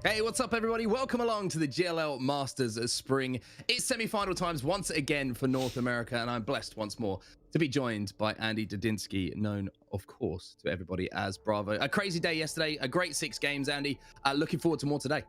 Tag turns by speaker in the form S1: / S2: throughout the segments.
S1: Hey, what's up, everybody? Welcome along to the GLL Masters Spring. It's semi-final times once again for North America, and I'm blessed once more to be joined by Andy Dudinsky, known, of course, to everybody as Bravo. A crazy day yesterday, a great 6 games, Andy. Looking forward to more today.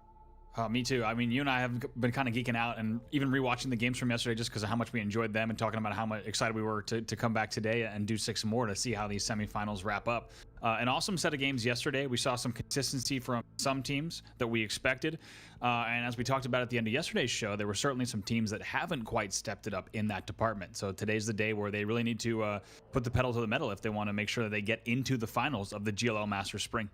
S2: Me too. I mean, you and I have been kind of geeking out and even rewatching the games from yesterday just because of how much we enjoyed them and talking about how much excited we were to come back today and do 6 more to see how these semifinals wrap up. An awesome set of games yesterday. We saw some consistency from some teams that we expected. And as we talked about at the end of yesterday's show, there were certainly some teams that haven't quite stepped it up in that department. So today's the day where they really need to put the pedal to the metal if they want to make sure that they get into the finals of the GLL Masters Spring.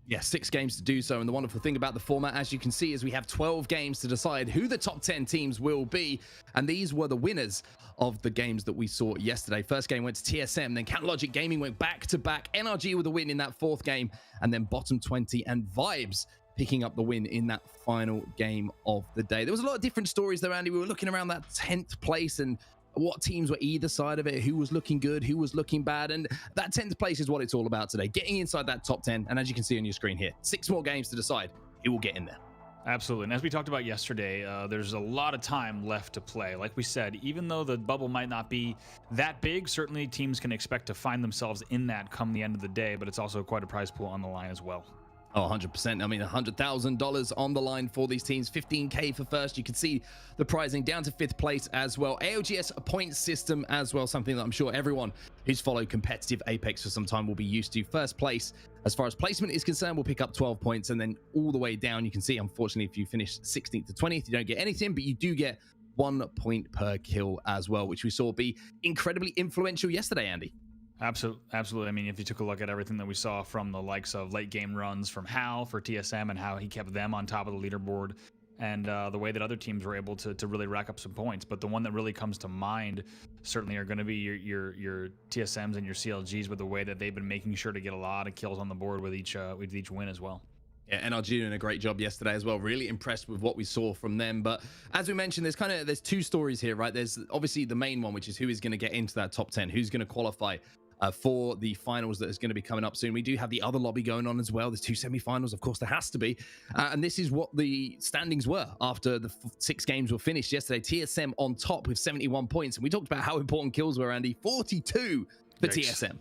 S1: Yeah, 6 games to do so, and the wonderful thing about the format, as you can see, is we have 12 games to decide who the top 10 teams will be, and these were the winners of the games that we saw yesterday. First game went to TSM, then CounterLogic Gaming went back-to-back, NRG with a win in that 4th game, and then Bottom 20 and Vibes picking up the win in that final game of the day. There was a lot of different stories there, Andy. We were looking around that 10th place and what teams were either side of it, who was looking good, who was looking bad, and that 10th place is what it's all about today, getting inside that top 10. And as you can see on your screen here, 6 more games to decide who will get in there.
S2: Absolutely. And as we talked about yesterday, there's a lot of time left to play. Like we said, even though the bubble might not be that big, certainly teams can expect to find themselves in that come the end of the day, but it's also quite a prize pool on the line as well.
S1: Oh, 100%. I mean, $100,000 on the line for these teams. 15K for first. You can see the pricing down to 5th place as well. ALGS point system as well, something that I'm sure everyone who's followed competitive Apex for some time will be used to. First place, as far as placement is concerned, will pick up 12 points, and then all the way down, you can see, unfortunately, if you finish 16th to 20th, you don't get anything, but you do get 1 point per kill as well, which we saw be incredibly influential yesterday, Andy.
S2: Absolutely. I mean, if you took a look at everything that we saw from the likes of late game runs from Hal for TSM and how he kept them on top of the leaderboard, and the way that other teams were able to really rack up some points. But the one that really comes to mind certainly are going to be your TSMs and your CLGs, with the way that they've been making sure to get a lot of kills on the board with each win as well.
S1: Yeah, NRG doing a great job yesterday as well. Really impressed with what we saw from them. But as we mentioned, there's 2 stories here, right? There's obviously the main one, which is who is going to get into that top 10, who's going to qualify for the finals that is going to be coming up soon. We do have the other lobby going on as well. There's 2 semi-finals, of course there has to be. And this is what the standings were after the 6 games were finished yesterday. TSM on top with 71 points. And we talked about how important kills were, Andy. 42 for TSM.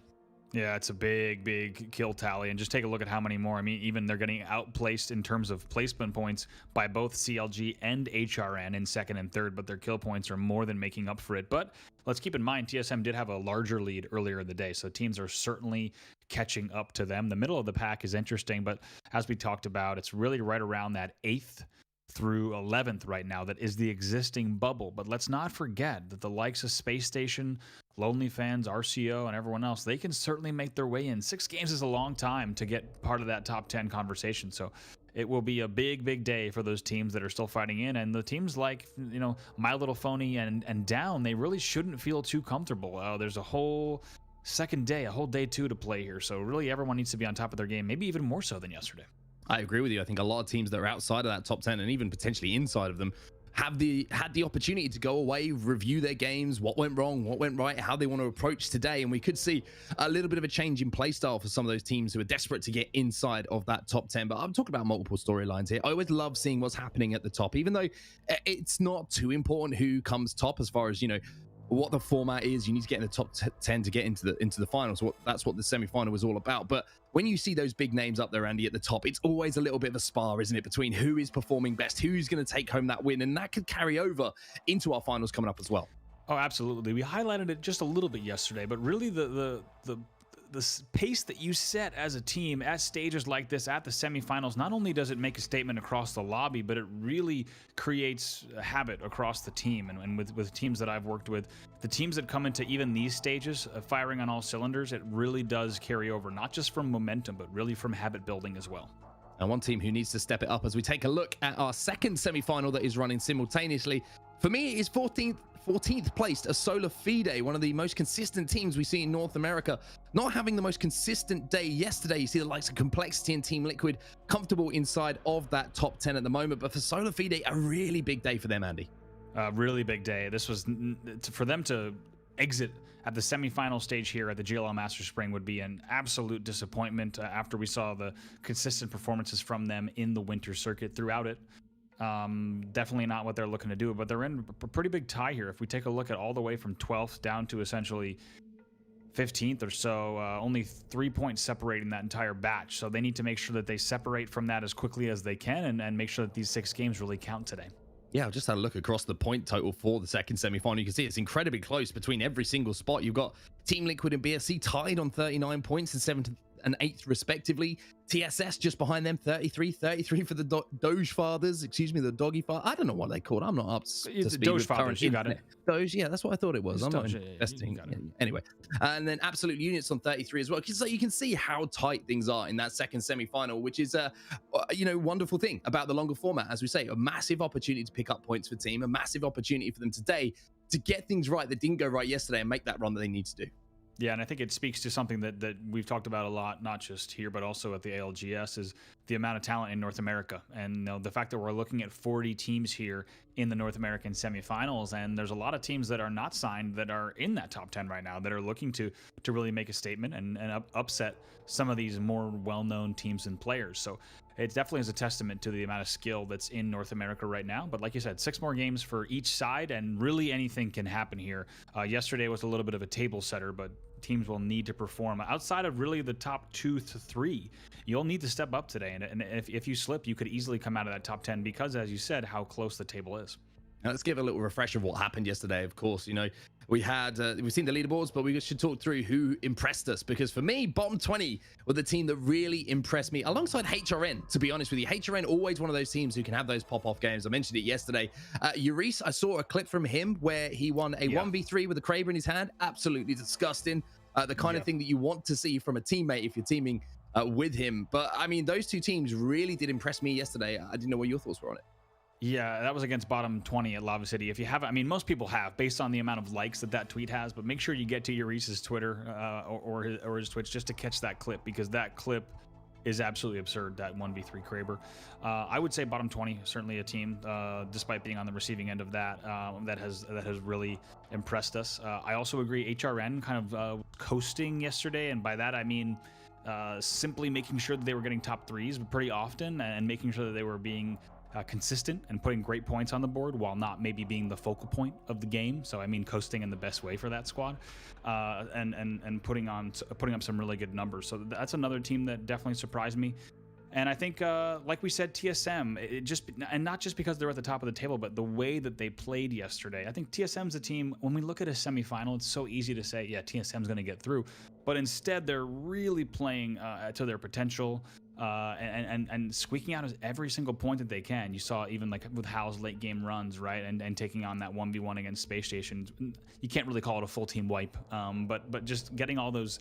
S2: Yeah, it's a big kill tally, and just take a look at how many more. I mean, even they're getting outplaced in terms of placement points by both CLG and HRN in 2nd and 3rd, but their kill points are more than making up for it. But let's keep in mind, TSM did have a larger lead earlier in the day, so teams are certainly catching up to them. The middle of the pack is interesting, but as we talked about, it's really right around that 8th through 11th right now that is the existing bubble. But let's not forget that the likes of Space Station, Lonely Fans, RCO, and everyone else, they can certainly make their way in. 6 games is a long time to get part of that top 10 conversation. So it will be a big day for those teams that are still fighting in. And the teams like, you know, My Little Phony and Down, they really shouldn't feel too comfortable. There's a whole second day, a whole day 2 to play here. So really everyone needs to be on top of their game, maybe even more so than yesterday.
S1: I agree with you. I think a lot of teams that are outside of that top 10 and even potentially inside of them had the opportunity to go away, review their games, what went wrong, what went right, how they want to approach today. And we could see a little bit of a change in play style for some of those teams who are desperate to get inside of that top 10. But I'm talking about multiple storylines here. I always love seeing what's happening at the top, even though it's not too important who comes top as far as, you know, what the format is. You need to get in the top 10 to get into the finals. That's what the semi-final was all about. But when you see those big names up there, Andy, at the top, it's always a little bit of a spar, isn't it, between who is performing best, who's going to take home that win, and that could carry over into our finals coming up as well.
S2: Oh, absolutely. We highlighted it just a little bit yesterday, but really the pace that you set as a team at stages like this, at the semifinals, not only does it make a statement across the lobby, but it really creates a habit across the team. And with teams that I've worked with, the teams that come into even these stages firing on all cylinders, it really does carry over, not just from momentum, but really from habit building as well.
S1: And one team who needs to step it up as we take a look at our second semi-final that is running simultaneously. For me, it is 14th placed, a Solar Fide, one of the most consistent teams we see in North America. Not having the most consistent day yesterday. You see the likes of Complexity and Team Liquid comfortable inside of that top 10 at the moment. But for Solar Fide, a really big day for them, Andy.
S2: Really big day. This was for them to exit at the semifinal stage here at the GLL Masters Spring would be an absolute disappointment after we saw the consistent performances from them in the winter circuit throughout it. Definitely not what they're looking to do, but they're in a pretty big tie here. If we take a look at all the way from 12th down to essentially 15th or so, only 3 points separating that entire batch. So they need to make sure that they separate from that as quickly as they can and make sure that these 6 games really count today.
S1: Yeah, I've just had a look across the point total for the second semi-final. You can see it's incredibly close between every single spot. You've got Team Liquid and BSC tied on 39 points and 7th and 8th respectively. TSS just behind them, 33 for the Doge Fathers, excuse me, the Doggy Father. I don't know what they called. I'm not up to speed
S2: Doge
S1: with
S2: Fathers, you got it.
S1: Doge, yeah, that's what I thought it was. I'm not
S2: Doge,
S1: investing. Anyway, and then Absolute Units on 33 as well. So you can see how tight things are in that second semi-final, which is a wonderful thing about the longer format. As we say, a massive opportunity to pick up points for team, a massive opportunity for them today to get things right that didn't go right yesterday and make that run that they need to do.
S2: Yeah, and I think it speaks to something that we've talked about a lot, not just here, but also at the ALGS, is the amount of talent in North America. And the fact that we're looking at 40 teams here in the North American semifinals, and there's a lot of teams that are not signed that are in that top 10 right now that are looking to really make a statement and upset some of these more well-known teams and players. So it definitely is a testament to the amount of skill that's in North America right now. But like you said, 6 more games for each side, and really anything can happen here. Yesterday was a little bit of a table setter, but teams will need to perform outside of really the top 2 to 3. You'll need to step up today, and if you slip, you could easily come out of that top 10 because, as you said, how close the table is.
S1: Now let's give a little refresher of what happened yesterday. Of course, we've seen the leaderboards, but we should talk through who impressed us, because for me, bottom 20 were the team that really impressed me alongside HRN. To be honest with you, HRN always one of those teams who can have those pop-off games. I mentioned it yesterday. Euris, I saw a clip from him where he won a 1v3 with a Kraber in his hand. Absolutely disgusting. The kind of thing that you want to see from a teammate if you're teaming with him. But I mean, those two teams really did impress me yesterday. I didn't know what your thoughts were on it.
S2: Yeah, that was against bottom 20 at Lava City. If you haven't, I mean, most people have, based on the amount of likes that tweet has, but make sure you get to Euris's Twitter or his Twitch just to catch that clip, because that clip is absolutely absurd, that 1v3 Kraber. I would say bottom 20, certainly a team, despite being on the receiving end of that, that has really impressed us. I also agree, HRN kind of coasting yesterday, and by that I mean simply making sure that they were getting top 3s pretty often and making sure that they were being consistent and putting great points on the board while not maybe being the focal point of the game. So I mean, coasting in the best way for that squad, and putting up some really good numbers. So that's another team that definitely surprised me. And I think, like we said, TSM, and not just because they're at the top of the table, but the way that they played yesterday. I think TSM's a team, when we look at a semifinal, it's so easy to say, yeah, TSM's going to get through. But instead, they're really playing to their potential and squeaking out every single point that they can. You saw even like with Hal's late game runs, right? And taking on that 1v1 against Space Station. You can't really call it a full team wipe, but just getting all those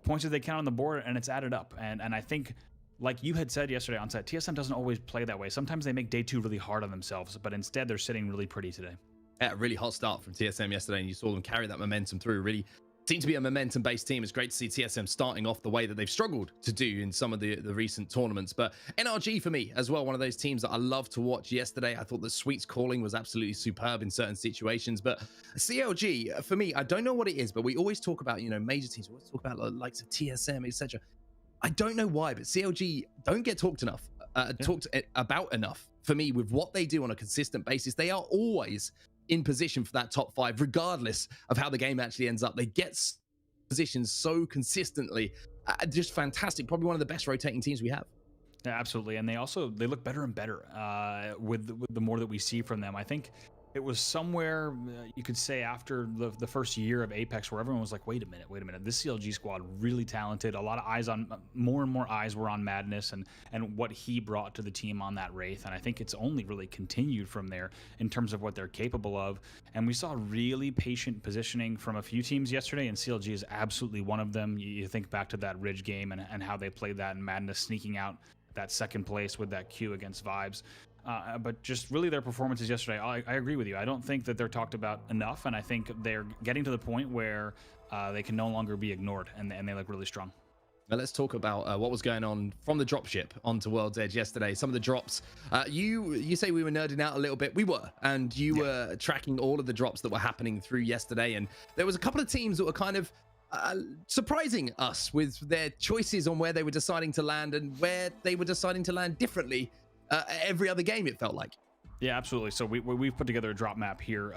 S2: points that they can on the board, and it's added up. And I think, like you had said yesterday on set, TSM doesn't always play that way. Sometimes they make day 2 really hard on themselves, but instead they're sitting really pretty today.
S1: Yeah, really hot start from TSM yesterday, and you saw them carry that momentum through. Really seem to be a momentum-based team. It's great to see TSM starting off the way that they've struggled to do in some of the recent tournaments. But NRG for me as well, one of those teams that I love to watch yesterday. I thought the Sweets calling was absolutely superb in certain situations. But CLG, for me, I don't know what it is, but we always talk about, major teams. We always talk about the likes of TSM, etc. I don't know why, but CLG don't get talked about enough for me with what they do on a consistent basis. They are always in position for that top 5, regardless of how the game actually ends up. They get positions so consistently. Just fantastic. Probably one of the best rotating teams we have.
S2: Yeah, absolutely. And they look better and better with the more that we see from them. I think it was somewhere, you could say, after the first year of Apex, where everyone was like, wait a minute, this CLG squad, really talented. A lot of more and more eyes were on Madness and what he brought to the team on that Wraith. And I think it's only really continued from there in terms of what they're capable of. And we saw really patient positioning from a few teams yesterday, and CLG is absolutely one of them. You think back to that Ridge game and how they played that in Madness, sneaking out that second place with that Q against Vibes. But just really their performances yesterday, I agree with you. I don't think that they're talked about enough, and I think they're getting to the point where they can no longer be ignored, and they look really strong.
S1: Now let's talk about what was going on from the dropship onto World's Edge yesterday. Some of the drops. You say we were nerding out a little bit. We were, and you were tracking all of the drops that were happening through yesterday. And there was a couple of teams that were kind of surprising us with their choices on where they were deciding to land and where they were deciding to land differently every other game, it felt like.
S2: Yeah, absolutely. So we've put together a drop map here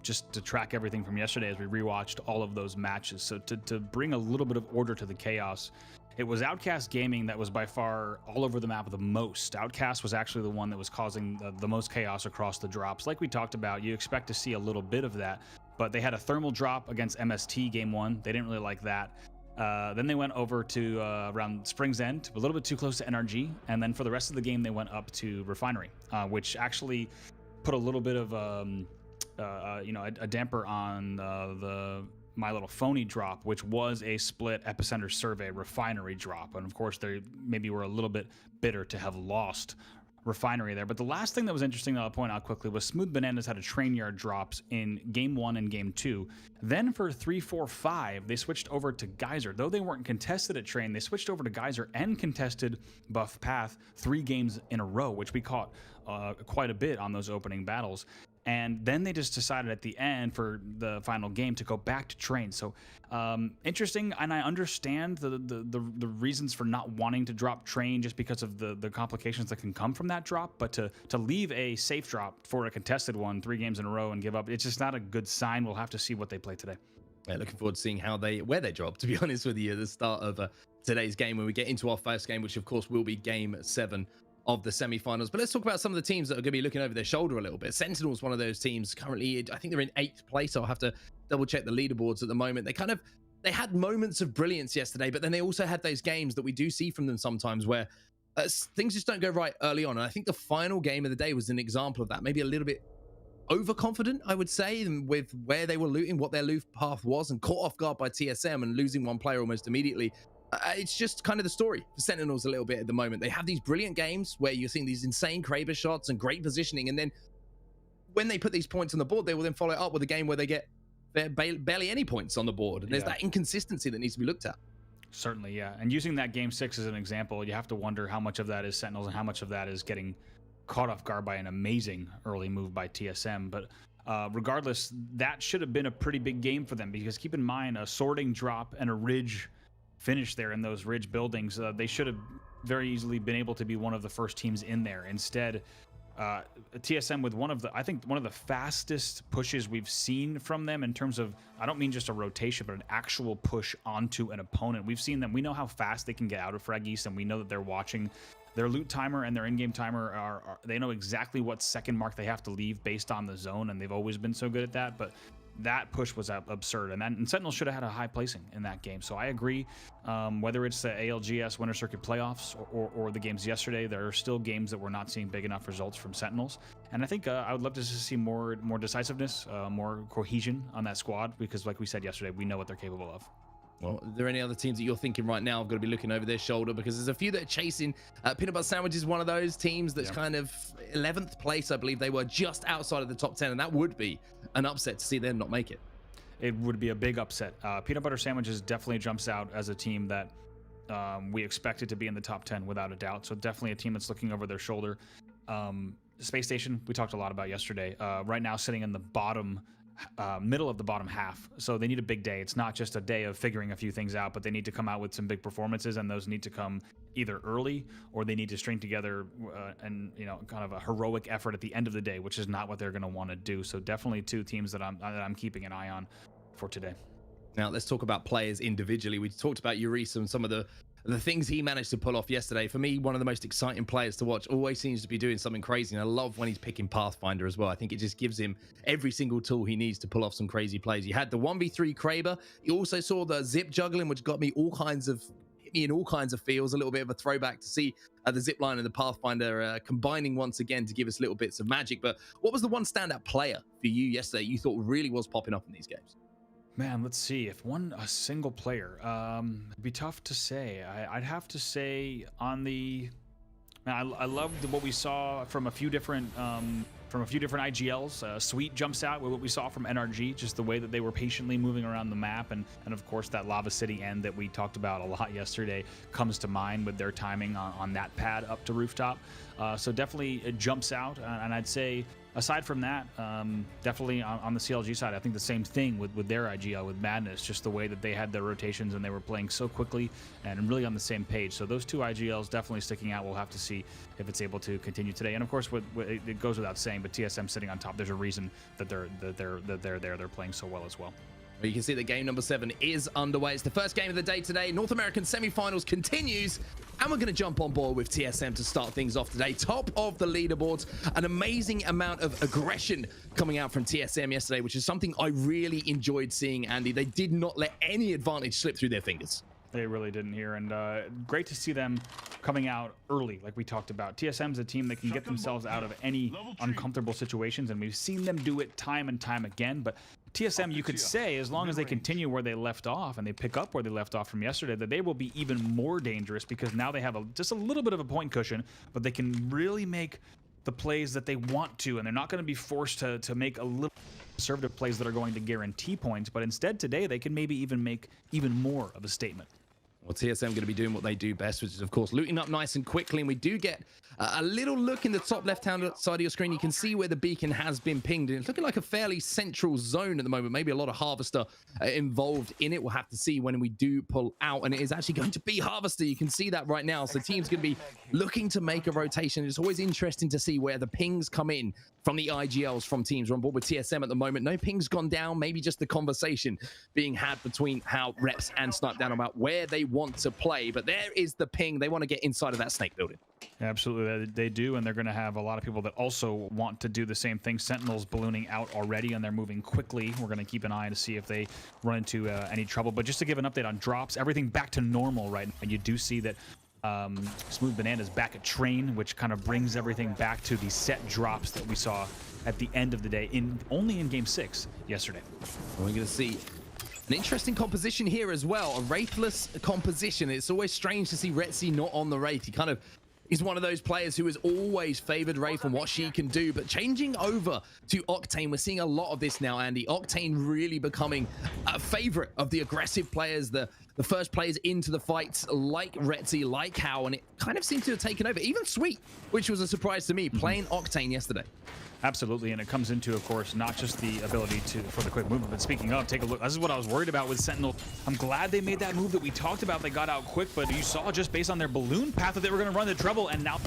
S2: just to track everything from yesterday as we rewatched all of those matches. So to bring a little bit of order to the chaos, it was Outcast Gaming that was by far all over the map the most. Outcast was actually the one that was causing the most chaos across the drops. Like we talked about, you expect to see a little bit of that, but they had a thermal drop against MST game one. They didn't really like that. Then they went over to around Spring's End, a little bit too close to NRG, and then for the rest of the game they went up to Refinery, which actually put a little bit of a damper on the My Little Phony drop, which was a split Epicenter Survey Refinery drop, and of course they maybe were a little bit bitter to have lost Refinery there. But the last thing that was interesting that I'll point out quickly was Smooth Bananas had a train yard drops in game 1 and game 2. Then for 3, 4, 5, they switched over to Geyser. Though they weren't contested at train, they switched over to Geyser and contested Buff Path 3 games in a row, which we caught quite a bit on those opening battles. And then they just decided at the end for the final game to go back to train. So interesting, and I understand the reasons for not wanting to drop train just because of the complications that can come from that drop. But to leave a safe drop for a contested one 3 games in a row and give up, it's just not a good sign. We'll have to see what they play today.
S1: Yeah, looking forward to seeing where they drop, to be honest with you, at the start of today's game when we get into our first game, which of course will be game 7 of the semi-finals. But let's talk about some of the teams that are going to be looking over their shoulder a little bit. Sentinel's one of those teams currently. I think they're in 8th place. I'll have to double check the leaderboards at the moment. They had moments of brilliance yesterday, but then they also had those games that we do see from them sometimes where things just don't go right early on. And I think the final game of the day was an example of that. Maybe a little bit overconfident, I would say, with where they were looting, what their loot path was, and caught off guard by TSM and losing one player almost immediately. It's just kind of the story for Sentinels a little bit at the moment. They have these brilliant games where you're seeing these insane Kraber shots and great positioning, and then when they put these points on the board, they will then follow it up with a game where they get barely any points on the board, and there's that inconsistency that needs to be looked at.
S2: Certainly, yeah. And using that game 6 as an example, you have to wonder how much of that is Sentinels and how much of that is getting caught off guard by an amazing early move by TSM. But regardless, that should have been a pretty big game for them, because keep in mind, a sorting drop and a ridge finish there in those ridge buildings, they should have very easily been able to be one of the first teams in there. Instead, TSM with one of the fastest pushes we've seen from them in terms of, I don't mean just a rotation, but an actual push onto an opponent. We've seen them. We know how fast they can get out of Frag East, and we know that they're watching their loot timer and their in-game timer. They know exactly what second mark they have to leave based on the zone, and they've always been so good at that. But that push was absurd, and Sentinel should have had a high placing in that game. So I agree. Whether it's the ALGS Winter Circuit playoffs or the games yesterday, there are still games that we're not seeing big enough results from Sentinels. And I think I would love to see more decisiveness, more cohesion on that squad, because like we said yesterday, we know what they're capable of.
S1: Well, are there any other teams that you're thinking right now have got to be looking over their shoulder? Because there's a few that are chasing. Peanut Butter Sandwich is one of those teams that's kind of 11th place. I believe they were just outside of the top 10, and that would be an upset to see them not make it.
S2: It would be a big upset. Peanut Butter Sandwiches definitely jumps out as a team that we expected to be in the top 10 without a doubt. So definitely a team that's looking over their shoulder. Space Station, we talked a lot about yesterday. Right now sitting in the middle of the bottom half, so they need a big day. It's not just a day of figuring a few things out, but they need to come out with some big performances, and those need to come either early or they need to string together and kind of a heroic effort at the end of the day, which is not what they're going to want to do. So definitely two teams that I'm keeping an eye on for today.
S1: Now let's talk about players individually. We talked about Eureka and some of the things he managed to pull off yesterday. For me, one of the most exciting players to watch. Always seems to be doing something crazy, and I love when he's picking Pathfinder as well. I think it just gives him every single tool he needs to pull off some crazy plays. He had the 1v3 Kraber. You also saw the zip juggling, which got me in all kinds of feels. A little bit of a throwback to see the zip line and the Pathfinder combining once again to give us little bits of magic. But what was the one standout player for you yesterday you thought really was popping up in these games?
S2: Man, let's see. If a single player, it'd be tough to say. I'd have to say on the. I loved what we saw from a few different from a few different IGLs. Sweet jumps out with what we saw from NRG, just the way that they were patiently moving around the map, and of course that Lava City end that we talked about a lot yesterday comes to mind with their timing on that pad up to rooftop. So definitely it jumps out, and I'd say aside from that, definitely on the CLG side, I think the same thing with their IGL, with Madness, just the way that they had their rotations and they were playing so quickly and really on the same page. So those two IGLs definitely sticking out. We'll have to see if it's able to continue today. And of course, it goes without saying, but TSM sitting on top, there's a reason that they're there. They're playing so well as well.
S1: You can see that game number 7 is underway. It's the first game of the day today. North American semifinals continues, and we're going to jump on board with TSM to start things off today. Top of the leaderboards, an amazing amount of aggression coming out from TSM yesterday, which is something I really enjoyed seeing, Andy. They did not let any advantage slip through their fingers.
S2: They really didn't here, and great to see them coming out early, like we talked about. TSM's a team that can get themselves out of any uncomfortable situations, and we've seen them do it time and time again. But TSM, you could say, as long as they continue where they left off and they pick up where they left off from yesterday, that they will be even more dangerous, because now they have just a little bit of a point cushion, but they can really make the plays that they want to, and they're not going to be forced to make a little conservative plays that are going to guarantee points. But instead today, they can maybe even make even more of a statement.
S1: Well, TSM going to be doing what they do best, which is, of course, looting up nice and quickly. And we do get a little look in the top left-hand side of your screen. You can see where the beacon has been pinged. And it's looking like a fairly central zone at the moment. Maybe a lot of Harvester involved in it. We'll have to see when we do pull out. And it is actually going to be Harvester. You can see that right now. So the team's going to be looking to make a rotation. It's always interesting to see where the pings come in from the IGLs from teams. We're on board with TSM at the moment. No pings gone down. Maybe just the conversation being had between how Reps and Snipe Down about where they want to play. But there is the ping. They want to get inside of that snake building.
S2: Absolutely, they do, and they're going to have a lot of people that also want to do the same thing. Sentinels ballooning out already, and they're moving quickly. We're going to keep an eye to see if they run into any trouble. But just to give an update on drops, everything back to normal right now. And you do see that Smooth Banana's back at train, which kind of brings everything back to the set drops that we saw at the end of the day, only in Game 6 yesterday.
S1: We're going to see an interesting composition here as well, a Wraithless composition. It's always strange to see Retzi not on the Wraith. He kind of is one of those players who has always favored Wraith and what she can do, but changing over to Octane, we're seeing a lot of this now, Andy. Octane really becoming a favorite of the aggressive players, the first players into the fights, like Retzi, like How, and it kind of seems to have taken over. Even Sweet, which was a surprise to me, playing Octane yesterday.
S2: Absolutely, and it comes into, of course, not just the ability for the quick movement, but speaking of, take a look. This is what I was worried about with Sentinel. I'm glad they made that move that we talked about. They got out quick, but you saw just based on their balloon path that they were going to run the trouble, and now...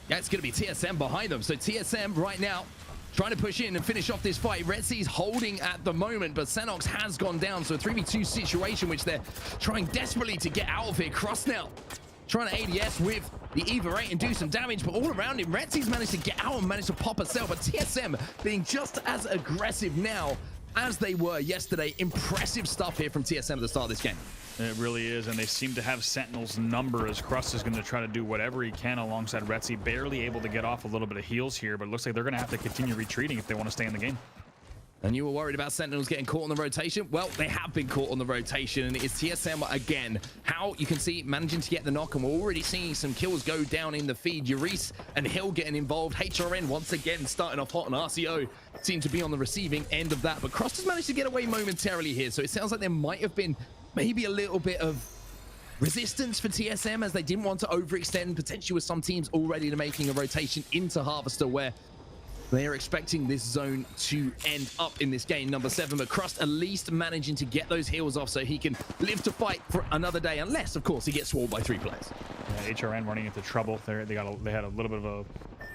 S1: Yeah, it's going to be TSM behind them. So TSM right now trying to push in and finish off this fight. Retzi's holding at the moment, but Sanox has gone down. So a 3v2 situation, which they're trying desperately to get out of here. Cross now trying to ADS with the Eva 8 and do some damage, but all around him, Retzi's managed to get out and managed to pop a cell, but TSM being just as aggressive now as they were yesterday. Impressive stuff here from TSM at the start of this game.
S2: It really is, and they seem to have Sentinel's number, as Crust is going to try to do whatever he can alongside Retzi. Barely able to get off a little bit of heals here, but it looks like they're going to have to continue retreating if they want to stay in the game.
S1: And you were worried about Sentinels getting caught on the rotation? Well, they have been caught on the rotation, and it's TSM again. How, you can see, managing to get the knock, and we're already seeing some kills go down in the feed. Urice and Hill getting involved. HRN once again starting off hot, and RCO seem to be on the receiving end of that. But Cross has managed to get away momentarily here, so it sounds like there might have been maybe a little bit of resistance for TSM as they didn't want to overextend, potentially with some teams already making a rotation into Harvester, where they are expecting this zone to end up in this game number 7, but Crust at least managing to get those heals off so he can live to fight for another day, unless, of course, he gets swarmed by 3 players.
S2: Yeah, HRN running into trouble. They had a little bit of a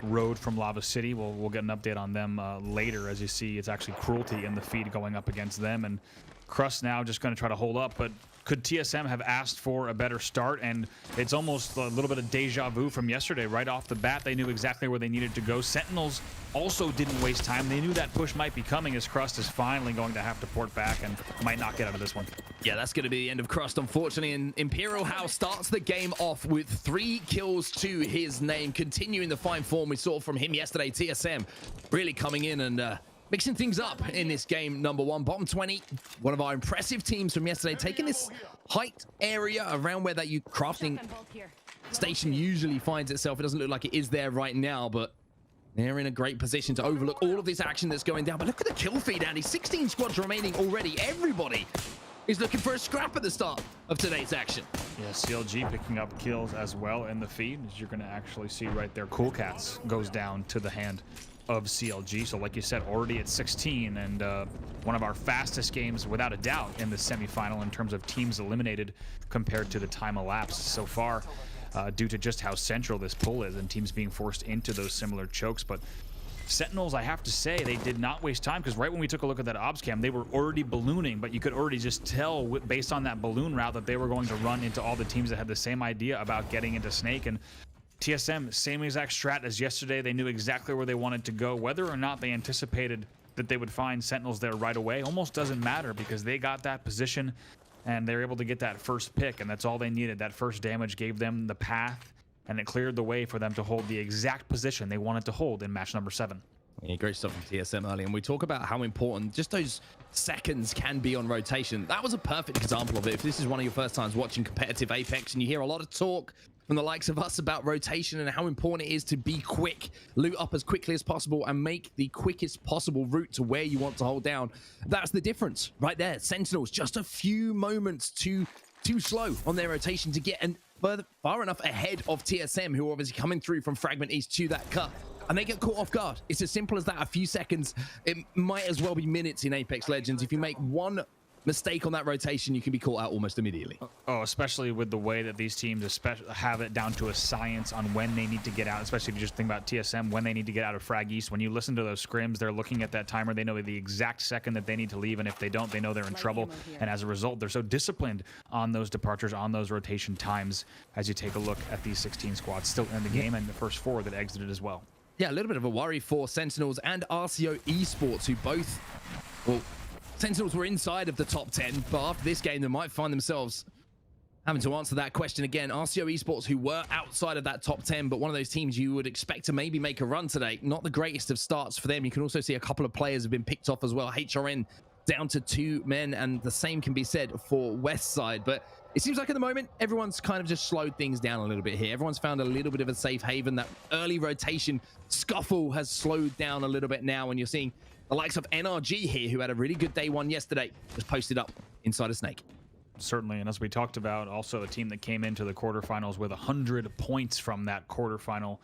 S2: road from Lava City. We'll get an update on them later. As you see, it's actually Cruelty in the feed going up against them, and Crust now just going to try to hold up, but could TSM have asked for a better start? And it's almost a little bit of deja vu from yesterday. Right off the bat, they knew exactly where they needed to go. Sentinels also didn't waste time. They knew that push might be coming, as Crust is finally going to have to port back and might not get out of this one.
S1: Yeah, that's going to be the end of Crust, unfortunately. And Imperial House starts the game off with 3 kills to his name, continuing the fine form we saw from him yesterday. TSM really coming in and mixing things up in this game number 1. Bottom 20, one of our impressive teams from yesterday, taking this height area around where that crafting station usually finds itself. It doesn't look like it is there right now, but They're in a great position to overlook all of this action that's going down. But look at the kill feed, Andy. 16 squads remaining already. Everybody is looking for a scrap at the start of today's action.
S2: Yeah, CLG picking up kills as well in the feed, as you're going to actually see right there. Cool Cats goes down to the hand of CLG. So like you said, already at 16, and one of our fastest games without a doubt in the semifinal in terms of teams eliminated compared to the time elapsed so far. Due to just how central this pool is and teams being forced into those similar chokes. But Sentinels, I have to say, they did not waste time, because right when we took a look at that ops cam, they were already ballooning, but you could already just tell based on that balloon route that they were going to run into all the teams that had the same idea about getting into Snake. And TSM, same exact strat as yesterday. They knew exactly where they wanted to go. Whether or not they anticipated that they would find Sentinels there right away almost doesn't matter, because they got that position and they're able to get that first pick, and that's all they needed. That first damage gave them the path, and it cleared the way for them to hold the exact position they wanted to hold in match number 7.
S1: Yeah, great stuff from TSM early, and we talk about how important just those seconds can be on rotation. That was a perfect example of it. If this is one of your first times watching competitive Apex and you hear a lot of talk from the likes of us about rotation and how important it is to be quick, loot up as quickly as possible, and make the quickest possible route to where you want to hold down. That's the difference right there. Sentinels just a few moments too slow on their rotation to get far enough ahead of TSM, who are obviously coming through from Fragment East to that cut, and they get caught off guard. It's as simple as that. A few seconds, it might as well be minutes in Apex Legends. If you make one mistake on that rotation, you can be caught out almost immediately.
S2: Oh, especially with the way that these teams have it down to a science on when they need to get out, especially if you just think about TSM, when they need to get out of Frag East. When you listen to those scrims, they're looking at that timer. They know the exact second that they need to leave, and if they don't, they know they're in trouble. And as a result, they're so disciplined on those departures, on those rotation times, as you take a look at these 16 squads still in the game, and the first 4 that exited as well.
S1: Yeah, a little bit of a worry for Sentinels and RCO Esports, who both, well, Sentinels were inside of the top 10, but after this game, they might find themselves having to answer that question again. RCO Esports, who were outside of that top 10, but one of those teams you would expect to maybe make a run today. Not the greatest of starts for them. You can also see a couple of players have been picked off as well. HRN down to 2 men, and the same can be said for Westside. But it seems like at the moment, everyone's kind of just slowed things down a little bit here. Everyone's found a little bit of a safe haven. That early rotation scuffle has slowed down a little bit now, and you're seeing the likes of NRG here, who had a really good day 1 yesterday, just posted up inside a Snake.
S2: Certainly, and as we talked about, also a team that came into the quarterfinals with 100 points from that quarterfinal,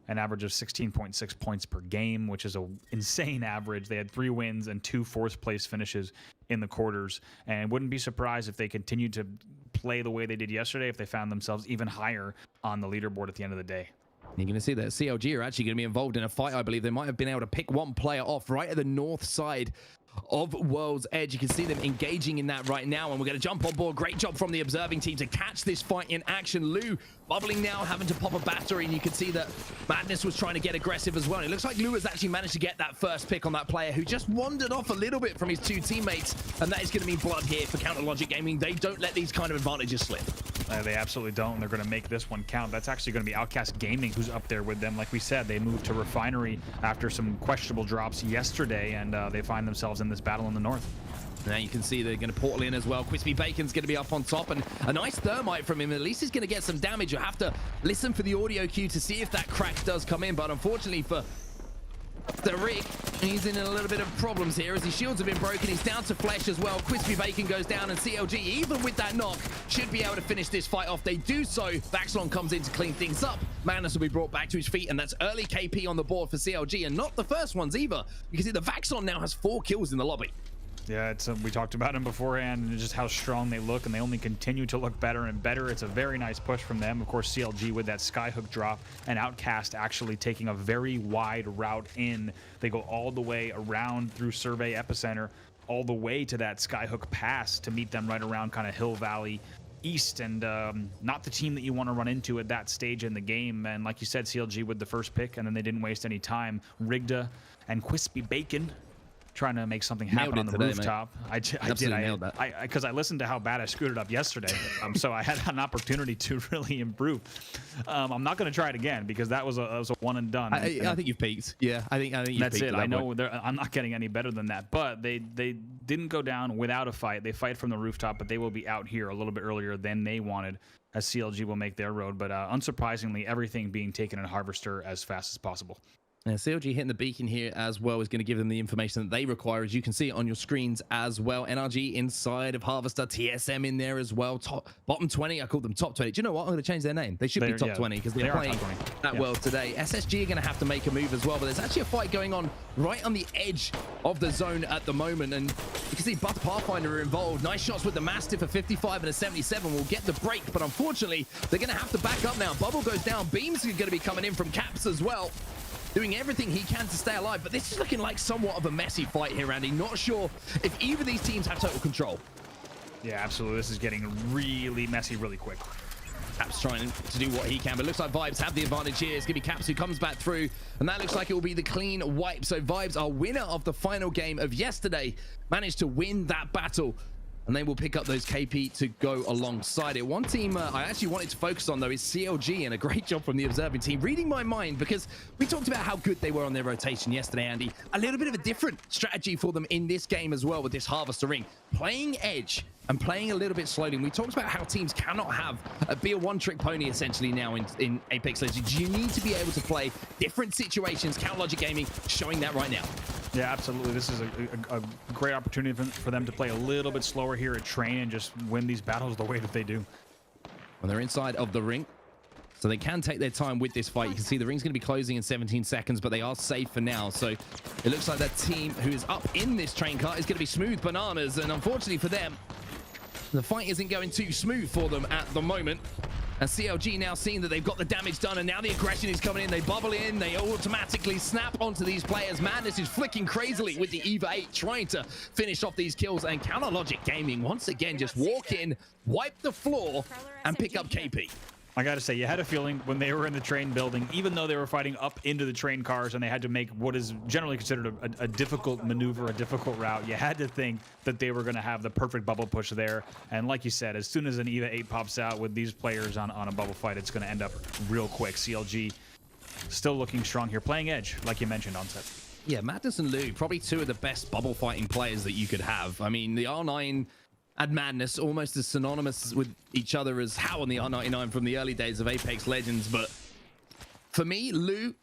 S2: an average of 16.6 points per game, which is an insane average. They had 3 wins and 2 fourth-place finishes in the quarters, and wouldn't be surprised if they continued to play the way they did yesterday, if they found themselves even higher on the leaderboard at the end of the day.
S1: You're going to see that CLG are actually going to be involved in a fight. I believe they might have been able to pick one player off right at the north side of World's Edge. You can see them engaging in that right now, and we're going to jump on board. Great job from the observing team to catch this fight in action. Lou bubbling now, having to pop a battery, and you can see that Madness was trying to get aggressive as well. And it looks like Lou has actually managed to get that first pick on that player who just wandered off a little bit from his 2 teammates, and that is going to mean blood here for Counter Logic Gaming. They don't let these kind of advantages slip.
S2: They absolutely don't. They're going to make this one count. That's actually going to be Outcast Gaming who's up there with them. Like we said, they moved to Refinery after some questionable drops yesterday, and they find themselves in this battle in the north.
S1: Now you can see they're going to portal in as well. Crispy Bacon's going to be up on top, and a nice thermite from him. At least he's going to get some damage. You'll have to listen for the audio cue to see if that crack does come in, but unfortunately for the Rick, he's in a little bit of problems here as his shields have been broken. He's down to flesh as well. Crispy Bacon goes down, and CLG, even with that knock, should be able to finish this fight off. They do so. Vaxlon comes in to clean things up. Madness will be brought back to his feet, and that's early KP on the board for CLG, and not the first ones either. You can see the Vaxlon now has 4 kills in the lobby.
S2: Yeah, we talked about him beforehand and just how strong they look, and they only continue to look better and better. It's a very nice push from them. Of course, CLG with that skyhook drop, and Outcast actually taking a very wide route in. They go all the way around through Survey Epicenter, all the way to that skyhook pass to meet them right around kind of Hill Valley East, and not the team that you want to run into at that stage in the game. And like you said, CLG with the first pick, and then they didn't waste any time. Rigda and Crispy Bacon trying to make I'm happen on the today, rooftop. Mate. I did. Nailed that. Because I listened to how bad I screwed it up yesterday, so I had an opportunity to really improve. I'm not going to try it again because that was a one and done.
S1: I think you've peaked. Yeah, I think you've
S2: that's
S1: peaked.
S2: It. I know I'm not getting any better than that. But they didn't go down without a fight. They fight from the rooftop, but they will be out here a little bit earlier than they wanted, as CLG will make their road. But unsurprisingly, everything being taken in Harvester as fast as possible.
S1: And CLG hitting the beacon here as well is going to give them the information that they require, as you can see on your screens as well. NRG inside of Harvester, TSM in there as well. Bottom 20, I called them top 20. Do you know what? I'm going to change their name. They should be top 20 because they're playing that well today. SSG are going to have to make a move as well, but there's actually a fight going on right on the edge of the zone at the moment. And you can see Buff Pathfinder are involved. Nice shots with the Mastiff, a 55 and a 77 will get the break, but unfortunately, they're going to have to back up now. Bubble goes down. Beams are going to be coming in from Caps as well, doing everything he can to stay alive, but this is looking like somewhat of a messy fight here, Andy. Not sure if either of these teams have total control.
S2: Yeah, absolutely. This is getting really messy really quick.
S1: Caps trying to do what he can, but looks like Vibes have the advantage here. It's going to be Caps who comes back through, and that looks like it will be the clean wipe. So Vibes, our winner of the final game of yesterday, managed to win that battle, and they will pick up those KP to go alongside it. One team I actually wanted to focus on, though, is CLG, and a great job from the observing team, reading my mind, because we talked about how good they were on their rotation yesterday, Andy. A little bit of a different strategy for them in this game as well with this Harvester ring. Playing edge and playing a little bit slowly. And we talked about how teams cannot be a one-trick pony essentially now in Apex Legends. You need to be able to play different situations. CounterLogic Gaming showing that right now.
S2: Yeah, absolutely. This is a great opportunity for them to play a little bit slower here at Train and just win these battles the way that they do.
S1: When they're inside of the ring, so they can take their time with this fight. You can see the ring's going to be closing in 17 seconds, but they are safe for now. So it looks like that team who is up in this train car is going to be Smooth Bananas, and unfortunately for them, the fight isn't going too smooth for them at the moment. And CLG now seeing that they've got the damage done, and now the aggression is coming in. They bubble in, they automatically snap onto these players. Madness is flicking crazily with the EVA 8, trying to finish off these kills. And CounterLogic Gaming, once again, just walk in, wipe the floor, and pick up KP.
S2: I gotta say, you had a feeling when they were in the train building, even though they were fighting up into the train cars and they had to make what is generally considered a difficult maneuver, a difficult route, you had to think that they were going to have the perfect bubble push there. And like you said, as soon as an EVA 8 pops out with these players on a bubble fight, it's going to end up real quick. CLG still looking strong here, playing edge, like you mentioned on set.
S1: Yeah, Madness and Lou, probably two of the best bubble fighting players that you could have. I mean, the R9 and Madness almost as synonymous with each other as How and the R99 from the early days of Apex Legends. But for me, Lou,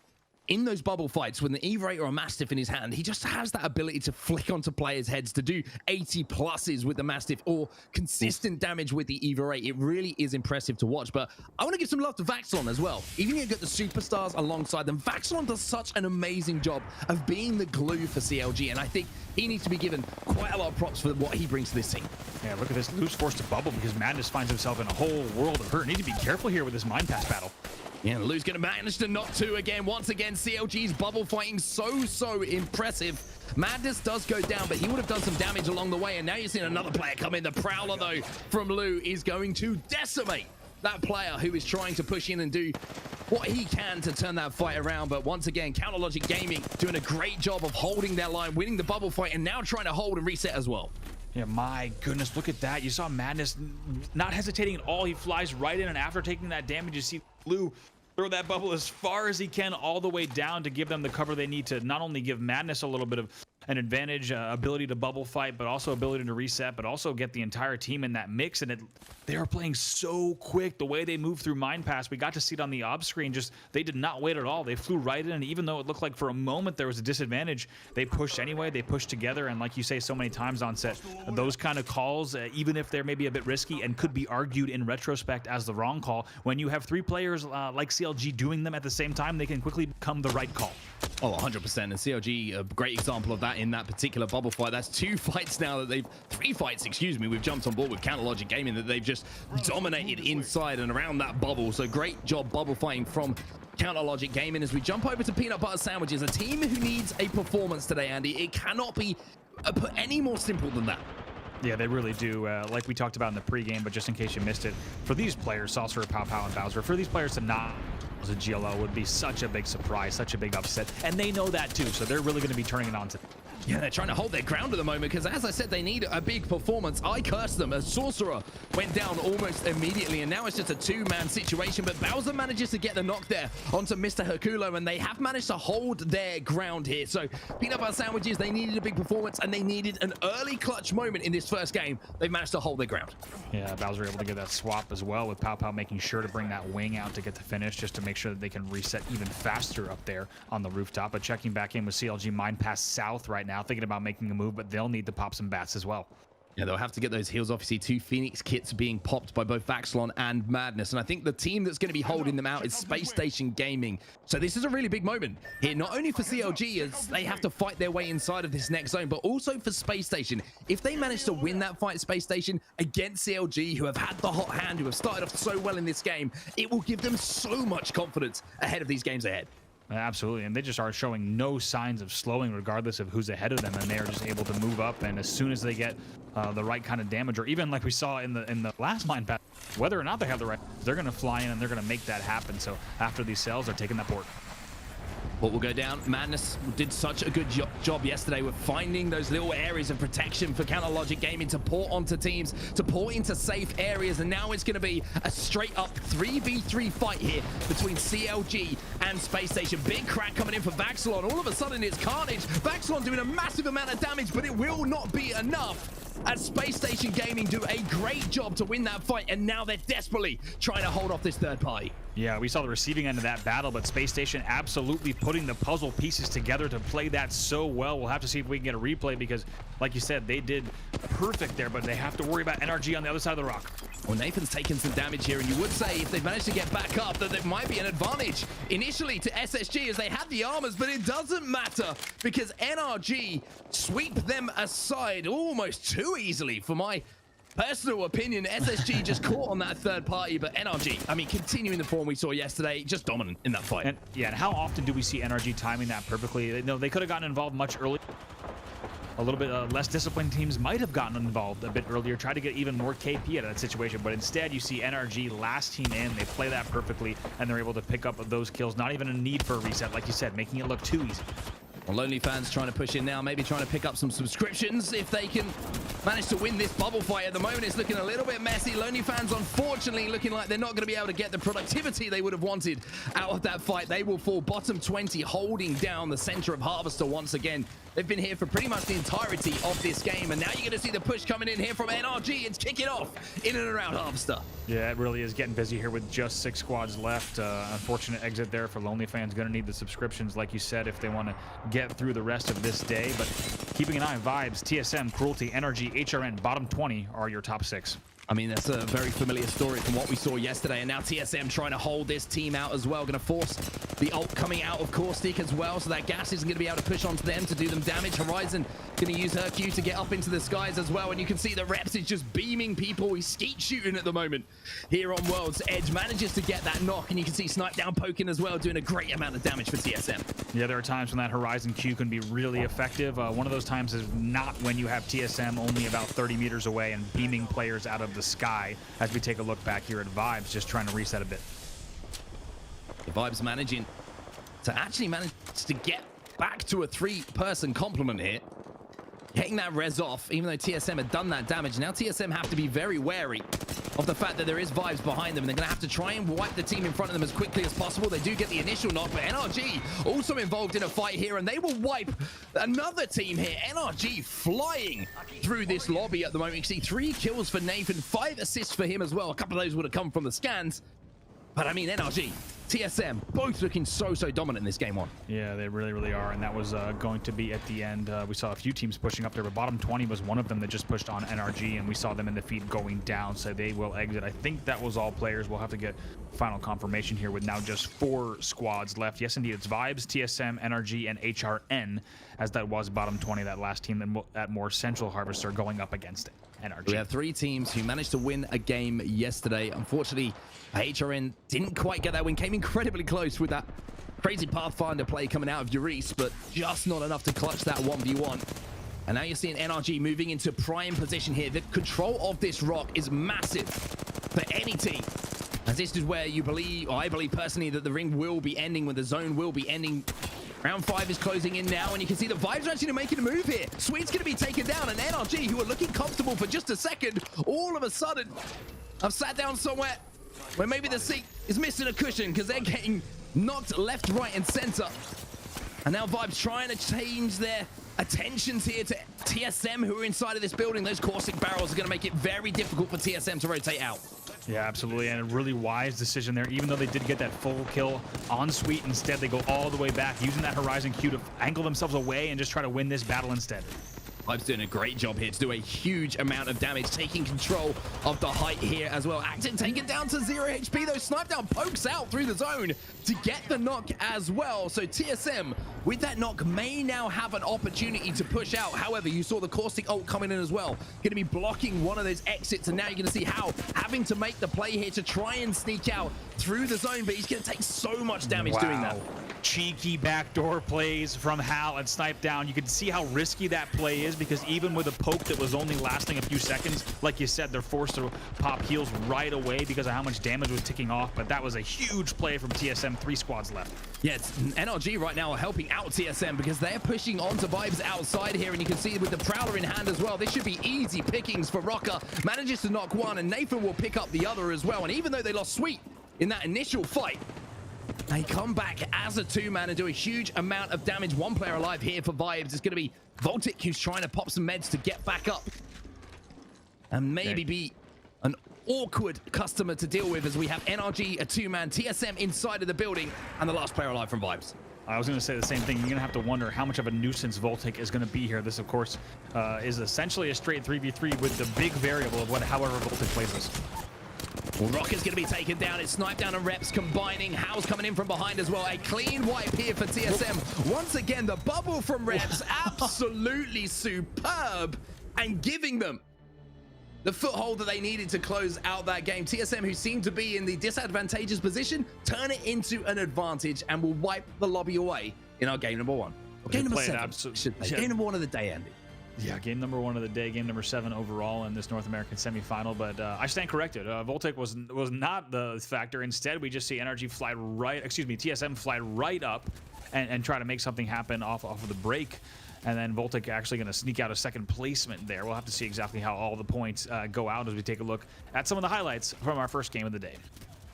S1: in those bubble fights with an EVA 8 or a Mastiff in his hand, he just has that ability to flick onto players' heads, to do 80 pluses with the Mastiff or consistent damage with the EVA 8. It really is impressive to watch. But I want to give some love to Vaxilon as well. Even if you get the superstars alongside them, Vaxilon does such an amazing job of being the glue for CLG, and I think he needs to be given quite a lot of props for what he brings to this team.
S2: Yeah, look at this. Lou's forced to bubble because Madness finds himself in a whole world of hurt. Need to be careful here with this Mind Pass battle.
S1: Yeah, Lou's going to manage to knock two again. Once again, CLG's bubble fighting so impressive. Madness does go down, but he would have done some damage along the way. And now you're seeing another player come in. The Prowler, though, from Lou is going to decimate that player who is trying to push in and do what he can to turn that fight around. But once again, CounterLogic Gaming doing a great job of holding their line, winning the bubble fight, and now trying to hold and reset as well.
S2: Yeah, my goodness, look at that. You saw Madness not hesitating at all. He flies right in, and after taking that damage, you see Lou throw that bubble as far as he can all the way down to give them the cover they need to not only give Madness a little bit of an advantage, ability to bubble fight, but also ability to reset, but also get the entire team in that mix. And they are playing so quick. The way they move through Mind Pass, we got to see it on the ob screen. Just they did not wait at all. They flew right in, and even though it looked like for a moment there was a disadvantage, they pushed anyway. They pushed together, and like you say so many times on set, those kind of calls, even if they're maybe a bit risky and could be argued in retrospect as the wrong call, when you have three players like CLG doing them at the same time, they can quickly become the right call.
S1: Oh, 100%. And CLG, a great example of that in that particular bubble fight. That's three fights, excuse me, we've jumped on board with CounterLogic Gaming, that they've just dominated inside and around that bubble. So great job bubble fighting from CounterLogic Gaming. As we jump over to Peanut Butter Sandwiches, a team who needs a performance today, Andy. It cannot be put any more simple than that.
S2: Yeah, they really do. Like we talked about in the pregame, but just in case you missed it, for these players, Saucer, Pow Pow, and Bowser, for these players to not as a GLL would be such a big surprise, such a big upset, and they know that too, so they're really going to be turning it on to.
S1: Yeah, they're trying to hold their ground at the moment because, as I said, they need a big performance. I cursed them. A sorcerer went down almost immediately, and now it's just a two-man situation. But Bowser manages to get the knock there onto Mr. Herculo, and they have managed to hold their ground here. So peanut butter sandwiches, they needed a big performance, and they needed an early clutch moment in this first game. They've managed to hold their ground.
S2: Yeah, Bowser able to get that swap as well, with Pow Pow making sure to bring that wing out to get the finish, just to make sure that they can reset even faster up there on the rooftop. But checking back in with CLG Mine Pass South right now, thinking about making a move, but they'll need to pop some bats as well.
S1: Yeah, they'll have to get those heals. Obviously, two Phoenix kits being popped by both Vaxlon and Madness. And I think the team that's going to be holding them out is Space Station Gaming. So this is a really big moment here, not only for CLG as they have to fight their way inside of this next zone, but also for Space Station. If they manage to win that fight, Space Station, against CLG, who have had the hot hand, who have started off so well in this game, it will give them so much confidence ahead of these games ahead.
S2: Absolutely, and they just are showing no signs of slowing regardless of who's ahead of them, and they are just able to move up. And as soon as they get the right kind of damage, or even like we saw in the last mine pass, whether or not they have the right, they're going to fly in and they're going to make that happen. So after these cells, they're taking that port.
S1: What will go down? Madness did such a good job yesterday with finding those little areas of protection for Counter Logic Gaming to port onto teams, to port into safe areas, and now it's going to be a straight up 3v3 fight here between CLG and Space Station. Big crack coming in for Vaxlon. All of a sudden it's carnage. Vaxlon doing a massive amount of damage, but it will not be enough as Space Station Gaming do a great job to win that fight, and now they're desperately trying to hold off this third party.
S2: Yeah, we saw the receiving end of that battle, but Space Station absolutely putting the puzzle pieces together to play that so well. We'll have to see if we can get a replay because, like you said, they did perfect there, but they have to worry about NRG on the other side of the rock.
S1: Well, Nathan's taken some damage here, and you would say if they managed to get back up that there might be an advantage initially to SSG as they had the armors, but it doesn't matter because NRG sweep them aside almost too easily for my personal opinion. SSG just caught on that third party, but NRG, I mean, continuing the form we saw yesterday, just dominant in that fight.
S2: And yeah, and how often do we see NRG timing that perfectly? No, they could have gotten involved much earlier. A little bit less disciplined teams might have gotten involved a bit earlier, try to get even more KP out of that situation, but instead you see NRG last team in, they play that perfectly, and they're able to pick up those kills. Not even a need for a reset, like you said, making it look too easy.
S1: Well, Lonely fans trying to push in now, maybe trying to pick up some subscriptions if they can manage to win this bubble fight. At the moment, it's looking a little bit messy. Lonely fans, unfortunately, looking like they're not going to be able to get the productivity they would have wanted out of that fight. They will fall bottom 20, holding down the center of Harvester once again. They've been here for pretty much the entirety of this game, and now you're going to see the push coming in here from NRG. It's kicking off in and around Harvester.
S2: Yeah, it really is getting busy here with just 6 squads left. Unfortunate exit there for Lonely fans. Going to need the subscriptions, like you said, if they want to get through the rest of this day. But keeping an eye on Vibes, TSM, Cruelty, NRG, HRN, bottom 20 are your top 6.
S1: I mean, that's a very familiar story from what we saw yesterday, and now TSM trying to hold this team out as well. Going to force the ult coming out of Caustic as well, so that gas isn't going to be able to push onto them to do them damage. Horizon going to use her Q to get up into the skies as well, and you can see that Reps is just beaming people. He's skeet shooting at the moment here on World's Edge. Manages to get that knock, and you can see Snipe down poking as well, doing a great amount of damage for TSM.
S2: Yeah, there are times when that Horizon Q can be really effective. One of those times is not when you have TSM only about 30 meters away and beaming players out of the sky, as we take a look back here at Vibes, just trying to reset a bit.
S1: The Vibes managing to actually manage to get back to a 3-person complement here. Getting that res off, even though TSM had done that damage. Now TSM have to be very wary of the fact that there is Vibes behind them, and they're going to have to try and wipe the team in front of them as quickly as possible. They do get the initial knock, but NRG also involved in a fight here, and they will wipe another team here. NRG flying through this lobby at the moment. You can see 3 kills for Nathan, 5 assists for him as well. A couple of those would have come from the scans. But I mean, NRG, TSM, both looking so dominant in this game one.
S2: Yeah, they really are, and that was going to be at the end. We saw a few teams pushing up there, but bottom 20 was one of them that just pushed on NRG, and we saw them in the feed going down, so they will exit. I think that was all players. We'll have to get final confirmation here with now just 4 squads left. Yes, indeed, it's Vibes, TSM, NRG, and HRN, as that was bottom 20, that last team at more Central Harvester going up against NRG.
S1: We have 3 teams who managed to win a game yesterday. Unfortunately, HRN didn't quite get that win. Came incredibly close with that crazy Pathfinder play coming out of Euris, but just not enough to clutch that 1v1. And now you're seeing NRG moving into prime position here. The control of this rock is massive for any team, as this is where you believe, or I believe personally, that the ring will be ending, when the zone will be ending Round 5 is closing in now, and you can see the Vibes are actually making a move here. Sweet's going to be taken down, and NRG, who are looking comfortable for just a second, all of a sudden have sat down somewhere where maybe the seat is missing a cushion because they're getting knocked left, right, and center. And now Vibes trying to change their attentions here to TSM, who are inside of this building. Those caustic barrels are going to make it very difficult for TSM to rotate out.
S2: Yeah, absolutely, and a really wise decision there. Even though they did get that full kill on Sweet, instead they go all the way back, using that Horizon Q to angle themselves away and just try to win this battle instead.
S1: Vibes doing a great job here to do a huge amount of damage, taking control of the height here as well. Acton taken down to 0 HP, though. Snipe down pokes out through the zone to get the knock as well. So TSM, with that knock, may now have an opportunity to push out. However, you saw the caustic ult coming in as well. Going to be blocking one of those exits, and now you're going to see How having to make the play here to try and sneak out through the zone, but he's going to take so much damage doing that.
S2: Cheeky backdoor plays from Hal and Snipe down. You can see how risky that play is, because even with a poke that was only lasting a few seconds, like you said, they're forced to pop heals right away because of how much damage was ticking off. But that was a huge play from TSM. 3 squads left.
S1: Yeah, NRG right now are helping out TSM because they're pushing onto Vibes outside here, and you can see with the Prowler in hand as well, this should be easy pickings for Rocker. Manages to knock one, and Nathan will pick up the other as well. And even though they lost Sweet in that initial fight, they come back as a 2-man and do a huge amount of damage. One player alive here for Vibes. It's going to be Voltic, who's trying to pop some meds to get back up and maybe be an awkward customer to deal with, as we have NRG, a 2-man, TSM inside of the building, and the last player alive from Vibes.
S2: I was going to say the same thing. You're going to have to wonder how much of a nuisance Voltic is going to be here. This, of course, is essentially a straight 3v3 with the big variable of however Voltic plays this.
S1: Well, Rocker's going to be taken down. It's Snipe down and Reps combining. How's coming in from behind as well. A clean wipe here for TSM. Once again, the bubble from Reps, absolutely superb, and giving them the foothold that they needed to close out that game. TSM, who seemed to be in the disadvantageous position, turn it into an advantage and will wipe the lobby away in our game number 1. Or game number 7. Game number 1 of the day, Andy.
S2: Yeah, game number 1 of the day, game number 7 overall in this North American semifinal. But I stand corrected. Voltic was not the factor. Instead, we just see TSM fly right up and try to make something happen off of the break. And then Voltic actually going to sneak out a second placement there. We'll have to see exactly how all the points go out as we take a look at some of the highlights from our first game of the day.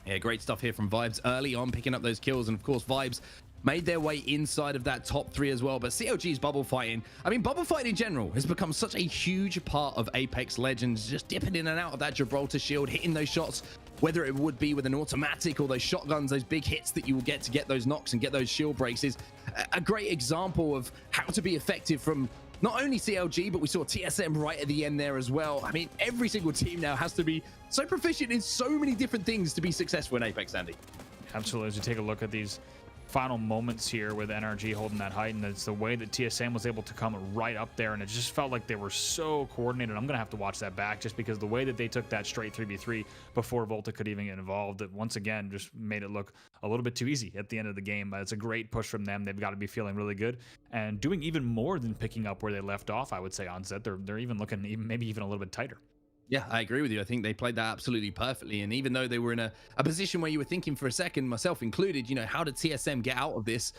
S1: Yeah, great stuff here from Vibes early on, picking up those kills. And of course, Vibes made their way inside of that top 3 as well. But CLG's bubble fighting, I mean, bubble fighting in general has become such a huge part of Apex Legends, just dipping in and out of that Gibraltar shield, hitting those shots, whether it would be with an automatic or those shotguns, those big hits that you will get to get those knocks and get those shield breaks, is a great example of how to be effective from not only CLG, but we saw TSM right at the end there as well. I mean, every single team now has to be so proficient in so many different things to be successful in Apex, Andy.
S2: Absolutely. As you take a look at these final moments here with NRG holding that height, and it's the way that TSM was able to come right up there, and it just felt like they were so coordinated. I'm gonna have to watch that back, just because the way that they took that straight 3v3 before Volta could even get involved, it once again just made it look a little bit too easy at the end of the game. It's a great push from them. They've got to be feeling really good and doing even more than picking up where they left off, I would say. On set, they're even looking maybe even a little bit tighter.
S1: Yeah, I agree with you. I think they played that absolutely perfectly. And even though they were in a position where you were thinking for a second, myself included, you know, how did TSM get out of this?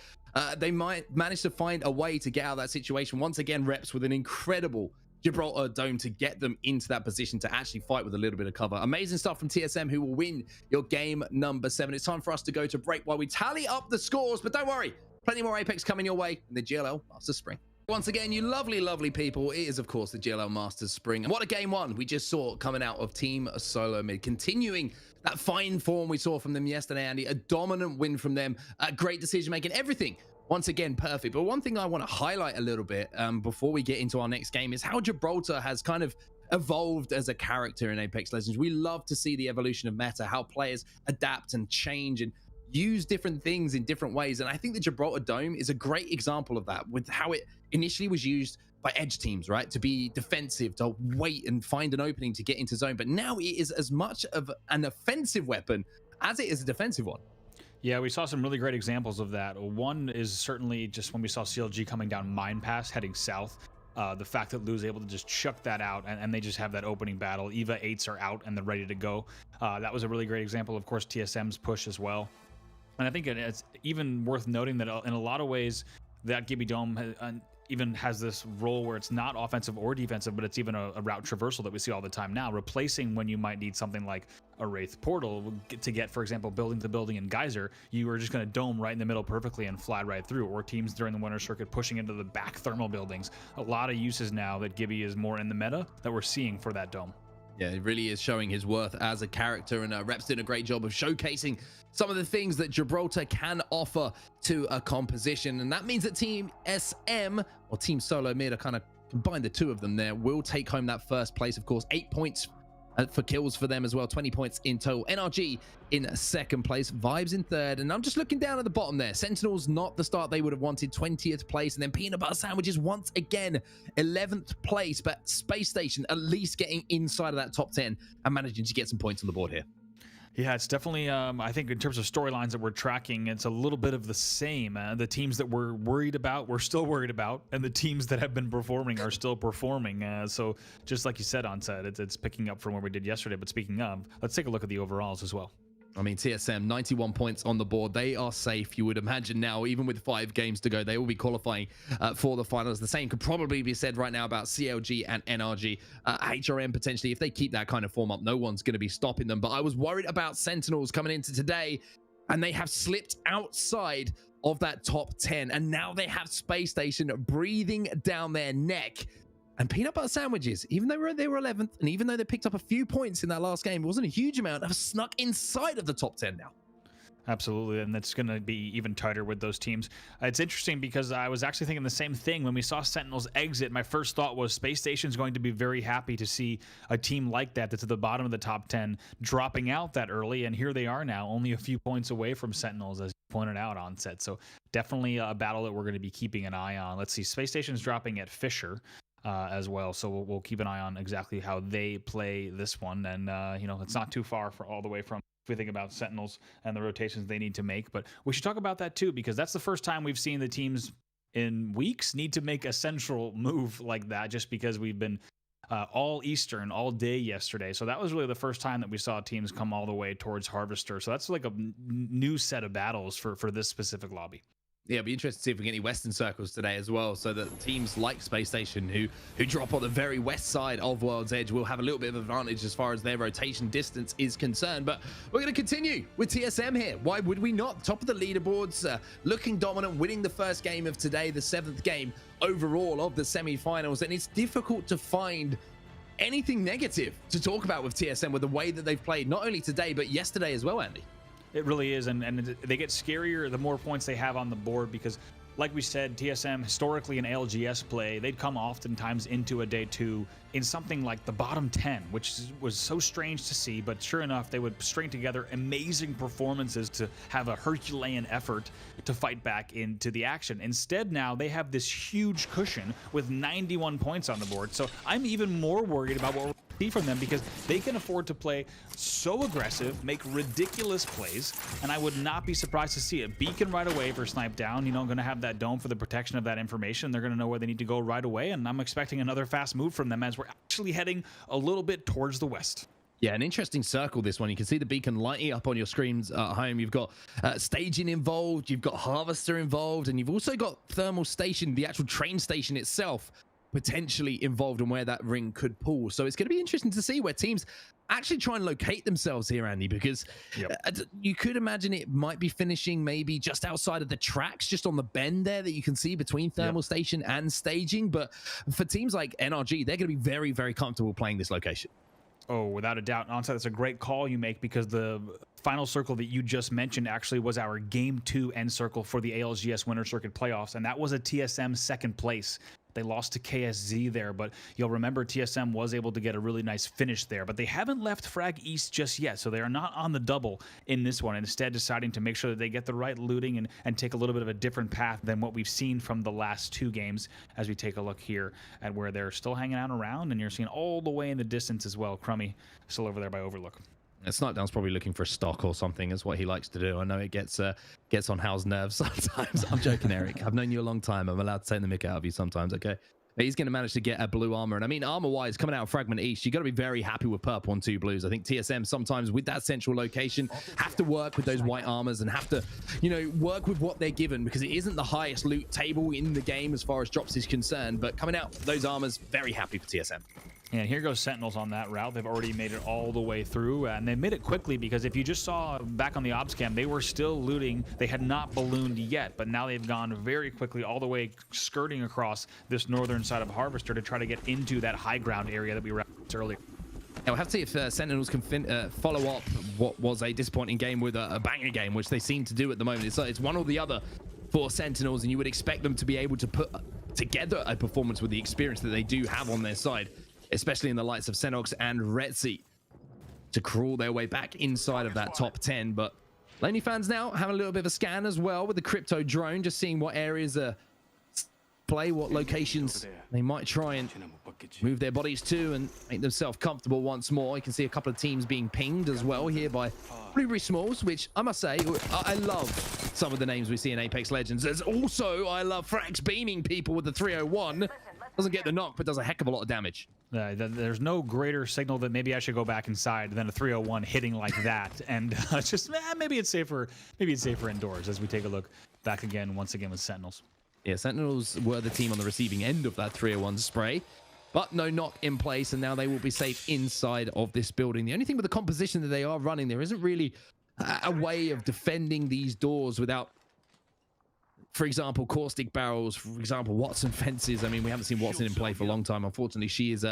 S1: They might manage to find a way to get out of that situation. Once again, Reps with an incredible Gibraltar dome to get them into that position to actually fight with a little bit of cover. Amazing stuff from TSM, who will win your game number 7. It's time for us to go to break while we tally up the scores. But don't worry, plenty more Apex coming your way in the GLL Masters Spring. Once again, you lovely people, it is of course the GLL Masters Spring, and what a game 1 we just saw coming out of Team Solo Mid, continuing that fine form we saw from them yesterday, Andy. A dominant win from them, great decision making, everything once again perfect. But one thing I want to highlight a little bit before we get into our next game is how Gibraltar has kind of evolved as a character in Apex Legends. We love to see the evolution of meta, how players adapt and change and use different things in different ways. And I think the Gibraltar Dome is a great example of that, with how it initially was used by edge teams, right? To be defensive, to wait and find an opening to get into zone. But now it is as much of an offensive weapon as it is a defensive one.
S2: Yeah, we saw some really great examples of that. One is certainly just when we saw CLG coming down Mine Pass heading south. The fact that Lou's able to just chuck that out and they just have that opening battle. EVA 8s are out and they're ready to go. That was a really great example. Of course, TSM's push as well. And I think it's even worth noting that in a lot of ways, that Gibby Dome even has this role where it's not offensive or defensive, but it's even a route traversal that we see all the time now, replacing when you might need something like a Wraith Portal to get, for example, building to building in Geyser. You are just going to dome right in the middle perfectly and fly right through, or teams during the winter circuit pushing into the back thermal buildings. A lot of uses now that Gibby is more in the meta that we're seeing for that dome.
S1: Yeah, it really is showing his worth as a character, and Rep's doing a great job of showcasing some of the things that Gibraltar can offer to a composition. And that means that Team SM, or Team Solo Mid, are kind of combine the two of them there, will take home that first place. Of course, 8 points for kills for them as well, 20 points in total. NRG in second place, Vibes in third, and I'm just looking down at the bottom there. Sentinels, not the start they would have wanted, 20th place, and then Peanut Butter Sandwiches once again 11th place, but Space Station at least getting inside of that top 10 and managing to get some points on the board here.
S2: Yeah, it's definitely, I think in terms of storylines that we're tracking, it's a little bit of the same. The teams that we're worried about, we're still worried about, and the teams that have been performing are still performing. So just like you said, Onset, it's picking up from where we did yesterday. But speaking of, let's take a look at the overalls as well.
S1: I mean, TSM, 91 points on the board. They are safe. You would imagine now, even with 5 games to go, they will be qualifying for the finals. The same could probably be said right now about CLG and NRG. HRM, potentially, if they keep that kind of form up, no one's going to be stopping them. But I was worried about Sentinels coming into today, and they have slipped outside of that top 10. And now they have Space Station breathing down their neck. And Peanut Butter Sandwiches, even though they were 11th, and even though they picked up a few points in that last game, it wasn't a huge amount, have snuck inside of the top 10 now.
S2: Absolutely, and that's going to be even tighter with those teams. It's interesting because I was actually thinking the same thing when we saw Sentinels exit. My first thought was Space Station's going to be very happy to see a team like that that's at the bottom of the top 10 dropping out that early, and here they are now, only a few points away from Sentinels, as you pointed out, Onset. So definitely a battle that we're going to be keeping an eye on. Let's see, Space Station's dropping at Fisher as well, so we'll keep an eye on exactly how they play this one. And you know, it's not too far for all the way from, if we think about Sentinels and the rotations they need to make. But we should talk about that too, because that's the first time we've seen the teams in weeks need to make a central move like that, just because we've been all Eastern all day yesterday. So that was really the first time that we saw teams come all the way towards Harvester. So that's like a new set of battles for this specific lobby.
S1: Yeah, it'll be interesting to see if we get any Western circles today as well, so that teams like Space Station, who drop on the very west side of World's Edge, will have a little bit of advantage as far as their rotation distance is concerned. But we're going to continue with TSM here. Why would we not? Top of the leaderboards, looking dominant, winning the first game of today, the 7th game overall of the semi-finals. And it's difficult to find anything negative to talk about with TSM with the way that they've played, not only today, but yesterday as well, Andy.
S2: It really is, and they get scarier the more points they have on the board, because like we said, TSM historically in ALGS play, they'd come oftentimes into a day 2 in something like the bottom 10, which was so strange to see, but sure enough, they would string together amazing performances to have a Herculean effort to fight back into the action. Instead, now they have this huge cushion with 91 points on the board, so I'm even more worried about what we're see from them, because they can afford to play so aggressive, make ridiculous plays, and I would not be surprised to see it. Beacon right away for snipe down, you know, going to have that dome for the protection of that information. They're going to know where they need to go right away, and I'm expecting another fast move from them as we're actually heading a little bit towards the west.
S1: Yeah, an interesting circle, this one. You can see the beacon lighting up on your screens at home. You've got staging involved, you've got Harvester involved, and you've also got Thermal Station, the actual train station itself, potentially involved in where that ring could pull. So it's going to be interesting to see where teams actually try and locate themselves here, Andy, because you could imagine it might be finishing maybe just outside of the tracks, just on the bend there that you can see between Thermal Station and staging. But for teams like NRG, they're going to be very, very comfortable playing this location.
S2: Oh, without a doubt. Onside, that's a great call you make, because the final circle that you just mentioned actually was our Game 2 end circle for the ALGS Winter Circuit playoffs, and that was a TSM second place. They lost to KSZ there, but you'll remember TSM was able to get a really nice finish there, but they haven't left Frag East just yet, so they are not on the double in this one, instead deciding to make sure that they get the right looting and take a little bit of a different path than what we've seen from the last 2 games, as we take a look here at where they're still hanging out around, and you're seeing all the way in the distance as well. Crummy still over there by Overlook.
S1: Snipedown's probably looking for a stock or something, is what he likes to do. I know it gets on Hal's nerves sometimes. I'm joking, Eric. I've known you a long time. I'm allowed to take the mick out of you sometimes, okay? He's going to manage to get a blue armor. And I mean, armor-wise, coming out of Fragment East, you got to be very happy with purple on 2 blues. I think TSM sometimes with that central location have to work with those white armors and have to, you know, work with what they're given, because it isn't the highest loot table in the game as far as drops is concerned. But coming out those armors, very happy for TSM.
S2: And here goes Sentinels on that route. They've already made it all the way through, and they made it quickly, because if you just saw back on the ops cam, they were still looting. They had not ballooned yet, but now they've gone very quickly all the way skirting across this northern side of Harvester to try to get into that high ground area that we referenced earlier.
S1: Yeah, we'll have to see if Sentinels can follow up what was a disappointing game with a banger game, which they seem to do at the moment. It's one or the other for Sentinels, and you would expect them to be able to put together a performance with the experience that they do have on their side, especially in the likes of Senox and Retzi, to crawl their way back inside of that top 10. But Lonely fans now have a little bit of a scan as well with the crypto drone, just seeing what areas play, what locations they might try and move their bodies to and make themselves comfortable once more. You can see a couple of teams being pinged as well here by Blueberry Smalls, which I must say, I love some of the names we see in Apex Legends. There's also, I love Frax beaming people with the 301. Doesn't get the knock, but does a heck of a lot of damage.
S2: There's no greater signal that maybe I should go back inside than a 301 hitting like that. And just maybe it's safer indoors as we take a look back again, once again with Sentinels.
S1: Yeah, Sentinels were the team on the receiving end of that 301 spray, but no knock in place, and now they will be safe inside of this building. The only thing with the composition that they are running, there isn't really a way of defending these doors without, for example, caustic barrels, for example, Watson fences. I mean, we haven't seen Watson in play for a long time. Unfortunately, she is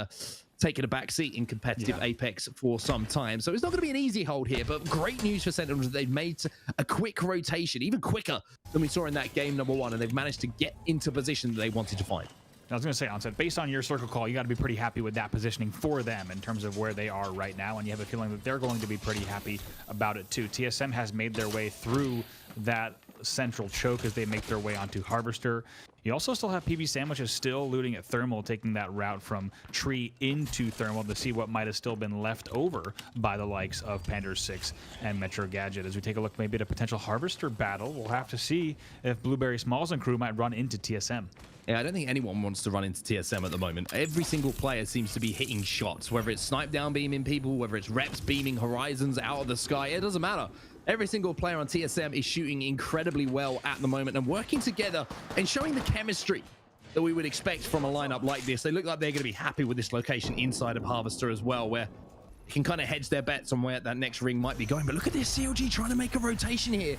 S1: taking a back seat in competitive Apex for some time. So it's not going to be an easy hold here, but great news for Sentinels. They've made a quick rotation, even quicker than we saw in that game number 1, and they've managed to get into position that they wanted to find.
S2: I was going to say, Onset, based on your circle call, you got to be pretty happy with that positioning for them in terms of where they are right now, and you have a feeling that they're going to be pretty happy about it too. TSM has made their way through that central choke as they make their way onto Harvester. You also still have PB Sandwiches still looting at Thermal, taking that route from Tree into Thermal to see what might have still been left over by the likes of Pander 6 and Metro Gadget. As we take a look maybe at a potential Harvester battle, we'll have to see if Blueberry Smalls and crew might run into TSM.
S1: Yeah, I don't think anyone wants to run into TSM at the moment. Every single player seems to be hitting shots, whether it's snipe down beaming people, whether it's reps beaming horizons out of the sky, it doesn't matter. Every single player on TSM is shooting incredibly well at the moment and working together and showing the chemistry that we would expect from a lineup like this. They look like they're going to be happy with this location inside of Harvester as well, where they can kind of hedge their bets on where that next ring might be going. But look at this, CLG trying to make a rotation here.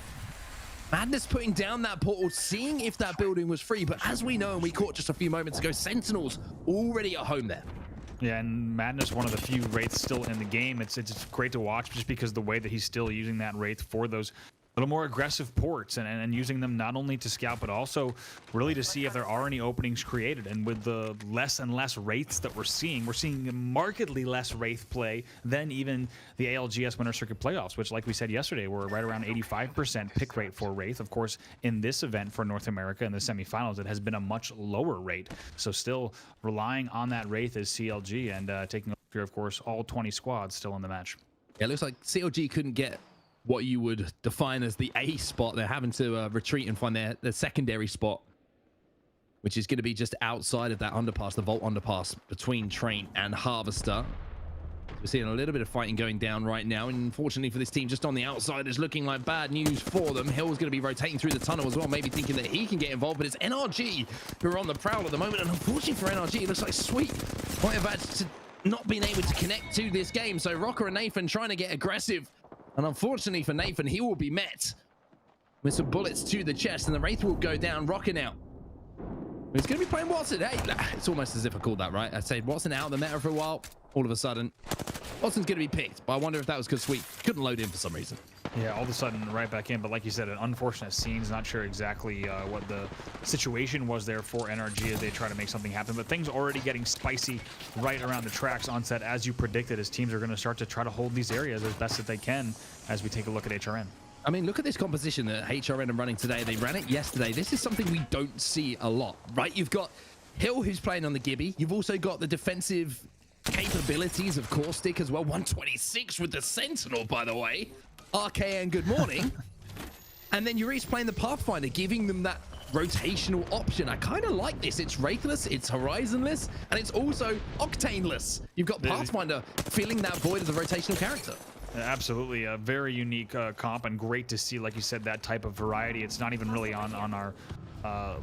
S1: Madness putting down that portal, seeing if that building was free. But as we know, and we caught just a few moments ago, Sentinels already at home there.
S2: Yeah, and Madness, one of the few Wraiths still in the game. It's great to watch just because the way that he's still using that Wraith for those little more aggressive ports and using them not only to scout, but also really to see if there are any openings created. And with the less and less Wraiths that we're seeing markedly less Wraith play than even the ALGS Winter Circuit Playoffs, which, like we said yesterday, were right around 85% pick rate for Wraith. Of course, in this event for North America in the semifinals, it has been a much lower rate. So still relying on that Wraith is CLG, and taking a look here, of course, all 20 squads still in the match.
S1: Yeah, it looks like CLG couldn't get what you would define as the A spot. They're having to retreat and find their secondary spot, which is going to be just outside of that underpass, the Vault underpass between Train and Harvester. We're seeing a little bit of fighting going down right now, and unfortunately for this team, just on the outside, it's looking like bad news for them. Hill's going to be rotating through the tunnel as well, maybe thinking that he can get involved, but it's NRG who are on the prowl at the moment, and unfortunately for NRG, it looks like Sweet might have had to not been able to connect to this game. So Rocker and Nathan trying to get aggressive, and unfortunately for Nathan, he will be met with some bullets to the chest, and the Wraith will go down. Rocker now, he's going to be playing Watson. Hey, it's almost as if I called that right. I said Watson out of the meta for a while. All of a sudden, Watson's going to be picked, but I wonder if that was because Sweet couldn't load in for some reason.
S2: Yeah, all of a sudden right back in, but like you said, an unfortunate scenes. Not sure exactly what the situation was there for NRG as they try to make something happen, but things already getting spicy right around the tracks on set, as you predicted, as teams are going to start to try to hold these areas as best that they can as we take a look at HRN.
S1: I mean, look at this composition that HRN are running today. They ran it yesterday. This is something we don't see a lot, right? You've got Hill, who's playing on the Gibby. You've also got the defensive capabilities of Caustic as well. 126 with the Sentinel, by the way. RKN, good morning. And then Yuri's playing the Pathfinder, giving them that rotational option. I kind of like this. It's Wraithless, it's Horizonless, and it's also Octaneless. You've got Pathfinder filling that void as a rotational character.
S2: Absolutely, a very unique comp, and great to see, like you said, that type of variety. It's not even really on our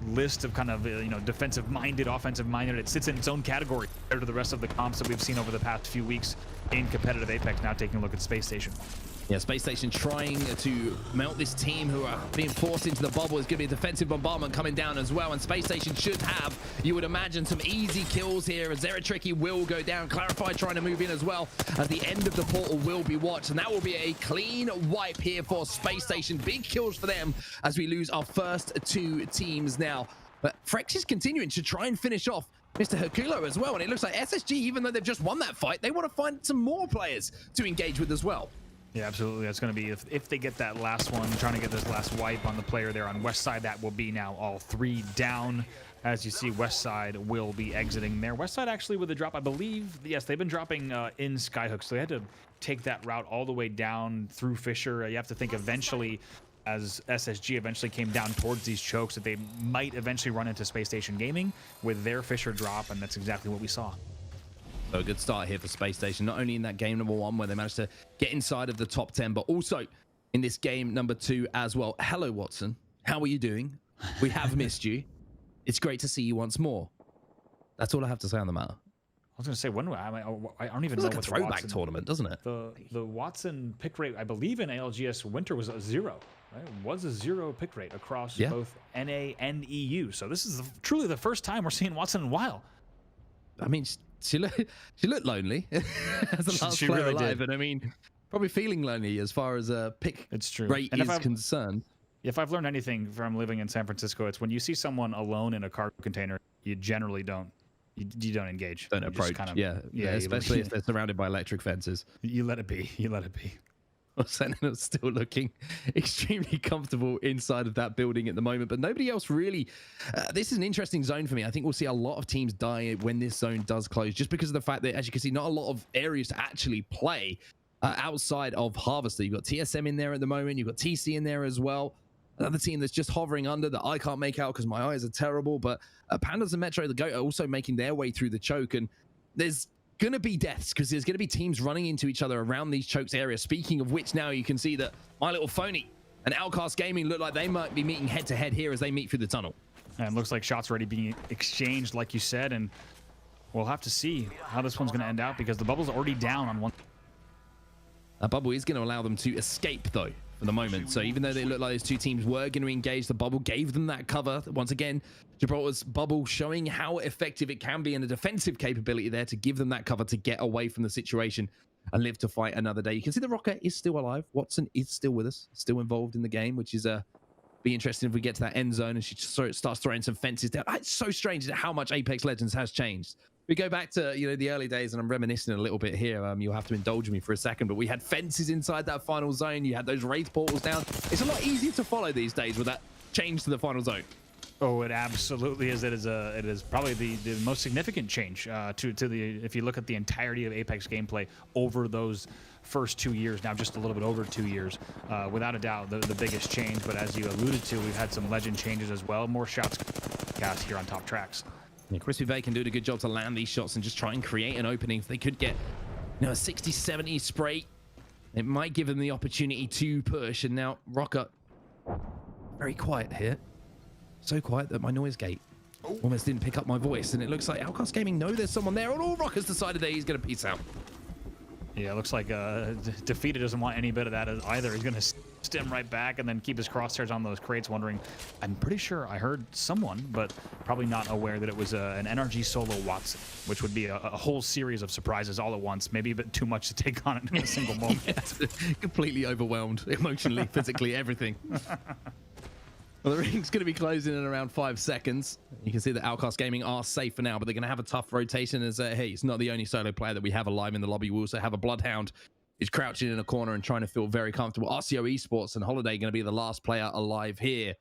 S2: list of kind of defensive-minded, offensive-minded. It sits in its own category compared to the rest of the comps that we've seen over the past few weeks in competitive Apex. Now taking a look at Space Station.
S1: Yeah, Space Station trying to melt this team who are being forced into the bubble. Is going to be a defensive bombardment coming down as well, and Space Station should have, you would imagine, some easy kills here as Zeratricky will go down. Clarify trying to move in as well. At the end of the portal will be watched, and that will be a clean wipe here for Space Station. Big kills for them as we lose our first two teams now. But Frex is continuing to try and finish off Mr. Herculo as well, and it looks like SSG, even though they've just won that fight, they want to find some more players to engage with as well.
S2: Yeah, absolutely. That's going to be, if they get that last one, trying to get this last wipe on the player there on West Side, that will be now all three down. As you see, West Side will be exiting there. West Side actually with a drop, I believe, yes, they've been dropping in Skyhook, so they had to take that route all the way down through Fisher. You have to think eventually, as SSG eventually came down towards these chokes, that they might eventually run into Space Station Gaming with their Fisher drop, and that's exactly what we saw.
S1: So a good start here for Space Station, not only in that game number 1 where they managed to get inside of the top 10, but also in this game number 2 as well. Hello, Watson. How are you doing? We have missed you. It's great to see you once more. That's all I have to say on the matter.
S2: I was going to say, when I don't even
S1: know
S2: like
S1: what a throwback tournament, doesn't it?
S2: The Watson pick rate, I believe in ALGS Winter was a 0. Right? It was a 0 pick rate across both NA and EU. So this is truly the first time we're seeing Watson in a while.
S1: I mean, she looked lonely as the last player
S2: really
S1: alive,
S2: did.
S1: and I mean, probably feeling lonely as far as a pick rate is concerned.
S2: If I've learned anything from living in San Francisco, it's when you see someone alone in a cargo container, you generally don't engage.
S1: Don't approach. Yeah, especially if they're surrounded by electric fences.
S2: You let it be. You let it be.
S1: Sentinel's still looking extremely comfortable inside of that building at the moment, but nobody else really. This is an interesting zone for me. I think we'll see a lot of teams die when this zone does close, just because of the fact that, as you can see, not a lot of areas to actually play outside of Harvester. You've got TSM in there at the moment. You've got TC in there as well. Another team that's just hovering under that I can't make out because my eyes are terrible. But Pandas and Metro the Goat are also making their way through the choke, and there's going to be deaths because there's going to be teams running into each other around these chokes areas. Speaking of which, now you can see that My Little Phony and Outcast Gaming look like they might be meeting head to head here as they meet through the tunnel.
S2: And it looks like shots already being exchanged, like you said, and we'll have to see how this one's going to end out because the bubble's already down on one.
S1: That bubble is going to allow them to escape, though, for the moment. So even though they look like those two teams were going to engage, the bubble gave them that cover. Once again, Gibraltar's bubble showing how effective it can be and a defensive capability there to give them that cover to get away from the situation and live to fight another day. You can see the Rocket is still alive. Watson is still with us, still involved in the game, which is be interesting if we get to that end zone and she starts throwing some fences down. It's so strange how much Apex Legends has changed. We go back to the early days, and I'm reminiscing a little bit here. You'll have to indulge me for a second, but we had fences inside that final zone. You had those wraith portals down. It's a lot easier to follow these days with that change to the final zone.
S2: Oh, it absolutely is. It is probably the most significant change to the, if you look at the entirety of Apex gameplay over those first 2 years, now just a little bit over 2 years, without a doubt the biggest change. But as you alluded to, we've had some legend changes as well. More shots cast here on top tracks.
S1: Yeah, Crispy Bay can do a good job to land these shots and just try and create an opening. If they could get a 60-70 spray, it might give them the opportunity to push. And now Rocket, very quiet here. So quiet that my noise gate almost didn't pick up my voice. And it looks like Outcast Gaming know there's someone there. And all Rocket's decided that he's going to peace out.
S2: Yeah, it looks like Defeated doesn't want any bit of that either. He's going to stem right back and then keep his crosshairs on those crates, wondering, I'm pretty sure I heard someone, but probably not aware that it was an NRG solo Watson, which would be a whole series of surprises all at once. Maybe a bit too much to take on in a single moment.
S1: Yes, completely overwhelmed, emotionally, physically, everything. Well, the ring's going to be closing in around 5 seconds. You can see that Outcast Gaming are safe for now, but they're going to have a tough rotation as, hey, it's not the only solo player that we have alive in the lobby. We also have a Bloodhound who's crouching in a corner and trying to feel very comfortable. RCO Esports and Holiday going to be the last player alive here.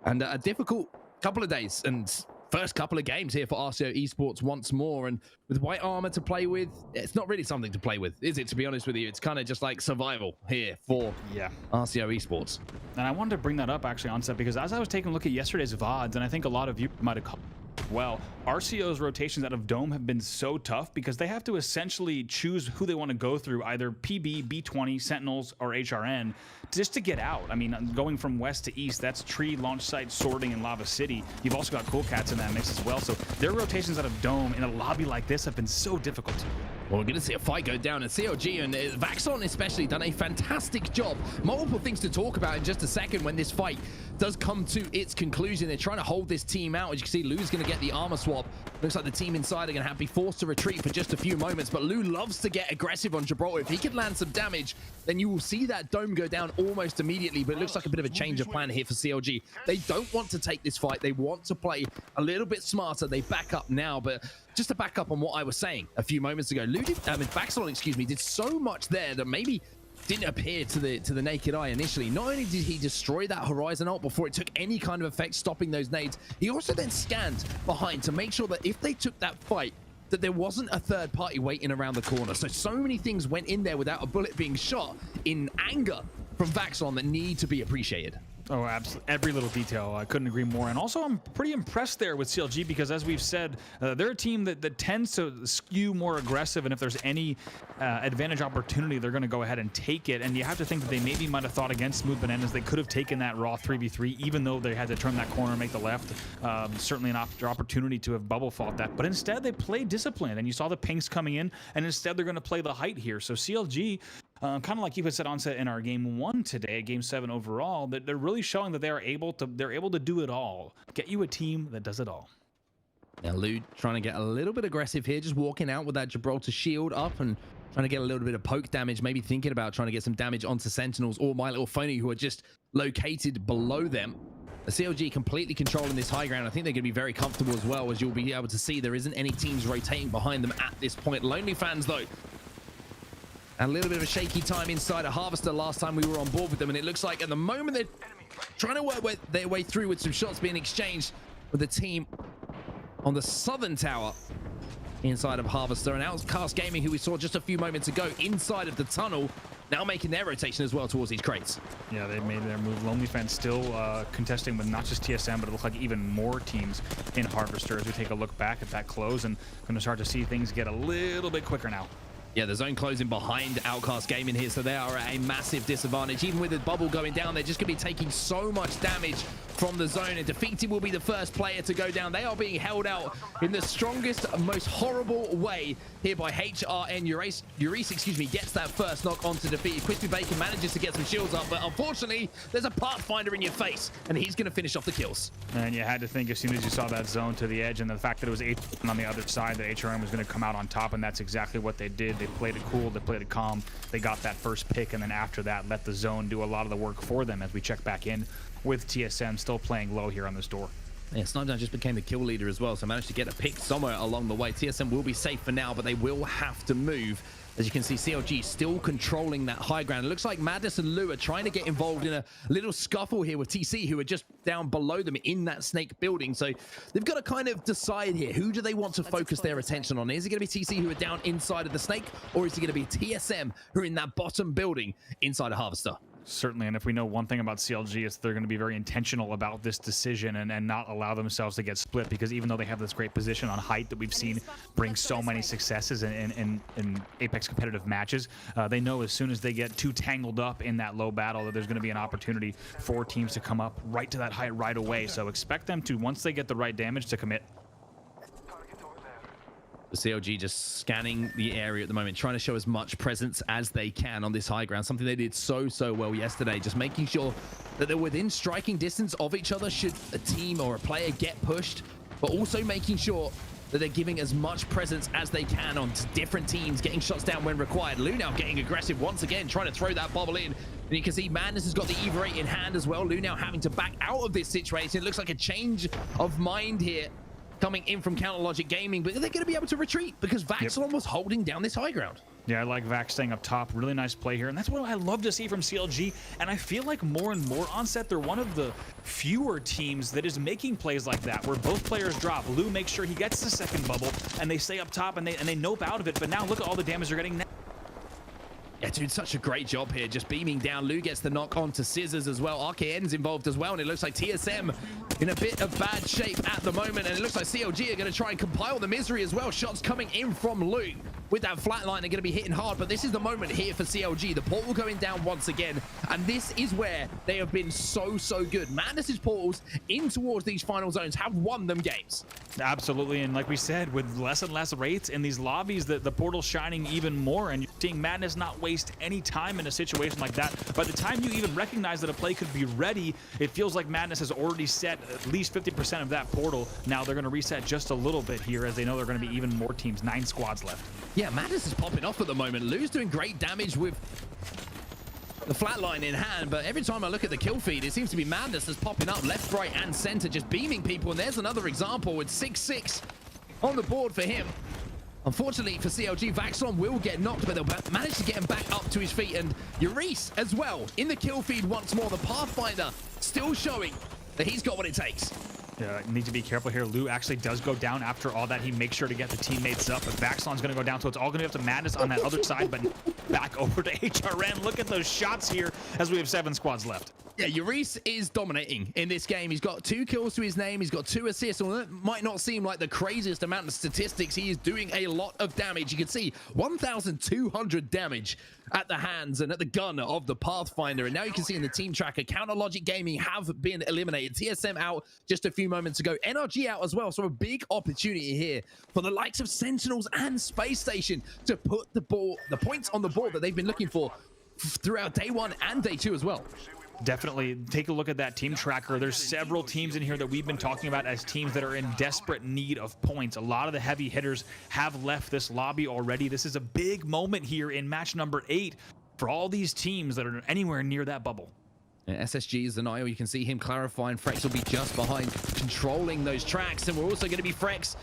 S1: And a difficult couple of days and first couple of games here for RCO Esports once more, and with white armor to play with, it's not really something to play with, is it? To be honest with you, it's kind of just like survival here for RCO Esports.
S2: And I wanted to bring that up actually on set, because as I was taking a look at yesterday's VODs, and I think a lot of you might have well, RCO's rotations out of Dome have been so tough because they have to essentially choose who they want to go through, either PB, B20, Sentinels, or HRN, just to get out. I mean, going from west to east, that's Tree, Launch Site, Sorting, and Lava City. You've also got Cool Cats in that mix as well. So their rotations out of Dome in a lobby like this have been so difficult.
S1: Well, we're going to see a fight go down, and CLG and Vaxon especially done a fantastic job. Multiple things to talk about in just a second when this fight does come to its conclusion. They're trying to hold this team out. As you can see, Lou's going to get the armor swap. Looks like the team inside are going to be forced to retreat for just a few moments, but Lou loves to get aggressive on Gibraltar. If he can land some damage, then you will see that Dome go down almost immediately, but it looks like a bit of a change of plan here for CLG. They don't want to take this fight. They want to play a little bit smarter. They back up now, but just to back up on what I was saying a few moments ago, Vaxon, excuse me, did so much there that maybe didn't appear to the naked eye initially. Not only did he destroy that Horizon ult before it took any kind of effect stopping those nades, he also then scanned behind to make sure that if they took that fight, that there wasn't a third party waiting around the corner. So many things went in there without a bullet being shot in anger from Vaxon that need to be appreciated.
S2: Oh, absolutely. Every little detail. I couldn't agree more. And also, I'm pretty impressed there with CLG because, as we've said, they're a team that tends to skew more aggressive. And if there's any advantage opportunity, they're going to go ahead and take it. And you have to think that they maybe might have thought against Smooth Bananas. They could have taken that raw 3v3, even though they had to turn that corner and make the left. Certainly an opportunity to have bubble fought that. But instead, they played disciplined. And you saw the pinks coming in. And instead, they're going to play the height here. So CLG, kind of like you had said on set in our game 1 today, game 7 overall, that they're really showing that they're able to do it all. Get you a team that does it all.
S1: Now Lou trying to get a little bit aggressive here, just walking out with that Gibraltar shield up and trying to get a little bit of poke damage, maybe thinking about trying to get some damage onto Sentinels or My Little Phony, who are just located below them. The CLG completely controlling this high ground. I think they're going to be very comfortable as well, as you'll be able to see there isn't any teams rotating behind them at this point. Lonely Fans though, a little bit of a shaky time inside a Harvester last time we were on board with them, and it looks like at the moment they're trying to work their way through with some shots being exchanged with the team on the southern tower inside of Harvester, and Outcast Gaming, who we saw just a few moments ago inside of the tunnel, now making their rotation as well towards these crates.
S2: Yeah, they made their move. Lonely Fans still contesting with not just TSM, but it looks like even more teams in Harvester as we take a look back at that close, and going to start to see things get a little bit quicker now.
S1: Yeah, the zone closing behind Outcast Gaming here, so they are at a massive disadvantage. Even with the bubble going down, they're just going to be taking so much damage from the zone, and Defeated will be the first player to go down. They are being held out in the strongest, most horrible way here by HRN. Eureis, excuse me, gets that first knock onto Defeated. Crispy Bacon manages to get some shields up, but unfortunately, there's a Pathfinder in your face, and he's going to finish off the kills.
S2: And you had to think as soon as you saw that zone to the edge and the fact that it was HRN on the other side, that HRN was going to come out on top, and that's exactly what they did. They played it cool, they played it calm, they got that first pick, and then after that, let the zone do a lot of the work for them as we check back in with TSM still playing low here on this door.
S1: Yeah, Snipedowne just became the kill leader as well, so managed to get a pick somewhere along the way. TSM will be safe for now, but they will have to move. As you can see, CLG still controlling that high ground. It looks like Madness and Lou are trying to get involved in a little scuffle here with TC, who are just down below them in that snake building. So they've got to kind of decide here, who do they want to focus their attention on? Is it going to be TC, who are down inside of the snake, or is it going to be TSM, who are in that bottom building inside of Harvester?
S2: Certainly, and if we know one thing about CLG, it's they're going to be very intentional about this decision and not allow themselves to get split, because even though they have this great position on height that we've seen bring so many successes in Apex competitive matches, they know as soon as they get too tangled up in that low battle that there's going to be an opportunity for teams to come up right to that height right away. So expect them to, once they get the right damage, to commit.
S1: The CLG just scanning the area at the moment, trying to show as much presence as they can on this high ground, something they did so well yesterday, just making sure that they're within striking distance of each other should a team or a player get pushed, but also making sure that they're giving as much presence as they can on different teams, getting shots down when required. Lou now getting aggressive once again, trying to throw that bubble in. And you can see Madness has got the Eva 8 in hand as well. Lou now having to back out of this situation. It looks like a change of mind here coming in from Counter Logic Gaming, but they're going to be able to retreat because Vaxon was holding down this high ground.
S2: Yeah, I like Vax staying up top. Really nice play here. And that's what I love to see from CLG. And I feel like more and more on set, they're one of the fewer teams that is making plays like that, where both players drop. Lou makes sure he gets the second bubble, and they stay up top, and they nope out of it. But now look at all the damage they're getting now.
S1: Yeah, doing such a great job here, just beaming down. Lou gets the knock onto Scissors as well. RKN's involved as well, and it looks like TSM in a bit of bad shape at the moment, and it looks like CLG are going to try and compile the misery as well. Shots coming in from Lou with that flatline. They're going to be hitting hard, but this is the moment here for CLG. The portal going down once again, and this is where they have been so good. Madness's portals in towards these final zones have won them games.
S2: Absolutely, and like we said, with less and less rates in these lobbies, the portal's shining even more, and you're seeing Madness not waste any time in a situation like that. By the time you even recognize that a play could be ready, it feels like Madness has already set at least 50% of that portal. Now they're going to reset just a little bit here, as they know they're going to be even more teams. 9 squads left.
S1: Yeah, Madness is popping off at the moment. Lou's doing great damage with the flatline in hand, but every time I look at the kill feed, it seems to be Madness that's popping up left, right, and center, just beaming people. And there's another example with 6-6 on the board for him. Unfortunately for CLG, Vaxon will get knocked, but they'll manage to get him back up to his feet. And Urice as well in the kill feed once more. The Pathfinder still showing that he's got what it takes.
S2: Yeah, need to be careful here. Lou actually does go down after all that. He makes sure to get the teammates up, but Vaxon's going to go down, so it's all going to be up to Madness on that other side, but back over to HRN. Look at those shots here as we have 7 squads left.
S1: Yeah, Urice is dominating in this game. He's got 2 kills to his name. He's got 2 assists. Although that might not seem like the craziest amount of statistics, he is doing a lot of damage. You can see 1,200 damage at the hands and at the gun of the Pathfinder. And now you can see in the team tracker, Counter Logic Gaming have been eliminated. TSM out just a few moments ago. NRG out as well. So a big opportunity here for the likes of Sentinels and Space Station to put the points on the board that they've been looking for throughout day 1 and day 2 as well.
S2: Definitely take a look at that team tracker. There's several teams in here that we've been talking about as teams that are in desperate need of points. A lot of the heavy hitters have left this lobby already. This is a big moment here in match number 8 for all these teams that are anywhere near that bubble.
S1: Yeah, SSG is the Nile. You can see him clarifying. Frex will be just behind, controlling those tracks, and we're also going to be Frex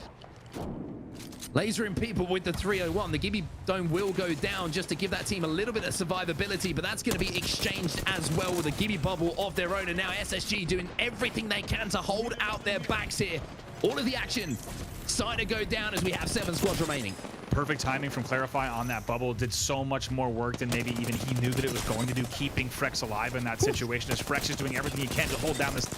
S1: lasering people with the 301. The Gibby Dome will go down just to give that team a little bit of survivability, but that's going to be exchanged as well with a Gibby bubble of their own. And now SSG doing everything they can to hold out their backs here. All of the action starting to go down as we have 7 squads remaining.
S2: Perfect timing from Clarify on that bubble. Did so much more work than maybe even he knew that it was going to do, keeping Frex alive in that situation, as Frex is doing everything he can to hold down this.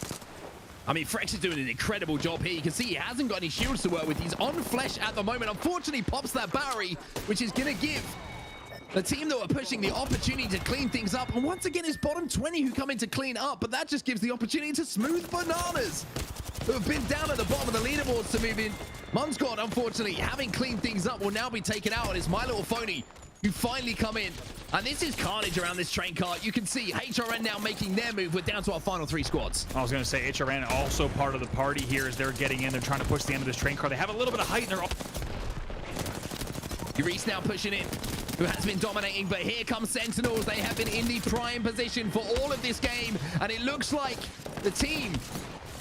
S1: I mean, Frex is doing an incredible job here. You can see he hasn't got any shields to work with. He's on flesh at the moment. Unfortunately, pops that Bowery, which is going to give the team that were pushing the opportunity to clean things up. And once again, it's bottom 20 who come in to clean up, but that just gives the opportunity to Smooth Bananas, who have been down at the bottom of the leaderboards, to move in. Munsquad, unfortunately, having cleaned things up, will now be taken out, and it's My Little Phony who finally come in. And this is carnage around this train car. You can see HRN now making their move. We're down to our final 3 squads.
S2: I was going to say HRN also part of the party here as they're getting in. They're trying to push the end of this train car. They have a little bit of height in their...
S1: Urice now pushing in, who has been dominating, but here comes Sentinels. They have been in the prime position for all of this game, and it looks like the team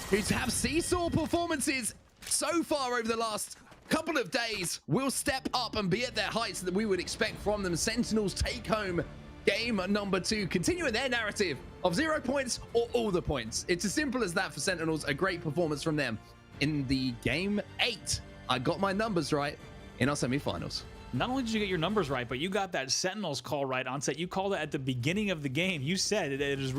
S1: who have seesaw performances so far over the last couple of days will step up and be at their heights that we would expect from them. Sentinels take home game number 2, continuing their narrative of 0 points or all the points. It's as simple as that for Sentinels. A great performance from them in the game 8. I got my numbers right in our semifinals.
S2: Not only did you get your numbers right, but you got that Sentinels call right on set. You called it at the beginning of the game. You said it is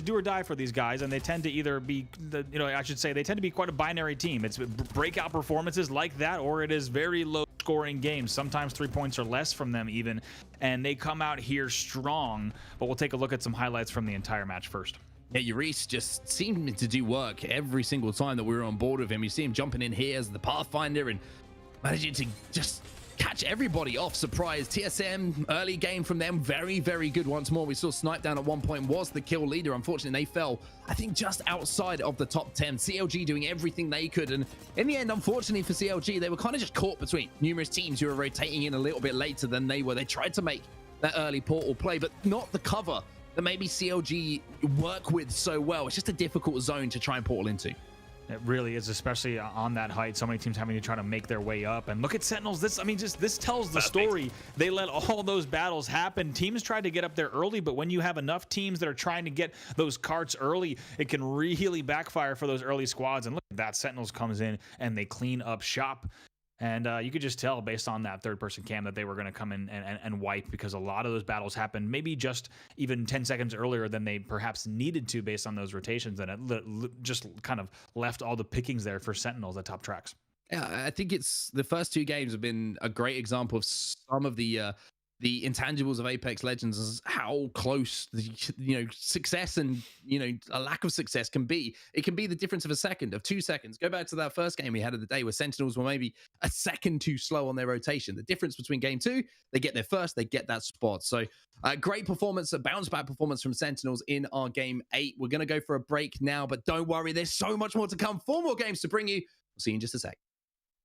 S2: do or die for these guys, and they tend to either be, I should say, they tend to be quite a binary team. It's breakout performances like that, or it is very low scoring games. Sometimes 3 points or less from them even, and they come out here strong. But we'll take a look at some highlights from the entire match first.
S1: Yeah, Urice just seemed to do work every single time that we were on board with him. You see him jumping in here as the Pathfinder and managing to just catch everybody off surprise. TSM, early game from them, very good once more. We saw Snipe down at one point, was the kill leader. Unfortunately, they fell, I think, just outside of the top 10. CLG doing everything they could, and in the end, unfortunately for CLG, they were kind of just caught between numerous teams who were rotating in a little bit later than they were. They tried to make that early portal play, but not the cover that maybe CLG work with so well. It's just a difficult zone to try and portal into.
S2: It really is, especially on that height. So many teams having to try to make their way up. And look at Sentinels. This tells the story. They let all those battles happen. Teams tried to get up there early, but when you have enough teams that are trying to get those carts early, it can really backfire for those early squads. And look at that. Sentinels comes in and they clean up shop. And you could just tell based on that third-person cam that they were going to come in and wipe, because a lot of those battles happened maybe just even 10 seconds earlier than they perhaps needed to based on those rotations. And it just kind of left all the pickings there for Sentinels at top tracks.
S1: Yeah, I think it's the first two games have been a great example of some of the intangibles of Apex Legends, is how close the success and a lack of success can be. It can be the difference of a second, of 2 seconds. Go back to that first game we had of the day where Sentinels were maybe a second too slow on their rotation. The difference between game 2, they get there first, they get that spot. So great performance, a bounce back performance from Sentinels in our game 8. We're going to go for a break now, but don't worry, there's so much more to come. 4 more games to bring you. We'll see you in just a sec.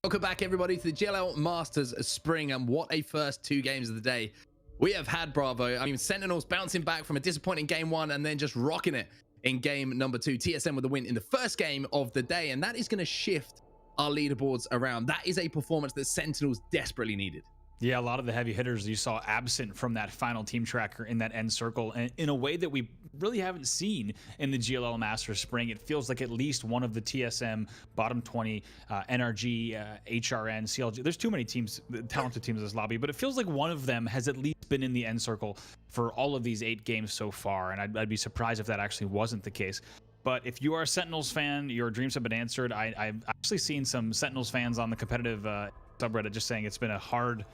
S1: Welcome back, everybody, to the GLL Masters Spring, and what a first 2 games of the day we have had, bravo. I mean, Sentinels bouncing back from a disappointing game 1 and then just rocking it in game number 2. TSM with the win in the first game of the day, and that is going to shift our leaderboards around. That is a performance that Sentinels desperately needed.
S2: Yeah, a lot of the heavy hitters you saw absent from that final team tracker in that end circle, and in a way that we really haven't seen in the GLL Masters Spring. It feels like at least one of the TSM bottom 20, NRG, HRN, CLG. There's too many teams, talented teams in this lobby, but it feels like one of them has at least been in the end circle for all of these 8 games so far, and I'd be surprised if that actually wasn't the case. But if you are a Sentinels fan, your dreams have been answered. I've actually seen some Sentinels fans on the competitive subreddit just saying it's been a hard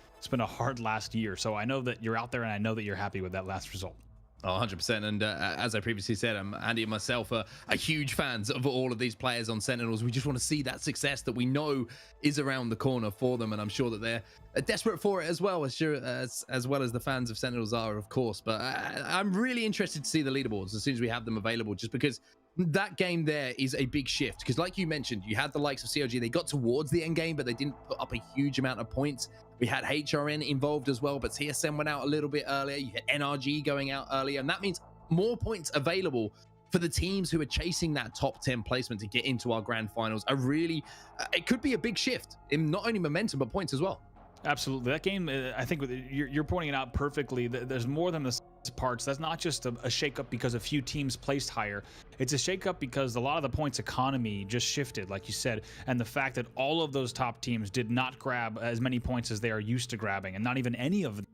S2: last year. So I know that you're out there, and I know that you're happy with that last result.
S1: Oh, 100%. And as I previously said, Andy and myself are huge fans of all of these players on Sentinels. We just want to see that success that we know is around the corner for them. And I'm sure that they're desperate for it as well, as well as the fans of Sentinels are, of course. But I'm really interested to see the leaderboards as soon as we have them available, just because that game there is a big shift. Because like you mentioned, you had the likes of CLG. They got towards the end game, but they didn't put up a huge amount of points. We had HRN involved as well, but TSM went out a little bit earlier. You had NRG going out earlier, and that means more points available for the teams who are chasing that top 10 placement to get into our grand finals. It could be a big shift in not only momentum, but points as well.
S2: Absolutely. That game, I think you're pointing it out perfectly. There's more than the parts. That's not just a shakeup because a few teams placed higher. It's a shakeup because a lot of the points economy just shifted, like you said, and the fact that all of those top teams did not grab as many points as they are used to grabbing, and not even any of them.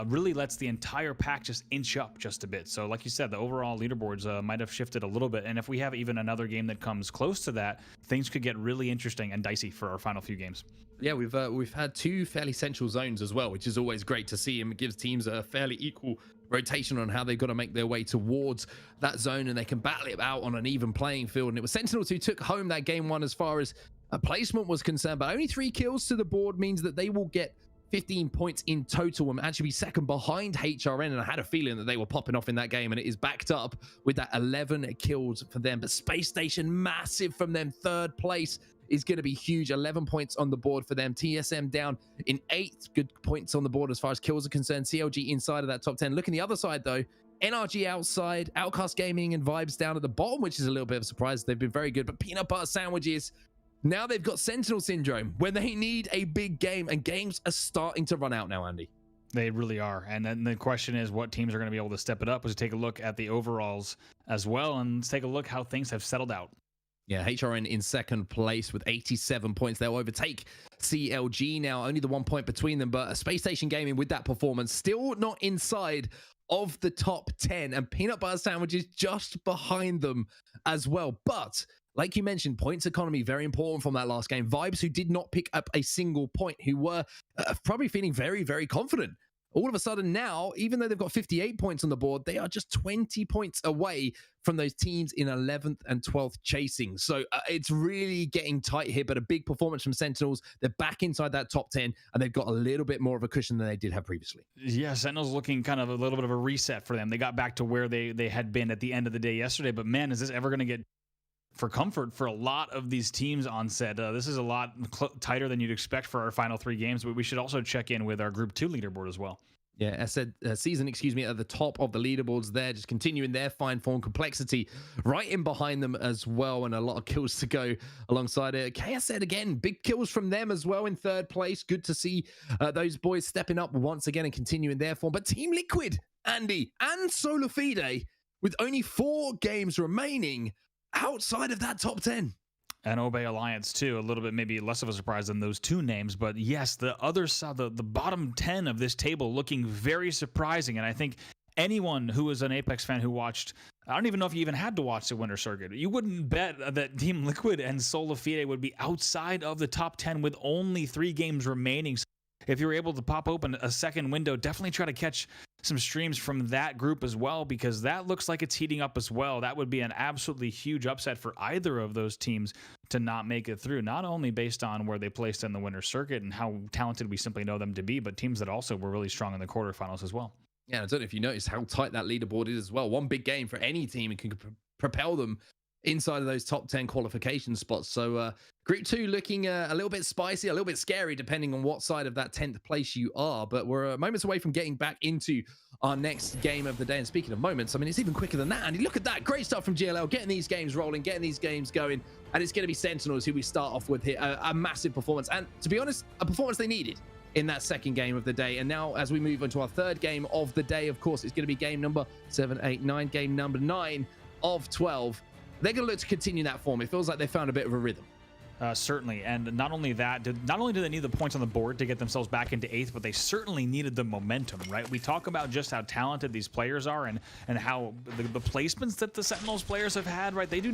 S2: Really lets the entire pack just inch up just a bit. So like you said, the overall leaderboards might have shifted a little bit. And if we have even another game that comes close to that, things could get really interesting and dicey for our final few games.
S1: Yeah, we've had 2 fairly central zones as well, which is always great to see, and it gives teams a fairly equal rotation on how they've got to make their way towards that zone, and they can battle it out on an even playing field. And it was Sentinels who took home that game 1 as far as placement was concerned, but only 3 kills to the board means that they will get 15 points in total and actually be second behind HRN. And I had a feeling that they were popping off in that game, and it is backed up with that 11 kills for them. But Space Station, massive from them. 3rd place is going to be huge. 11 points on the board for them. TSM down in 8th. Good points on the board as far as kills are concerned. CLG inside of that top 10. Look on the other side, though. NRG outside. Outcast Gaming and Vibes down at the bottom, which is a little bit of a surprise. They've been very good. But Peanut Butter Sandwiches, now they've got Sentinel syndrome when they need a big game, and games are starting to run out now, Andy.
S2: They really are. And then the question is what teams are going to be able to step it up. Let's take a look at the overalls as well, and let's take a look how things have settled out.
S1: Yeah, HRN in 2nd place with 87 points. They'll overtake CLG now, only the 1 point between them, but a Space Station Gaming with that performance still not inside of the top 10, and Peanut Butter Sandwiches just behind them as well. But like you mentioned, points economy, very important from that last game. Vibes, who did not pick up a single point, who were probably feeling very, very confident. All of a sudden now, even though they've got 58 points on the board, they are just 20 points away from those teams in 11th and 12th chasing. So it's really getting tight here, but a big performance from Sentinels. They're back inside that top 10, and they've got a little bit more of a cushion than they did have previously.
S2: Yeah, Sentinels looking kind of a little bit of a reset for them. They got back to where they had been at the end of the day yesterday, but man, is this ever going to get for comfort for a lot of these teams on set. This is a lot tighter than you'd expect for our final 3 games, but we should also check in with our Group 2 leaderboard as well.
S1: Yeah, I said season, excuse me, at the top of the leaderboards there, just continuing their fine form, complexity right in behind them as well, and a lot of kills to go alongside it. KS said again, big kills from them as well in third place. Good to see those boys stepping up once again and continuing their form. But Team Liquid, Andy, and Solar Fide, with only 4 games remaining outside of that top 10.
S2: And Obey Alliance too, a little bit maybe less of a surprise than those 2 names, but yes, the other side, the bottom 10 of this table looking very surprising. And I think anyone who is an Apex fan who watched, I don't even know if you even had to watch the Winter Circuit, you wouldn't bet that Team Liquid and Solar Fide would be outside of the top 10 with only 3 games remaining. So if you're able to pop open a second window, definitely try to catch some streams from that group as well, because that looks like it's heating up as well. That would be an absolutely huge upset for either of those teams to not make it through, not only based on where they placed in the Winter Circuit and how talented we simply know them to be, but teams that also were really strong in the quarterfinals as well.
S1: Yeah, I don't know if you noticed how tight that leaderboard is as well. One big game for any team, it can propel them inside of those top 10 qualification spots. So group 2 looking a little bit spicy, a little bit scary, depending on what side of that 10th place you are. But we're moments away from getting back into our next game of the day. And speaking of moments, I mean, it's even quicker than that. And look at that. Great stuff from GLL, getting these games rolling, getting these games going. And it's going to be Sentinels who we start off with here. A massive performance. And to be honest, a performance they needed in that second game of the day. And now as we move on to our third game of the day, of course, it's going to be game number 7, 8, 9, game number 9 of 12. They're going to look to continue that form. It feels like they found a bit of a rhythm.
S2: Certainly, and not only that, not only do they need the points on the board to get themselves back into 8th, but they certainly needed the momentum, right? We talk about just how talented these players are and how the placements that the Sentinels players have had, right? They're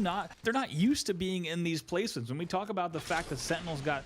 S2: not used to being in these placements. When we talk about the fact that Sentinels got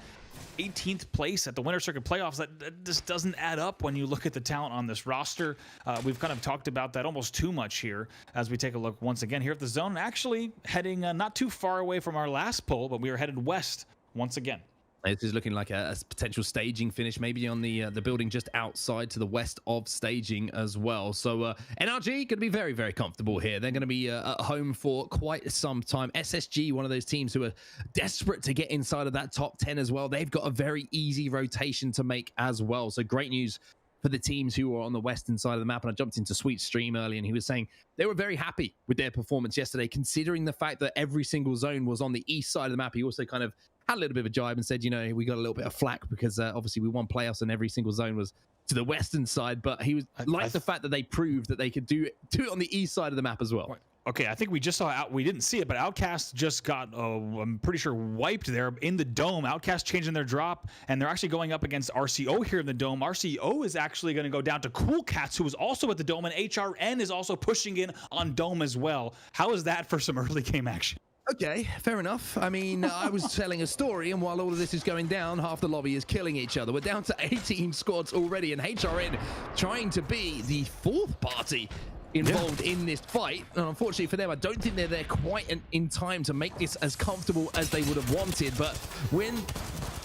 S2: 18th place at the Winter Circuit playoffs, that just doesn't add up when you look at the talent on this roster. We've kind of talked about that almost too much here as we take a look once again here at the zone, actually heading not too far away from our last poll, but we are headed west once again.
S1: This is looking like a potential staging finish, maybe on the building just outside to the west of staging as well. So NRG going to be very, very comfortable here. They're going to be at home for quite some time. SSG, one of those teams who are desperate to get inside of that top 10 as well. They've got a very easy rotation to make as well. So great news for the teams who are on the western side of the map. And I jumped into Sweet's stream early and he was saying they were very happy with their performance yesterday, considering the fact that every single zone was on the east side of the map. He also kind of had a little bit of a jibe and said, you know, we got a little bit of flack because obviously we won playoffs and every single zone was to the western side, but he was like the fact that they proved that they could do it on the east side of the map as well.
S2: Okay, I think we just saw we didn't see it, but Outcast just got, I'm pretty sure, wiped there in the dome. Outcast changing their drop, and they're actually going up against RCO here in the dome. RCO is actually going to go down to Cool Cats, who is also at the dome, and HRN is also pushing in on dome as well. How is that for some early game action?
S1: Okay, fair enough. I mean, I was telling a story, and while all of this is going down, half the lobby is killing each other. We're down to 18 squads already, and HRN trying to be the 4th party involved in this fight. And unfortunately for them, I don't think they're there quite in time to make this as comfortable as they would have wanted. But when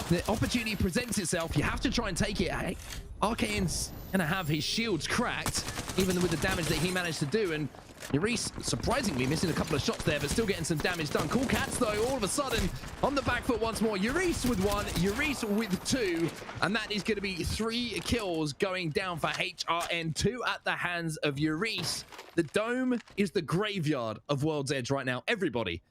S1: the opportunity presents itself, you have to try and take it. Arcane's gonna have his shields cracked, even with the damage that he managed to do, and Urice surprisingly missing a couple of shots there, but still getting some damage done. Cool Cats, though, all of a sudden on the back foot once more. Urice with 1, Urice with 2, and that is going to be 3 kills going down for HRN, 2 at the hands of Urice. The dome is the graveyard of World's Edge right now. Everybody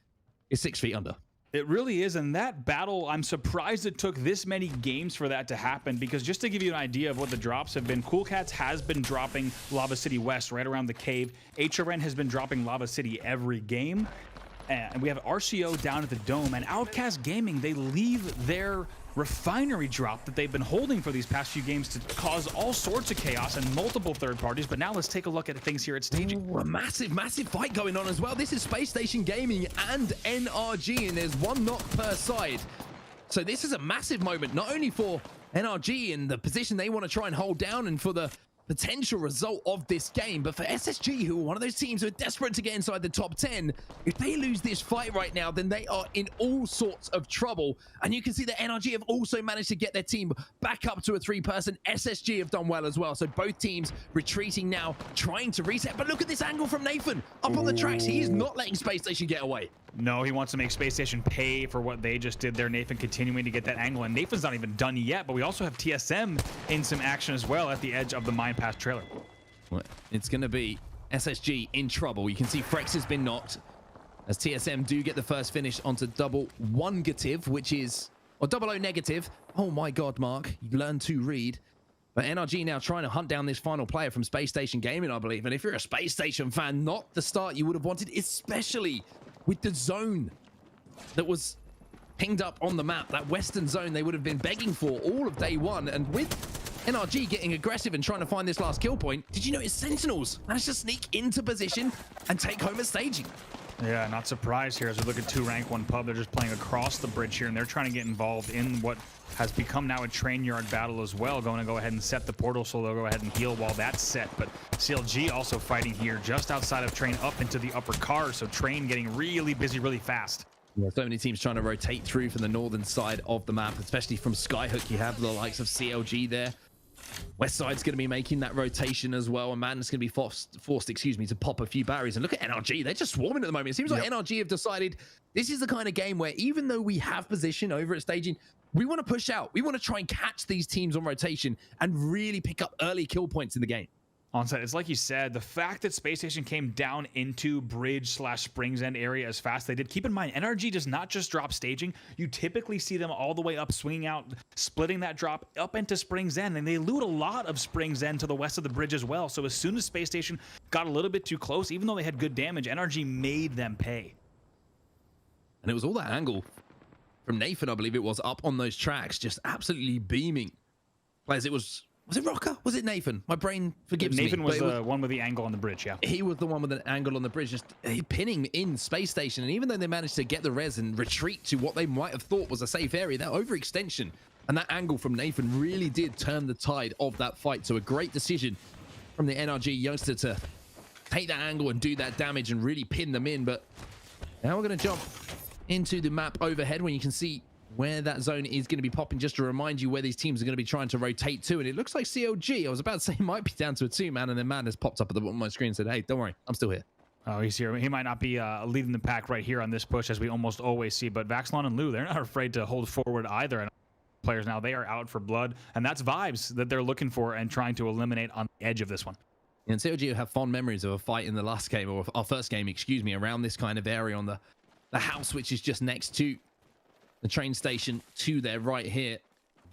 S1: is 6 feet under.
S2: It really is, and that battle, I'm surprised it took this many games for that to happen, because just to give you an idea of what the drops have been, Cool Cats has been dropping Lava City West right around the cave. HRN has been dropping Lava City every game, and we have RCO down at the dome, and Outcast Gaming, they leave their refinery drop that they've been holding for these past few games to cause all sorts of chaos and multiple third parties. But now let's take a look at things here at staging.
S1: Ooh, a massive fight going on as well. This is Space Station Gaming and NRG, and there's 1 knock per side. So this is a massive moment, not only for NRG and the position they want to try and hold down and for the potential result of this game, but for SSG, who are one of those teams who are desperate to get inside the top 10, if they lose this fight right now, then they are in all sorts of trouble. And you can see that NRG have also managed to get their team back up to a 3-person. SSG have done well as well. So both teams retreating now, trying to reset. But look at this angle from Nathan up on the tracks. He is not letting Space Station get away.
S2: No, he wants to make Space Station pay for what they just did there. Nathan continuing to get that angle, and Nathan's not even done yet, but we also have TSM in some action as well at the edge of the Mine Pass trailer.
S1: Well, it's going to be SSG in trouble. You can see Frex has been knocked as TSM do get the first finish onto double one negative, which is, or double O negative. Oh my God, Mark, you learned to read. But NRG now trying to hunt down this final player from Space Station Gaming, I believe. And if you're a Space Station fan, not the start you would have wanted, especially with the zone that was pinged up on the map, that western zone they would have been begging for all of day one. And with NRG getting aggressive and trying to find this last kill point, did you notice Sentinels managed to sneak into position and take home a staging?
S2: Yeah, not surprised here as we look at two rank one pub. They're just playing across the bridge here, and they're trying to get involved in what has become now a train yard battle as well. Going to go ahead and set the portal, so they'll go ahead and heal while that's set. But CLG also fighting here just outside of train up into the upper car, so train getting really busy really fast.
S1: Yeah, so many teams trying to rotate through from the northern side of the map, especially from Skyhook. You have the likes of CLG there. West side's going to be making that rotation as well, and Madden's going to be forced, excuse me, to pop a few batteries. And look at NRG, they're just swarming at the moment. It seems like NRG have decided this is the kind of game where even though we have position over at staging, we want to push out. We want to try and catch these teams on rotation and really pick up early kill points in the game.
S2: Onset, it's like you said, the fact that Space Station came down into bridge/Springs End area as fast as they did. Keep in mind, NRG does not just drop staging. You typically see them all the way up, swinging out, splitting that drop up into Springs End, and they loot a lot of Springs End to the west of the bridge as well. So as soon as Space Station got a little bit too close, even though they had good damage, NRG made them pay.
S1: And it was all that angle from Nathan, I believe it was, up on those tracks, just absolutely beaming. Players, it was it Rocker? Was it Nathan? My brain forgives me.
S2: Nathan was the one with the angle on the bridge, yeah.
S1: He was the one with an angle on the bridge, just pinning in Space Station. And even though they managed to get the res and retreat to what they might have thought was a safe area, that overextension and that angle from Nathan really did turn the tide of that fight. So a great decision from the NRG youngster to take that angle and do that damage and really pin them in. But now we're going to jump into the map overhead when you can see where that zone is going to be popping, just to remind you where these teams are going to be trying to rotate to. And it looks like CLG, I was about to say, might be down to a 2-man, and then Madness popped up at the bottom of my screen and said, hey, don't worry, I'm still here.
S2: Oh, he's here. He might not be leading the pack right here on this push, as we almost always see, but Vaxlon and Lou, they're not afraid to hold forward either. And players now, they are out for blood, and that's vibes that they're looking for and trying to eliminate on the edge of this one.
S1: And CLG have fond memories of a fight in the last game, or our first game, excuse me, around this kind of area on the house, which is just next to the train station to their right here.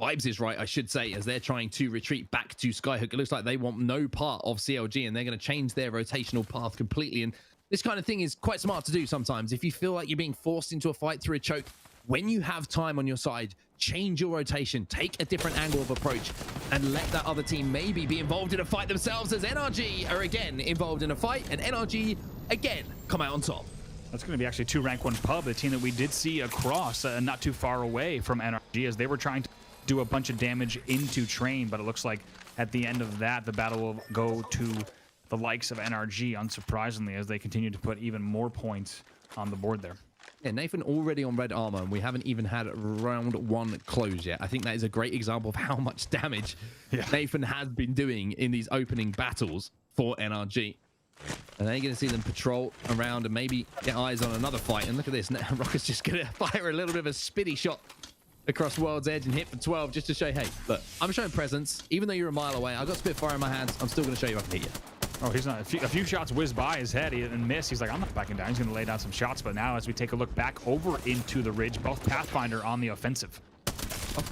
S1: Vibes is right, I should say, as they're trying to retreat back to Skyhook. It looks like they want no part of CLG, and they're going to change their rotational path completely. And this kind of thing is quite smart to do sometimes. If you feel like you're being forced into a fight through a choke, when you have time on your side, change your rotation, take a different angle of approach, and let that other team maybe be involved in a fight themselves, as NRG are again involved in a fight, and NRG again come out on top.
S2: That's going to be actually two rank one pub, the team that we did see across not too far away from NRG, as they were trying to do a bunch of damage into train, but it looks like at the end of that, the battle will go to the likes of NRG, unsurprisingly, as they continue to put even more points on the board there.
S1: Yeah, Nathan already on red armor, and we haven't even had round one close yet. I think that is a great example of how much damage Nathan has been doing in these opening battles for NRG. And they're going to see them patrol around and maybe get eyes on another fight. And look at this. Rocker's just going to fire a little bit of a spitty shot across World's Edge and hit for 12 just to show, hey, look, I'm showing presence. Even though you're a mile away, I've got Spitfire in my hands. I'm still going to show you I can hit you.
S2: Oh, he's not. A few shots whizzed by his head and missed. He's like, I'm not backing down. He's going to lay down some shots. But now as we take a look back over into the ridge, both Pathfinder on the offensive.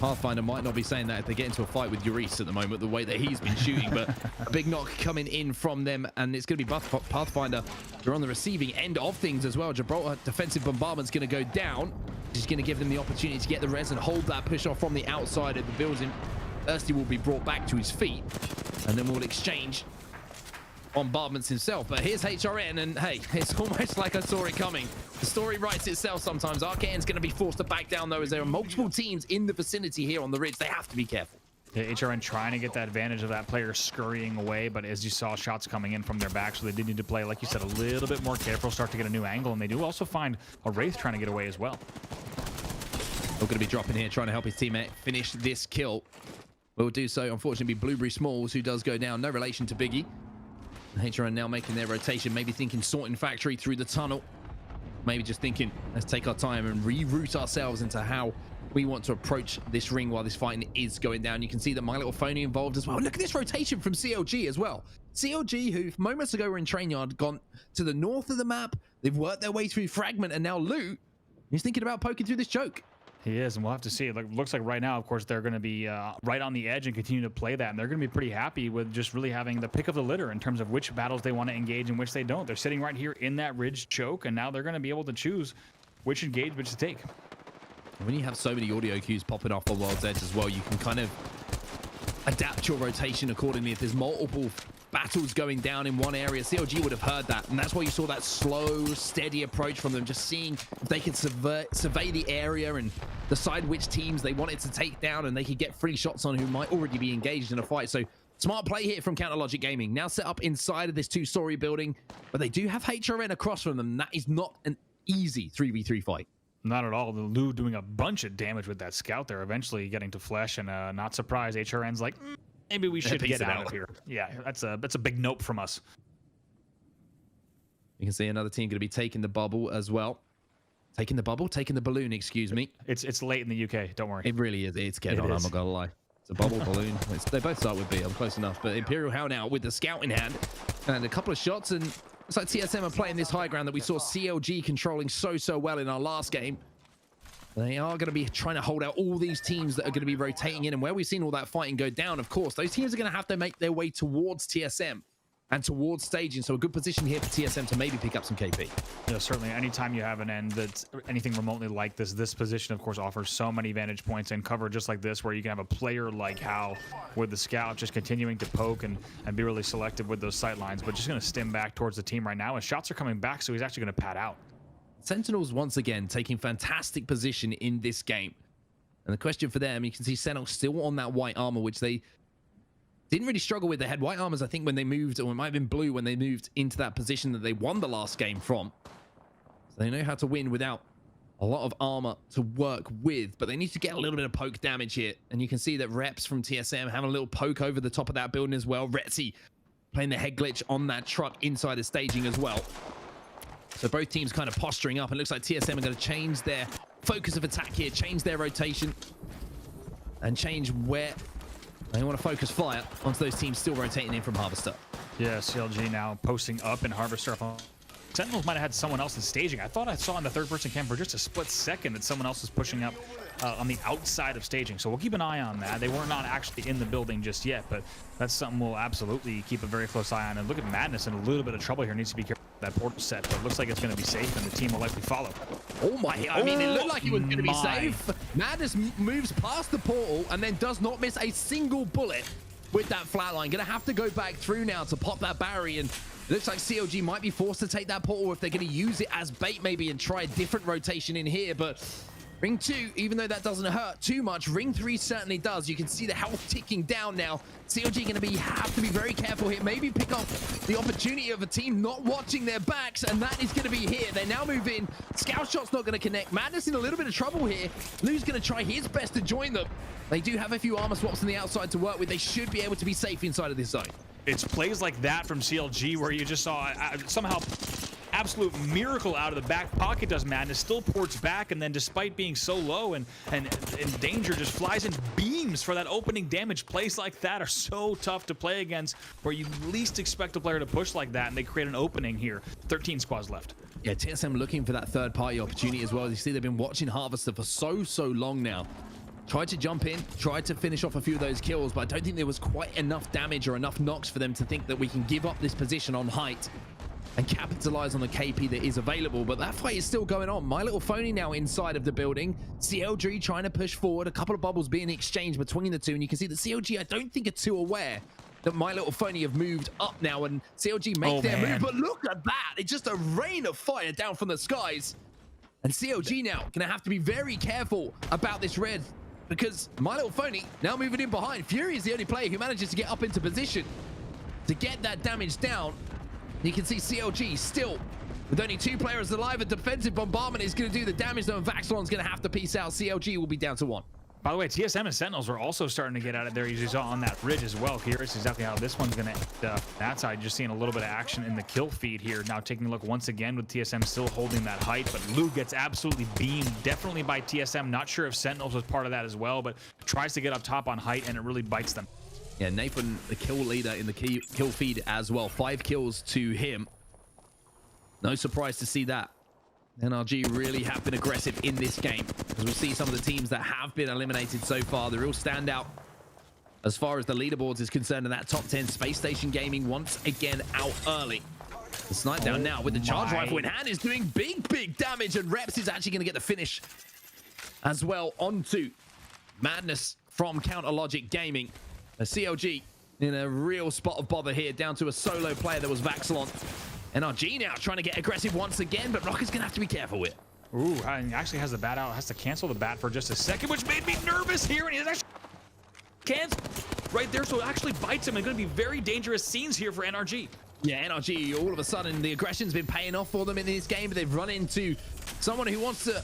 S1: Pathfinder might not be saying that if they get into a fight with Euris at the moment, the way that he's been shooting, but a big knock coming in from them, and it's going to be Pathfinder. They're on the receiving end of things as well. Gibraltar defensive bombardment's going to go down. He's going to give them the opportunity to get the res and hold that push off from the outside of the building. Thirsty will be brought back to his feet, and then we'll exchange bombardments himself. But here's HRN, and hey, it's almost like I saw it coming. The story writes itself sometimes. Arcane's going to be forced to back down, though, as there are multiple teams in the vicinity here on the ridge. They have to be careful.
S2: Yeah, HRN trying to get that advantage of that player scurrying away, but as you saw, shots coming in from their back, so they did need to play, like you said, a little bit more careful, start to get a new angle, and they do also find a Wraith trying to get away as well.
S1: We're going to be dropping here, trying to help his teammate finish this kill. Will do so, unfortunately, Blueberry Smalls, who does go down. No relation to Biggie. HRN now making their rotation, maybe thinking sorting factory through the tunnel. maybe just thinking, let's take our time and reroute ourselves into how we want to approach this ring while this fighting is going down. You can see that My Little Phony involved as well. Look at this rotation from CLG as well. CLG, who moments ago were in train yard, gone to the north of the map. They've worked their way through Fragment, and now Loot is thinking about poking through this choke.
S2: He is, and we'll have to see. It looks like right now, of course, they're going to be right on the edge and continue to play that. And they're going to be pretty happy with just really having the pick of the litter in terms of which battles they want to engage and which they don't. They're sitting right here in that ridge choke, and now they're going to be able to choose which engagement to take.
S1: When you have so many audio cues popping off on World's Edge as well, you can kind of adapt your rotation accordingly. If there's multiple battles going down in one area, CLG would have heard that, and that's why you saw that slow, steady approach from them, just seeing if they could survey the area and decide which teams they wanted to take down, and they could get free shots on who might already be engaged in a fight. So smart play here from Counter Logic Gaming, now set up inside of this two-story building, but they do have HRN across from them. That is not an easy 3v3 fight.
S2: Not at all. The Lou doing a bunch of damage with that scout there, eventually getting to flesh, and not surprised. HRN's like, maybe we should get out of here. Yeah, that's a big nope from us.
S1: You can see another team going to be taking the bubble as well. Taking the bubble? Taking the balloon, excuse me.
S2: It's late in the UK, don't worry.
S1: It really is. It's getting on, I'm not going to lie. It's a bubble, balloon. They both start with B. I'm close enough. But Imperial How now with the scout in hand. And a couple of shots, and it's like TSM are playing this high ground that we saw CLG controlling so well in our last game. They are going to be trying to hold out all these teams that are going to be rotating in. And where we've seen all that fighting go down, of course, those teams are going to have to make their way towards TSM and towards staging. So a good position here for TSM to maybe pick up some KP.
S2: Yeah, certainly. Anytime you have an end that's anything remotely like this position, of course, offers so many vantage points and cover just like this, where you can have a player like Hal with the scout just continuing to poke and be really selective with those sight lines, but just going to stem back towards the team right now. And shots are coming back, so he's actually going to pad out.
S1: Sentinels once again taking fantastic position in this game. And the question for them, you can see Sentinels still on that white armor, which they didn't really struggle with. They had white armors, I think, when they moved, or it might have been blue when they moved into that position that they won the last game from. So they know how to win without a lot of armor to work with, but they need to get a little bit of poke damage here. And you can see that Reps from TSM having a little poke over the top of that building as well. Retzi playing the head glitch on that truck inside the staging as well. So both teams kind of posturing up, and it looks like TSM are going to change their focus of attack here, change their rotation, and change where they want to focus fire onto those teams still rotating in from Harvester.
S2: Yeah, CLG now posting up in Harvester. Sentinels might have had someone else in staging. I thought I saw in the third-person cam for just a split second that someone else was pushing up on the outside of staging. So we'll keep an eye on that. They were not actually in the building just yet, but that's something we'll absolutely keep a very close eye on. And look at Madness in a little bit of trouble here. Needs to be careful with that portal set, but it looks like it's going to be safe, and the team will likely follow.
S1: Oh my, I mean, it looked like it was going to be safe. Madness moves past the portal and then does not miss a single bullet with that flatline. Going to have to go back through now to pop that barrier, and it looks like CLG might be forced to take that portal if they're going to use it as bait maybe and try a different rotation in here. But Ring 2, even though that doesn't hurt too much, Ring 3 certainly does. You can see the health ticking down now. CLG going to have to be very careful here. Maybe pick up the opportunity of a team not watching their backs, and that is going to be here. They now move in. Scout shot's not going to connect. Madness in a little bit of trouble here. Lou's going to try his best to join them. They do have a few armor swaps on the outside to work with. They should be able to be safe inside of this zone.
S2: It's plays like that from CLG where you just saw somehow absolute miracle out of the back pocket does Madness, still ports back, and then despite being so low and in danger, just flies in beams for that opening damage. Plays like that are so tough to play against, where you least expect a player to push like that, and they create an opening here. 13 squads left.
S1: Yeah, TSM looking for that third-party opportunity as well. You see, they've been watching Harvester for so long now. Tried to jump in, tried to finish off a few of those kills, but I don't think there was quite enough damage or enough knocks for them to think that we can give up this position on height and capitalize on the KP that is available. But that fight is still going on. My Little Phony now inside of the building. CLG trying to push forward. A couple of bubbles being exchanged between the two, and you can see that CLG, I don't think, are too aware that My Little Phony have moved up now, and CLG make their move. But look at that. It's just a rain of fire down from the skies. And CLG now gonna have to be very careful about this red, because My Little Phony now moving in behind. Fury is the only player who manages to get up into position to get that damage down. You can see CLG still with only 2 players alive. A defensive bombardment is going to do the damage, though, and Vaxilon's going to have to peace out. CLG will be down to 1.
S2: By the way, TSM and Sentinels are also starting to get out of there, as you saw on that bridge as well. Curious exactly how this one's going to end up. That side, just seeing a little bit of action in the kill feed here. Now taking a look once again with TSM still holding that height, but Lou gets absolutely beamed, definitely by TSM. Not sure if Sentinels was part of that as well, but tries to get up top on height, and it really bites them.
S1: Yeah, Nathan, the kill leader in the kill feed as well. 5 kills to him. No surprise to see that. NRG really have been aggressive in this game. As we see some of the teams that have been eliminated so far, the real standout as far as the leaderboards is concerned in that top 10. Space Station Gaming once again out early. The snipe down now with the charge rifle in hand is doing big damage, and Reps is actually going to get the finish as well onto Madness from Counter Logic Gaming. A CLG in a real spot of bother here, down to a solo player that was Vaxelon. NRG now trying to get aggressive once again, but Rocker's going to have to be careful with.
S2: Ooh, and actually has the bat out, has to cancel the bat for just a second, which made me nervous here, and he's actually canceled right there, so it actually bites him, and going to be very dangerous scenes here for NRG.
S1: Yeah, NRG, all of a sudden, the aggression's been paying off for them in this game, but they've run into someone who wants to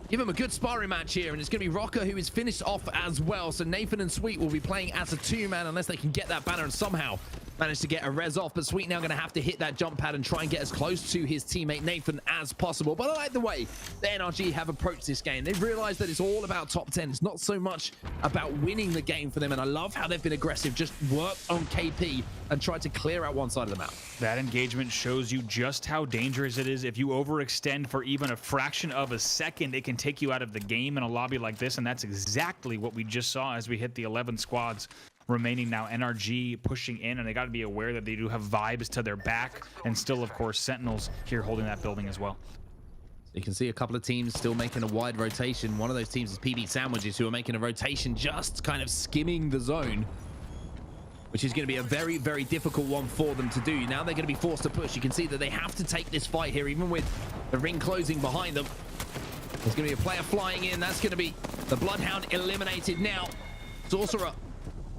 S1: give him a good sparring match here, and it's going to be Rocker who is finished off as well. So Nathan and Sweet will be playing as a 2-man unless they can get that banner and somehow manage to get a res off. But Sweet now going to have to hit that jump pad and try and get as close to his teammate Nathan as possible. But I like the way the NRG have approached this game. They've realized that it's all about top 10. It's not so much about winning the game for them, and I love how they've been aggressive. Just work on KP and try to clear out one side of the map.
S2: That engagement shows you just how dangerous it is. If you overextend for even a fraction of a second, it can take you out of the game in a lobby like this, and that's exactly what we just saw as we hit the 11 squads remaining now. NRG pushing in, and they got to be aware that they do have vibes to their back, and still, of course, Sentinels here holding that building as well.
S1: You can see a couple of teams still making a wide rotation. One of those teams is PB Sandwiches, who are making a rotation just kind of skimming the zone, which is going to be a very difficult one for them to do. Now they're going to be forced to push. You can see that they have to take this fight here, even with the ring closing behind them. There's going to be a player flying in. That's going to be the Bloodhound eliminated now. Sorcerer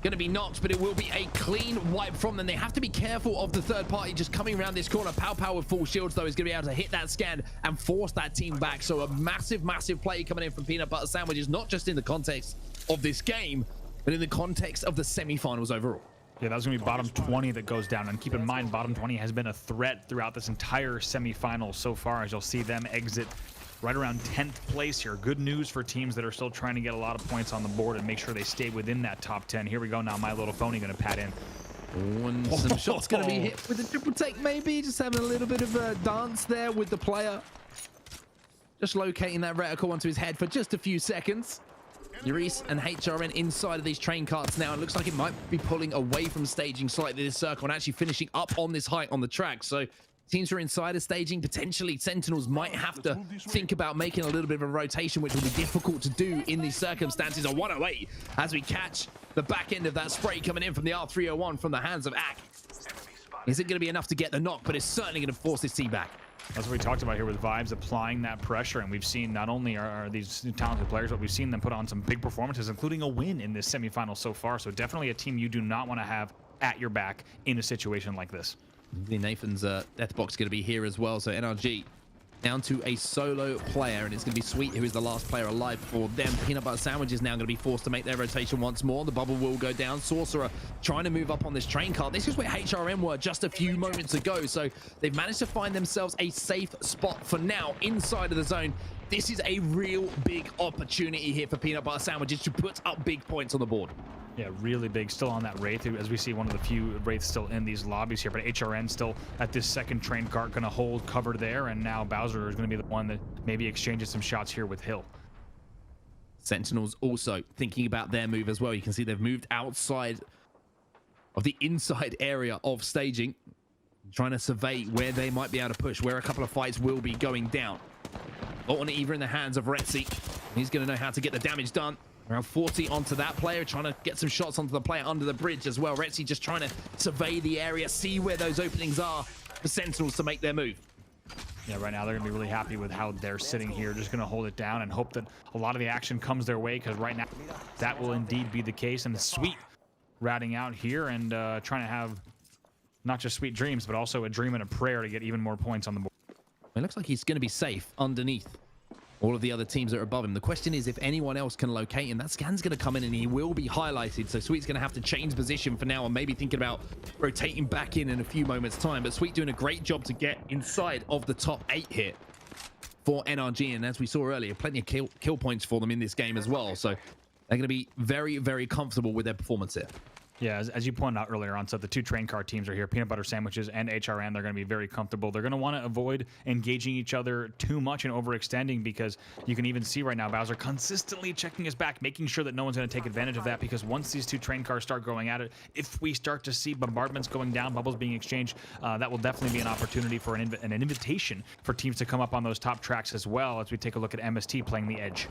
S1: going to be knocked, but it will be a clean wipe from them. They have to be careful of the third party just coming around this corner. Pow with full shields, though, is going to be able to hit that scan and force that team back. So a massive play coming in from Peanut Butter Sandwiches, not just in the context of this game, but in the context of the semifinals overall.
S2: Yeah, that was going to be bottom 20 that goes down. And keep in mind, bottom 20 has been a threat throughout this entire semifinal so far, as you'll see them exit right around 10th place here. Good news for teams that are still trying to get a lot of points on the board and make sure they stay within that top 10. Here we go now. My Little Phony going to pat in.
S1: And some shots going to be hit with a triple take, maybe. Just having a little bit of a dance there with the player. Just locating that reticle onto his head for just a few seconds. Uris and HRN inside of these train carts now. It looks like it might be pulling away from staging slightly this circle and actually finishing up on this height on the track. So teams who are inside of staging, potentially Sentinels might have to think about making a little bit of a rotation, which will be difficult to do in these circumstances. A 108 as we catch the back end of that spray coming in from the R301 from the hands of Ak. Is it going to be enough to get the knock? But it's certainly going to force this team back.
S2: That's what we talked about here with Vibes applying that pressure, and we've seen not only are these talented players, but we've seen them put on some big performances, including a win in this semifinal so far. So definitely a team you do not want to have at your back in a situation like this.
S1: Nathan's death box going to be here as well. So NRG down to a solo player, and it's going to be Sweet who is the last player alive for them. Peanut Butter Sandwich is now going to be forced to make their rotation once more. The bubble will go down. Sorcerer trying to move up on this train car. This is where HRM were just a few moments ago, so they've managed to find themselves a safe spot for now inside of the zone. This is a real big opportunity here for Peanut Butter Sandwiches to put up big points on the board.
S2: Yeah, really big. Still on that Wraith, as we see one of the few Wraiths still in these lobbies here. But HRN still at this second train cart, going to hold cover there. And now Bowser is going to be the one that maybe exchanges some shots here with Hill.
S1: Sentinels also thinking about their move as well. You can see they've moved outside of the inside area of staging, trying to survey where they might be able to push, where a couple of fights will be going down. Got one either in the hands of Retzi. He's going to know how to get the damage done. Around 40 onto that player, trying to get some shots onto the player under the bridge as well. Retzi just trying to survey the area, see where those openings are for Sentinels to make their move.
S2: Yeah, right now they're going to be really happy with how they're sitting here. Just going to hold it down and hope that a lot of the action comes their way, because right now that will indeed be the case. And the Sweet ratting out here and trying to have not just sweet dreams, but also a dream and a prayer to get even more points on the board.
S1: It looks like he's going to be safe underneath all of the other teams that are above him. The question is if anyone else can locate him. That scan's going to come in and he will be highlighted. So Sweet's going to have to change position for now and maybe thinking about rotating back in a few moments time. But Sweet doing a great job to get inside of the top 8 here for NRG. And as we saw earlier, plenty of kill points for them in this game as well. So they're going to be very, very comfortable with their performance here.
S2: Yeah, as you pointed out earlier on, so the two train car teams are here, Peanut Butter Sandwiches and HRN. They're going to be very comfortable. They're going to want to avoid engaging each other too much and overextending, because you can even see right now Bowser consistently checking his back, making sure that no one's going to take advantage of that, because once these two train cars start going at it, if we start to see bombardments going down, bubbles being exchanged, that will definitely be an opportunity for an invitation for teams to come up on those top tracks as well, as we take a look at MST playing the edge.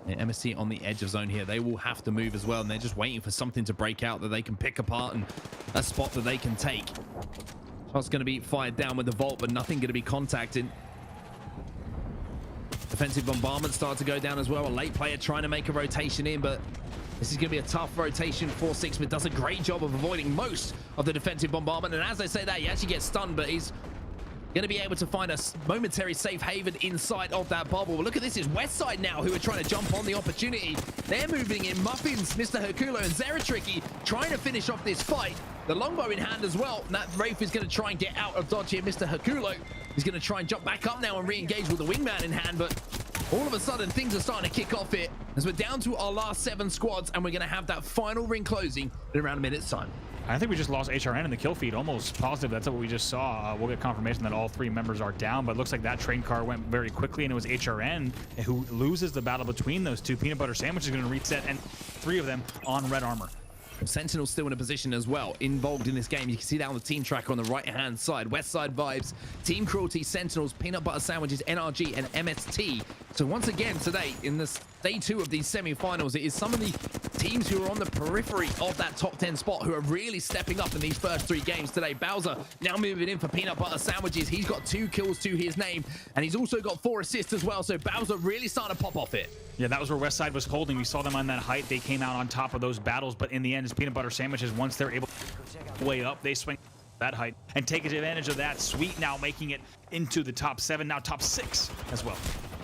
S1: Yeah, MST on the edge of zone here. They will have to move as well, and they're just waiting for something to break out that they can pick apart and a spot that they can take. Shot's going to be fired down with the vault, but nothing going to be contacted. Defensive bombardment start to go down as well. A late player trying to make a rotation in, but this is going to be a tough rotation for Sixsmith. Does a great job of avoiding most of the defensive bombardment, and as I say that, he actually gets stunned, but he's going to be able to find a momentary safe haven inside of that bubble. Look at this, is Westside now who are trying to jump on the opportunity. They're moving in. Muffins, Mr. Herculo, and Zeratricky trying to finish off this fight. The longbow in hand as well. And that Wraith is going to try and get out of dodge here. Mr. Herculo is going to try and jump back up now and re-engage with the wingman in hand, but all of a sudden things are starting to kick off here as we're down to our last 7 squads, and we're going to have that final ring closing in around a minute's time.
S2: I think we just lost HRN in the kill feed. Almost positive that's what we just saw. We'll get confirmation that all 3 members are down, but it looks like that train car went very quickly, and it was HRN who loses the battle between those two. Peanut Butter Sandwich is going to reset, and 3 of them on red armor.
S1: Sentinel's still in a position as well, involved in this game. You can see that on the team tracker on the right-hand side. Westside Vibes, Team Cruelty, Sentinels, Peanut Butter Sandwiches, NRG, and MST. So once again today, in this day 2 of these semi-finals, it is some of the teams who are on the periphery of that top 10 spot who are really stepping up in these first 3 games today. Bowser now moving in for Peanut Butter Sandwiches. He's got 2 kills to his name, and he's also got 4 assists as well. So Bowser really starting to pop off it.
S2: Yeah, that was where Westside was holding. We saw them on that height. They came out on top of those battles, but in the end, it's Peanut Butter Sandwiches. Once they're able to way up, they swing that height and take advantage of that. Sweet now making it into the top 7, now top 6 as well.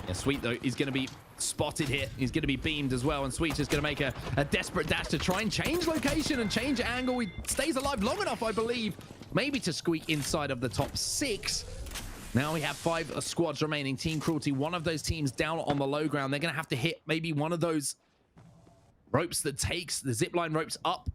S1: Yeah, Sweet though is going to be spotted here. He's going to be beamed as well, and Sweet's just going to make a desperate dash to try and change location and change angle. He stays alive long enough, I believe, maybe to squeak inside of the top 6. Now we have 5 squads remaining. Team Cruelty, one of those teams down on the low ground. They're going to have to hit maybe one of those ropes that takes the zipline ropes up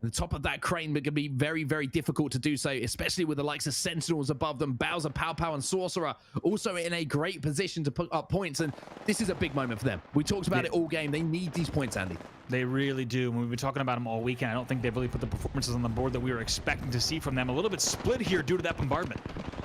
S1: the top of that crane, but can be very, very difficult to do so, especially with the likes of Sentinels above them. Bowser, Pow Pow, and Sorcerer also in a great position to put up points, and this is a big moment for them. We talked about it all game. They need these points, Andy.
S2: They really do. We've been talking about them all weekend. I don't think they've really put the performances on the board that we were expecting to see from them. A little bit split here due to that bombardment.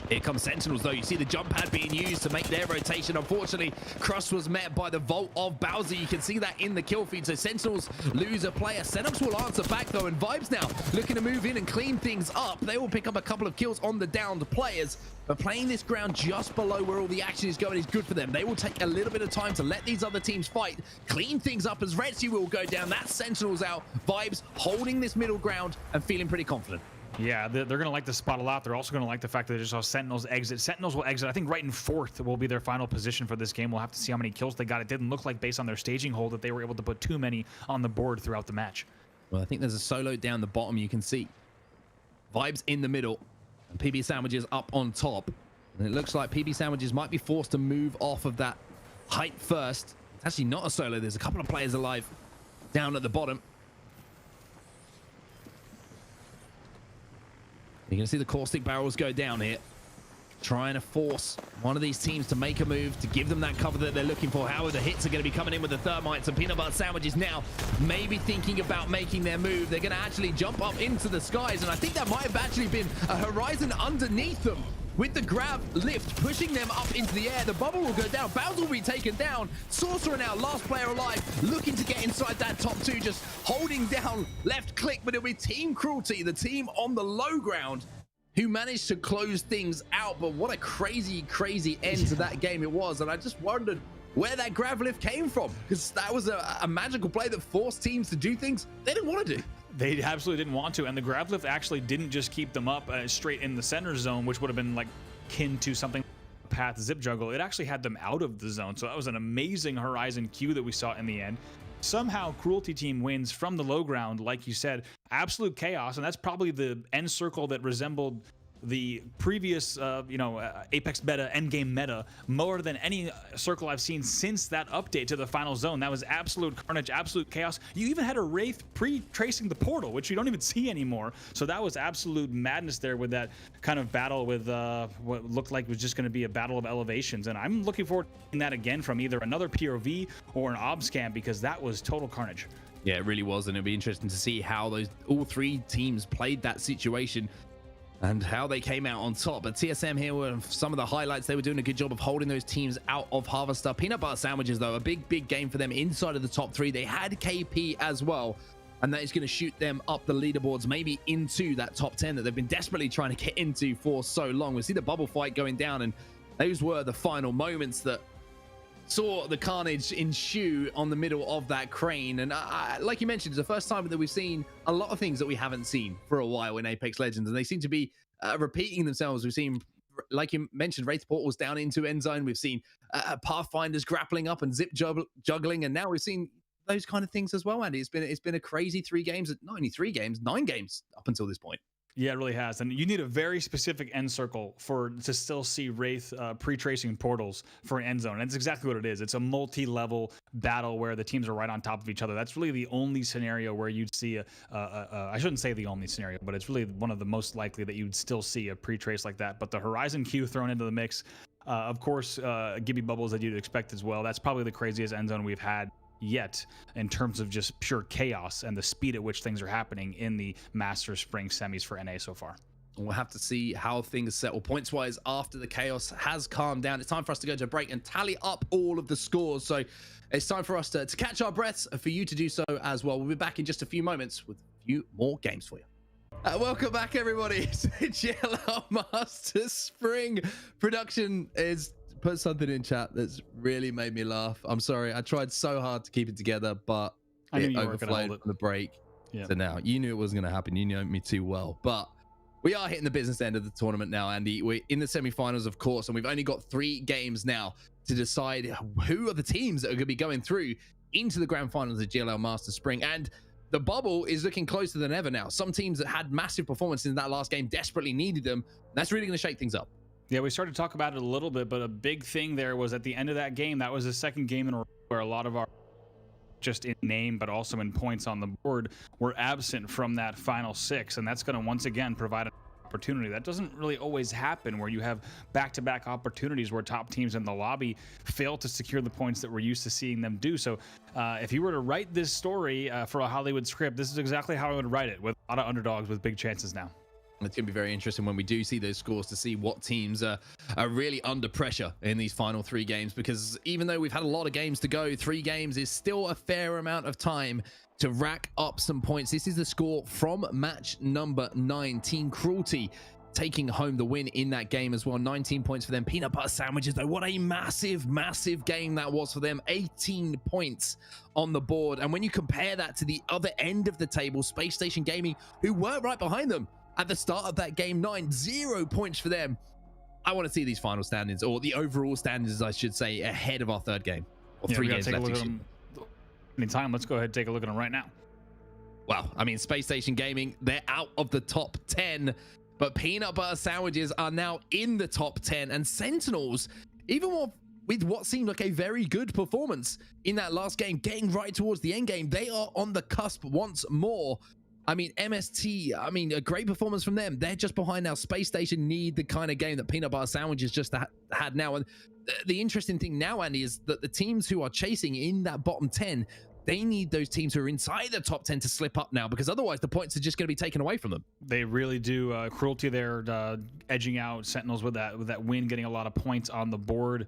S1: Here comes Sentinels, though. You see the jump pad being used to make their rotation. Unfortunately, Crust was met by the Vault of Bowser. You can see that in the kill feed. So Sentinels lose a player. Setups will answer back, though, and Vibes now looking to move in and clean things up. They will pick up a couple of kills on the downed players, but playing this ground just below where all the action is going is good for them. They will take a little bit of time to let these other teams fight, clean things up as Retsu will go down. That Sentinels out. Vibes holding this middle ground and feeling pretty confident.
S2: Yeah, they're going to like the spot a lot. They're also going to like the fact that they just saw Sentinels exit. Sentinels will exit, I think, right in 4th will be their final position for this game. We'll have to see how many kills they got. It didn't look like, based on their staging hold, that they were able to put too many on the board throughout the match.
S1: Well, I think there's a solo down the bottom. You can see Vibes in the middle and PB Sandwiches up on top. And it looks like PB Sandwiches might be forced to move off of that height first. It's actually not a solo. There's a couple of players alive down at the bottom. You're going to see the caustic barrels go down here, trying to force one of these teams to make a move to give them that cover that they're looking for. However, the hits are going to be coming in with the thermites, and Peanut Butter Sandwiches now maybe thinking about making their move. They're going to actually jump up into the skies, and I think that might have actually been a horizon underneath them. With the grab lift pushing them up into the air, the bubble will go down. Bowser will be taken down. Sorcerer now, last player alive, looking to get inside that top 2, just holding down left click, but it'll be Team Cruelty, the team on the low ground, who managed to close things out. But what a crazy, crazy end to that game it was. And I just wondered where that grab lift came from, because that was a magical play that forced teams to do things they didn't want to do.
S2: They absolutely didn't want to, and the grab lift actually didn't just keep them up straight in the center zone, which would have been like kin to something path zip juggle, it actually had them out of the zone. So that was an amazing Horizon Q that we saw in the end. Somehow Cruelty Team wins from the low ground, like you said, absolute chaos, and that's probably the end circle that resembled the previous Apex meta, endgame meta, more than any circle I've seen since that update to the final zone. That was absolute carnage, absolute chaos. You even had a Wraith pre-tracing the portal, which you don't even see anymore. So that was absolute madness there with that kind of battle with what looked like was just going to be a battle of elevations. And I'm looking forward to seeing that again from either another POV or an obs camp, because that was total carnage.
S1: Yeah, it really was, and it'll be interesting to see how all three teams played that situation and how they came out on top. But TSM here were some of the highlights. They were doing a good job of holding those teams out of Harvester. Peanut Butter Sandwiches, though, a big game for them inside of the top 3. They had KP as well, and that is going to shoot them up the leaderboards, maybe into that top 10 that they've been desperately trying to get into for so long. We see the bubble fight going down, and those were the final moments that saw the carnage ensue on the middle of that crane. And like you mentioned, it's the first time that we've seen a lot of things that we haven't seen for a while in Apex Legends, and they seem to be repeating themselves. We've seen, like you mentioned, Wraith portals down into end zone. We've seen Pathfinders grappling up and zip juggling, and now we've seen those kind of things as well, Andy. It's been a crazy 3 games, not only 3 games, 9 games up until this point.
S2: Yeah, it really has. And you need a very specific end circle to still see Wraith pre-tracing portals for an end zone. And that's exactly what it is. It's a multi-level battle where the teams are right on top of each other. That's really the only scenario where you'd see I shouldn't say the only scenario, but it's really one of the most likely that you'd still see a pre-trace like that. But the Horizon Q thrown into the mix, of course, Gibby Bubbles that you'd expect as well. That's probably the craziest end zone we've had yet in terms of just pure chaos and the speed at which things are happening in the Masters Spring semis for NA so far.
S1: We'll have to see how things settle points wise after the chaos has calmed down. It's time for us to go to a break and tally up all of the scores. So it's time for us to catch our breaths, for you to do so as well. We'll be back in just a few moments with a few more games for you. Welcome back, everybody. GLL Masters Spring production is put something in chat that's really made me laugh. I'm sorry, I tried so hard to keep it together, but it overflowed from the break. So now you knew it wasn't going to happen. You know me too well. But we are hitting the business end of the tournament now, Andy. We're in the semifinals, of course, and we've only got 3 games now to decide who are the teams that are going to be going through into the grand finals of GLL Masters Spring. And the bubble is looking closer than ever now. Some teams that had massive performances in that last game desperately needed them. That's really going to shake things up.
S2: Yeah, we started to talk about it a little bit, but a big thing there was at the end of that game, that was the second game in a row where a lot of our, just in name, but also in points on the board, were absent from that final 6. And that's going to once again provide an opportunity. That doesn't really always happen, where you have back-to-back opportunities where top teams in the lobby fail to secure the points that we're used to seeing them do. So if you were to write this story for a Hollywood script, this is exactly how I would write it, with a lot of underdogs with big chances now.
S1: It's going to be very interesting when we do see those scores to see what teams are really under pressure in these final 3 games, because even though we've had a lot of games to go, 3 games is still a fair amount of time to rack up some points. This is the score from match number 9. Team Cruelty taking home the win in that game as well. 19 points for them. Peanut Butter Sandwiches, though, what a massive game that was for them. 18 points on the board. And when you compare that to the other end of the table, Space Station Gaming, who were right behind them at the start of that game 9, 0 points for them. I want to see these final standings, or the overall standings, I should say, ahead of our 3rd game. Or 3 games left.
S2: Anytime, let's go ahead and take a look at them right now.
S1: Well, I mean, Space Station Gaming, they're out of the top 10, but Peanut Butter Sandwiches are now in the top 10, and Sentinels, even more with what seemed like a very good performance in that last game, getting right towards the end game, they are on the cusp once more. I mean, MST, I mean, a great performance from them. They're just behind now. Space Station need the kind of game that Peanut Butter Sandwiches just had now. And the interesting thing now, Andy, is that the teams who are chasing in that bottom 10, they need those teams who are inside the top 10 to slip up now, because otherwise the points are just going to be taken away from them.
S2: They really do. Cruelty there, edging out Sentinels with that win, getting a lot of points on the board.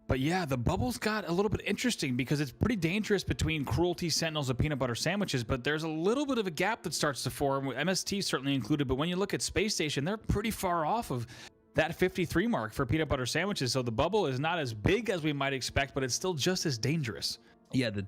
S2: But yeah, the bubbles got a little bit interesting, because it's pretty dangerous between Cruelty, Sentinels, and Peanut Butter Sandwiches, but there's a little bit of a gap that starts to form, with MST certainly included. But when you look at Space Station, they're pretty far off of that 53 mark for Peanut Butter Sandwiches. So the bubble is not as big as we might expect, but it's still just as dangerous.
S1: Yeah, the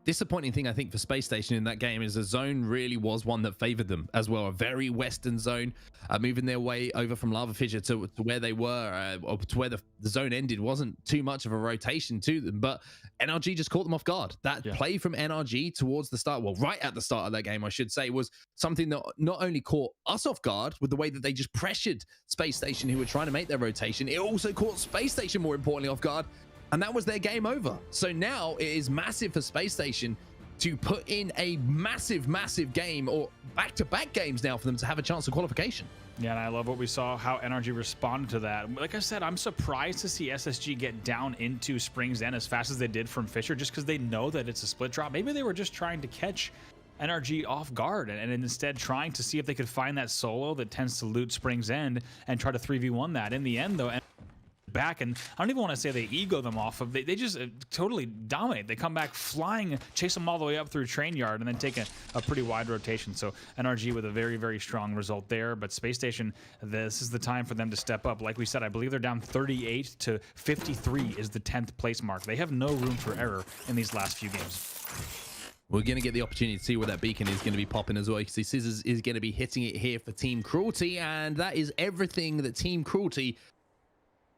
S1: disappointing thing I think for Space Station in that game is the zone really was one that favored them as well. A very western zone, moving their way over from Lava Fissure to where they were, or to where the zone ended wasn't too much of a rotation to them, but NRG just caught them off guard. That play from NRG towards the start, well, right at the start of that game, I should say, was something that not only caught us off guard with the way that they just pressured Space Station, who were trying to make their rotation, it also caught Space Station, more importantly, off guard. And that was their game over. So now it is massive for Space Station to put in a massive game, or back-to-back games now, for them to have a chance of qualification.
S2: Yeah, and I love what we saw, how NRG responded to that. Like I said, I'm surprised to see SSG get down into Spring's End as fast as they did from Fissure, just because they know that it's a split drop. Maybe they were just trying to catch NRG off guard and instead trying to see if they could find that solo that tends to loot Spring's End and try to 3v1 that. In the end, though, back, and I don't even want to say they ego them off of, they just totally dominate. They come back flying, chase them all the way up through train yard, and then take a pretty wide rotation. So NRG with a very strong result there. But Space Station, this is the time for them to step up. Like we said, I believe they're down 38 to 53 is the 10th place mark. They have no room for error in these last few games.
S1: We're going to get the opportunity to see where that beacon is going to be popping as well. You can see Scissors is going to be hitting it here for Team Cruelty, and that is everything that Team Cruelty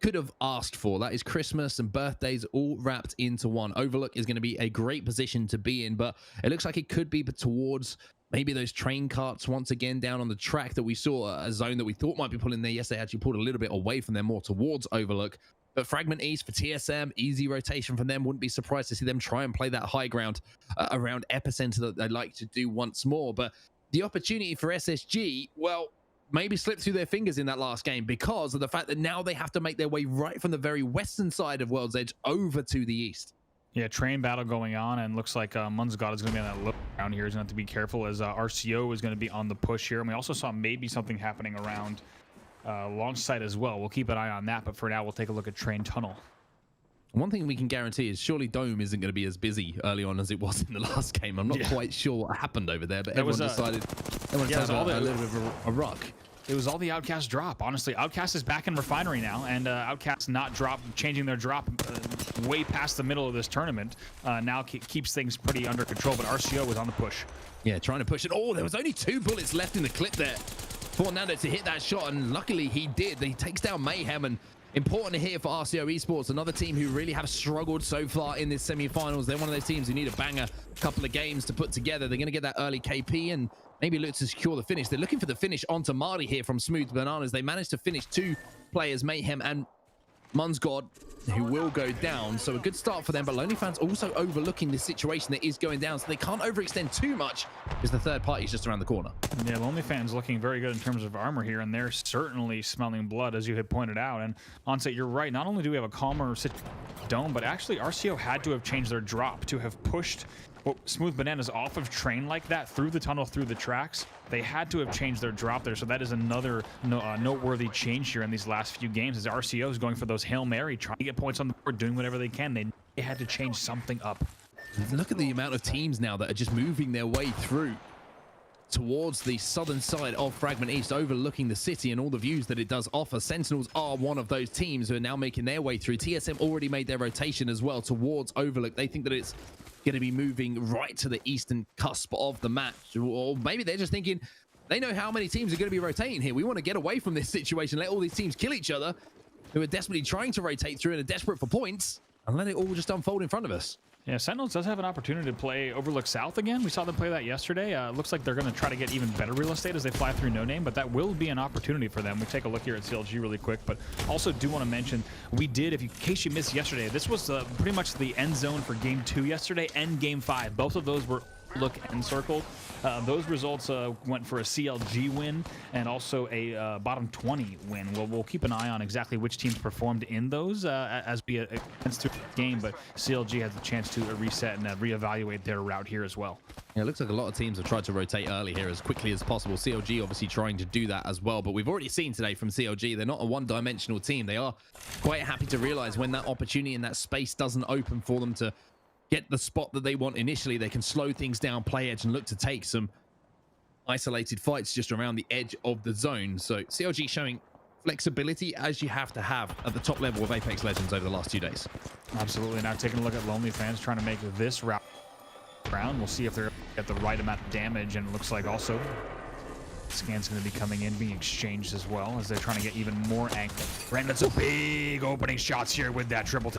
S1: could have asked for. That is Christmas and birthdays all wrapped into one. Overlook is going to be a great position to be in, but it looks like it could be towards maybe those train carts once again down on the track that we saw, a zone that we thought might be pulling there. Yes, they actually pulled a little bit away from them, more towards Overlook. But Fragment East for TSM, easy rotation from them. Wouldn't be surprised to see them try and play that high ground around Epicenter that they like to do once more. But the opportunity for SSG, well, maybe slipped through their fingers in that last game because of the fact that now they have to make their way right from the very western side of World's Edge over to the east.
S2: Yeah, train battle going on, and looks like Munsgod is going to be on that low ground here. He's going to have to be careful as RCO is going to be on the push here. And we also saw maybe something happening around launch site as well. We'll keep an eye on that, but for now, we'll take a look at train tunnel.
S1: One thing we can guarantee is surely Dome isn't going to be as busy early on as it was in the last game. I'm not quite sure what happened over there, but everyone decided a little bit of a rock.
S2: It was all the Outcast drop. Honestly, Outcast is back in Refinery now, and Outcast not changing their drop way past the middle of this tournament now keeps things pretty under control, but RCO was on the push.
S1: Yeah, trying to push it. Oh, there was only 2 bullets left in the clip there for Nando to hit that shot, and luckily he did. He takes down Mayhem, and important here for RCO Esports, another team who really have struggled so far in this semi-finals. They're one of those teams who need a banger couple of games to put together. They're going to get that early KP and maybe look to secure the finish. They're looking for the finish onto Marty here from Smooth Bananas. They managed to finish 2 players, Mayhem and Munsgod, who will go down. So a good start for them, but Lonely Fans also overlooking this situation that is going down, so they can't overextend too much because the third party is just around the corner.
S2: Yeah, Lonely Fans looking very good in terms of armor here, and they're certainly smelling blood, as you had pointed out. And Onset, you're right. Not only do we have a calmer dome, but actually RCO had to have changed their drop to have pushed Smooth Bananas off of train like that through the tunnel, through the tracks. They had to have changed their drop there, so that is another noteworthy change here in these last few games, as RCO is going for those Hail Mary, trying to get points on the board, doing whatever they can. They had to change something up.
S1: Look at the amount of teams now that are just moving their way through towards the southern side of Fragment East, overlooking the city and all the views that it does offer. Sentinels are one of those teams who are now making their way through. TSM already made their rotation as well towards Overlook. They think that it's going to be moving right to the eastern cusp of the match, or maybe they're just thinking they know how many teams are going to be rotating here. We want to get away from this situation, let all these teams kill each other who are desperately trying to rotate through and are desperate for points, and let it all just unfold in front of us.
S2: Yeah, Sentinels does have an opportunity to play Overlook South again. We saw them play that yesterday. Looks like they're going to try to get even better real estate as they fly through No Name, but that will be an opportunity for them. We take a look here at CLG really quick, but also do want to mention, we did, in case you missed yesterday, this was pretty much the end zone for Game 2 yesterday and Game 5. Both of those were look end circle. Those results went for a CLG win and also a bottom 20 win. We'll keep an eye on exactly which teams performed in those as we advance through the game, but CLG has a chance to reset and reevaluate their route here as well.
S1: Yeah, it looks like a lot of teams have tried to rotate early here as quickly as possible. CLG obviously trying to do that as well, but we've already seen today from CLG, they're not a one-dimensional team. They are quite happy to realize when that opportunity and that space doesn't open for them to get the spot that they want initially, they can slow things down, play edge, and look to take some isolated fights just around the edge of the zone. So CLG showing flexibility as you have to have at the top level of Apex Legends over the last 2 days.
S2: Absolutely. Now taking a look at Lonely Fans trying to make this route ground. We'll see if they're at the right amount of damage, and it looks like also Scan's going to be coming in, being exchanged as well as they're trying to get even more angle. Brandon, some big opening shots here with that triple.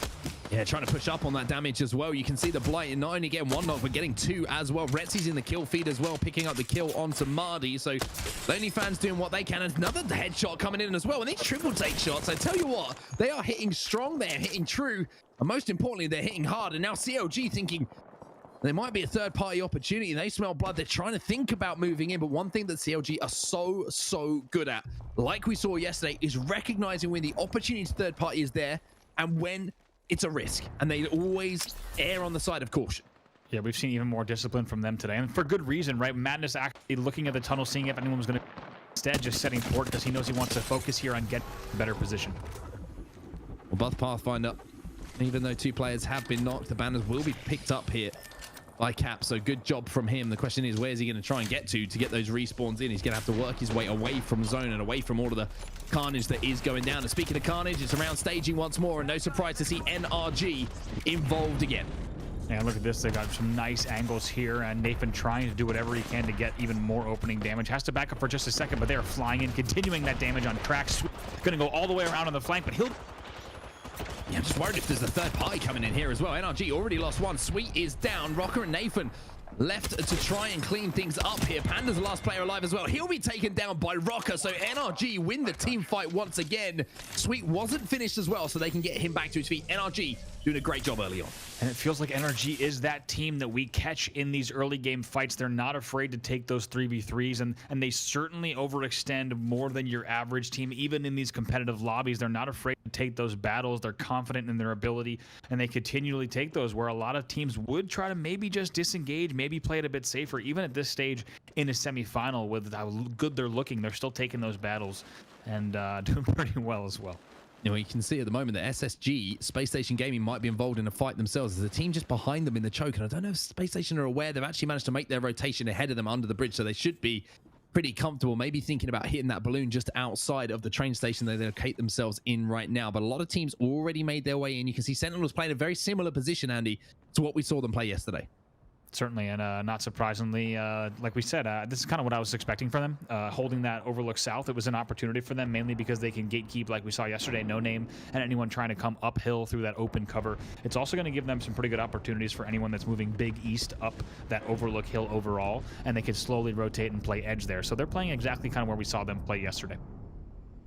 S1: Yeah, trying to push up on that damage as well. You can see the Blight not only getting one knock, but getting two as well. Retsy's in the kill feed as well, picking up the kill onto Mardy. So Lonely fans doing what they can. And another headshot coming in as well. And these triple take shots, I tell you what, they are hitting strong. They're hitting true. And most importantly, they're hitting hard. And now CLG thinking there might be a third-party opportunity. They smell blood. They're trying to think about moving in. But one thing that CLG are so good at, like we saw yesterday, is recognizing when the opportunity to third-party is there and when it's a risk. And they always err on the side of caution.
S2: Yeah, we've seen even more discipline from them today. And for good reason, right? Madness actually looking at the tunnel, seeing if anyone was going to instead just setting port because he knows he wants to focus here on getting a better position.
S1: Well, both Pathfinder, even though two players have been knocked, the banners will be picked up here by Cap, so good job from him. The question is, where's he going to try and get to get those respawns in? He's going to have to work his way away from zone and away from all of the carnage that is going down. And speaking of carnage, it's around staging once more, and no surprise to see NRG involved again.
S2: And look at this, they got some nice angles here, and Nathan trying to do whatever he can to get even more opening damage. Has to back up for just a second, but they are flying in, continuing that damage on tracks. Going to go all the way around on the flank, but he'll...
S1: Yeah, I'm just worried if there's a third party coming in here as well. NRG already lost one. Sweet is down. Rocker and Nathan left to try and clean things up here. Panda's the last player alive as well. He'll be taken down by Rocker, so NRG win the team fight once again. Sweet wasn't finished as well, so they can get him back to his feet. NRG doing a great job early on.
S2: And it feels like NRG is that team that we catch in these early game fights. They're not afraid to take those 3v3s, and they certainly overextend more than your average team. Even in these competitive lobbies, they're not afraid to take those battles. They're confident in their ability, and they continually take those, where a lot of teams would try to maybe just disengage, maybe play it a bit safer. Even at this stage in a semifinal, with how good they're looking, they're still taking those battles and doing pretty well as well.
S1: You know, you can see at the moment that SSG, Space Station Gaming, might be involved in a fight themselves. There's a team just behind them in the choke, and I don't know if Space Station are aware. They've actually managed to make their rotation ahead of them under the bridge, so they should be pretty comfortable, maybe thinking about hitting that balloon just outside of the train station they locate themselves in right now. But a lot of teams already made their way in. You can see Sentinel was playing a very similar position, Andy, to what we saw them play yesterday.
S2: Certainly, and not surprisingly, like we said, this is kind of what I was expecting from them. Holding that Overlook South, it was an opportunity for them, mainly because they can gatekeep, like we saw yesterday, No Name, and anyone trying to come uphill through that open cover. It's also going to give them some pretty good opportunities for anyone that's moving big east up that Overlook Hill overall, and they can slowly rotate and play edge there. So they're playing exactly kind of where we saw them play yesterday.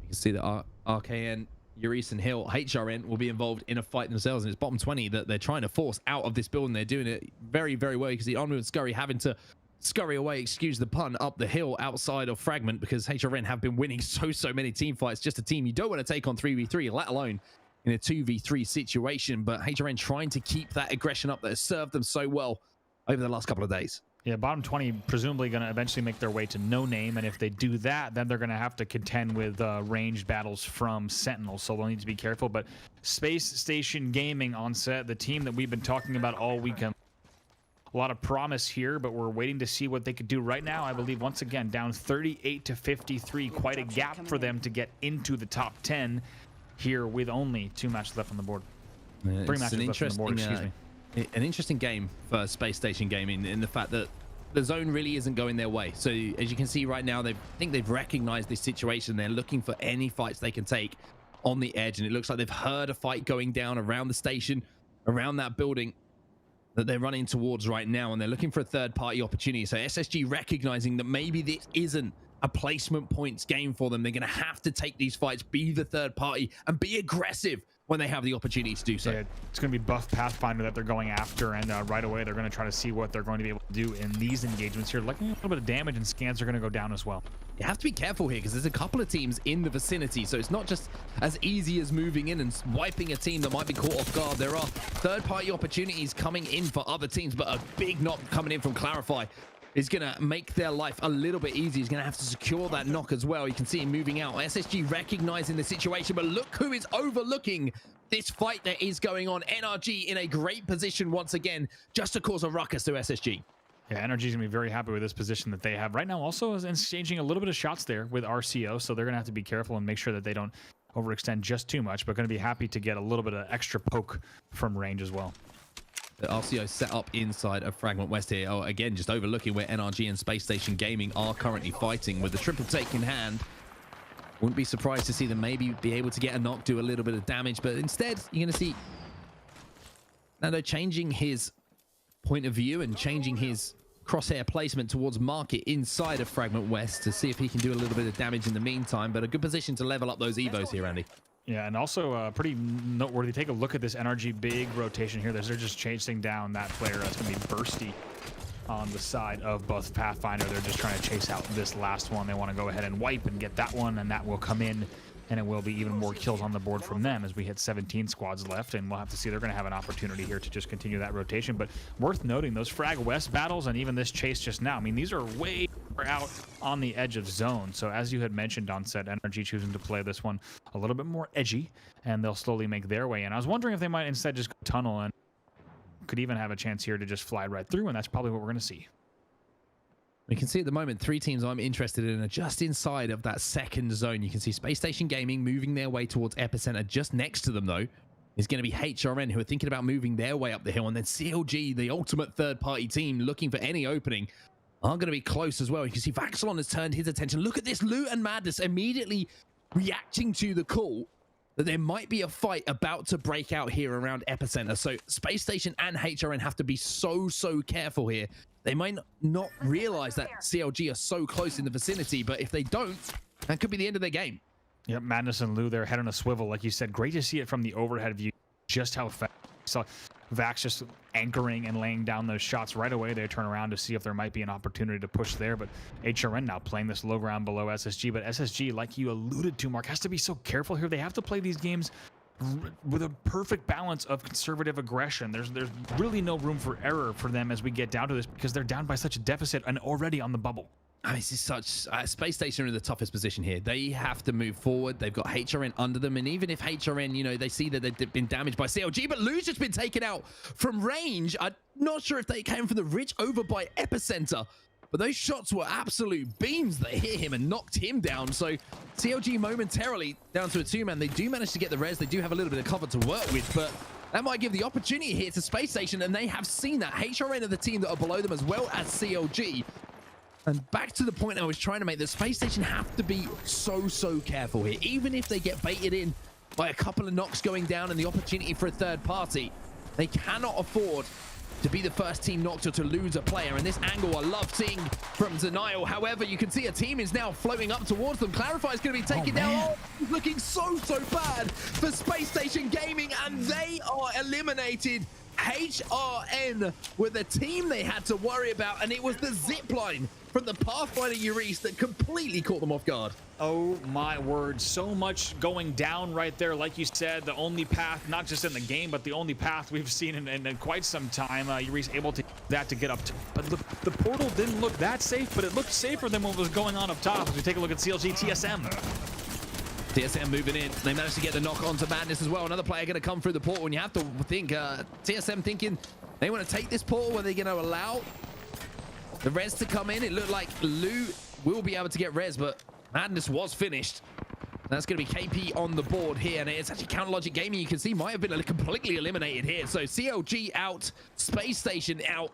S1: You can see that RKN, Urice and Hill, HRN will be involved in a fight themselves, and it's bottom 20 that they're trying to force out of this building. They're doing it very well. You can see Onward and Scurry having to scurry away, excuse the pun, up the hill outside of Fragment, because HRN have been winning so many team fights. Just a team you don't want to take on 3v3, let alone in a 2v3 situation. But HRN trying to keep that aggression up that has served them so well over the last couple of days.
S2: Yeah, bottom 20 presumably going to eventually make their way to No Name, and if they do that, then they're going to have to contend with ranged battles from Sentinel, so they'll need to be careful. But Space Station Gaming on set, the team that we've been talking about all weekend. A lot of promise here, but we're waiting to see what they could do right now. I believe, once again, down 38-53, quite a gap for them to get into the top 10 here with only 2 matches left on the board. 3 matches left on the board, excuse me.
S1: An interesting game for Space Station Gaming in the fact that the zone really isn't going their way. So as you can see right now, I think they've recognized this situation. They're looking for any fights they can take on the edge, and it looks like they've heard a fight going down around the station, around that building that they're running towards right now, and they're looking for a third-party opportunity. So SSG recognizing that maybe this isn't a placement points game for them. They're going to have to take these fights, be the third party, and be aggressive when they have the opportunity to do so.
S2: Yeah, it's going to be buff Pathfinder that they're going after, and right away they're going to try to see what they're going to be able to do in these engagements here. Looking at a little bit of damage, and scans are going to go down as well.
S1: You have to be careful here because there's a couple of teams in the vicinity, so it's not just as easy as moving in and wiping a team that might be caught off guard. There are third-party opportunities coming in for other teams, but a big knock coming in from Clarify is going to make their life a little bit easier. He's going to have to secure that knock as well. You can see him moving out. SSG recognizing the situation, but look who is overlooking this fight that is going on. NRG in a great position once again, just to cause a ruckus to SSG.
S2: Yeah, NRG is going to be very happy with this position that they have right now. Also is exchanging a little bit of shots there with RCO, so they're going to have to be careful and make sure that they don't overextend just too much, but going to be happy to get a little bit of extra poke from range as well.
S1: the RCO set up inside of Fragment West here. Oh, again, just overlooking where NRG and Space Station Gaming are currently fighting with the triple take in hand. Wouldn't be surprised to see them maybe be able to get a knock, do a little bit of damage, but instead you're going to see Nando changing his point of view and changing his crosshair placement towards Market inside of Fragment West to see if he can do a little bit of damage in the meantime, but a good position to level up those Evos here, Andy.
S2: Yeah, and also pretty noteworthy. Take a look at this NRG big rotation here. They're just chasing down that player. That's going to be Bursty on the side of both Pathfinder. They're just trying to chase out this last one. They want to go ahead and wipe and get that one, and that will come in, and it will be even more kills on the board from them as we hit 17 squads left, and we'll have to see. They're going to have an opportunity here to just continue that rotation. But worth noting, those Frag West battles and even this chase just now, I mean, these are way out on the edge of zone. So as you had mentioned on set, NRG choosing to play this one a little bit more edgy, and they'll slowly make their way in. I was wondering if they might instead just go tunnel and could even have a chance here to just fly right through, and that's probably what we're going to see.
S1: We can see at the moment 3 teams I'm interested in are just inside of that second zone. You can see Space Station Gaming moving their way towards Epicenter. Just next to them, though, is going to be HRN, who are thinking about moving their way up the hill. And then CLG, the ultimate third-party team, looking for any opening, are going to be close as well. You can see Vaxelon has turned his attention. Look at this loot and madness immediately reacting to the call that there might be a fight about to break out here around Epicenter. So Space Station and HRN have to be so careful here. They might not realize that CLG are so close in the vicinity, but if they don't, that could be the end of their game.
S2: Yep, Madness and Lou, their head on a swivel. Like you said, great to see it from the overhead view, just how fast. So Vax just anchoring and laying down those shots right away. They turn around to see if there might be an opportunity to push there, but HRN now playing this low ground below SSG. But SSG, like you alluded to, Mark, has to be so careful here. They have to play these games with a perfect balance of conservative aggression. There's really no room for error for them as we get down to this, because they're down by such a deficit and already on the bubble.
S1: I mean, this is such Space Station are in the toughest position here. They have to move forward. They've got HRN under them, and even if HRN, you know, they see that they've been damaged by CLG, but Lou's just been taken out from range. I'm not sure if they came from the ridge over by Epicenter, but those shots were absolute beams that hit him and knocked him down. So CLG momentarily down to a 2-man. They do manage to get the res. They do have a little bit of cover to work with, but that might give the opportunity here to Space Station, and they have seen that. HRN are the team that are below them as well as CLG. And back to the point I was trying to make, the Space Station have to be so careful here. Even if they get baited in by a couple of knocks going down and the opportunity for a third party, they cannot afford to be the first team knocked or to lose a player. And this angle I love seeing from Denial. However, you can see a team is now floating up towards them. Clarify is going to be taken down. Oh, looking so bad for Space Station Gaming, and they are eliminated. HRN were the team they had to worry about, and it was the zipline from the Pathfinder Euris that completely caught them off guard.
S2: Oh my word, so much going down right there. Like you said, the only path, not just in the game, but the only path we've seen in quite some time. Euris able to use that to get up to, but look, the portal didn't look that safe, but it looked safer than what was going on up top. As we take a look at CLG TSM.
S1: TSM moving in. They managed to get the knock onto Madness as well. Another player going to come through the portal, and you have to think TSM thinking they want to take this portal. Are they going to allow the res to come in? It looked like Lou will be able to get res, but Madness was finished. That's going to be KP on the board here, and it's actually Counter Logic Gaming, you can see, might have been completely eliminated here. So CLG out, Space Station out.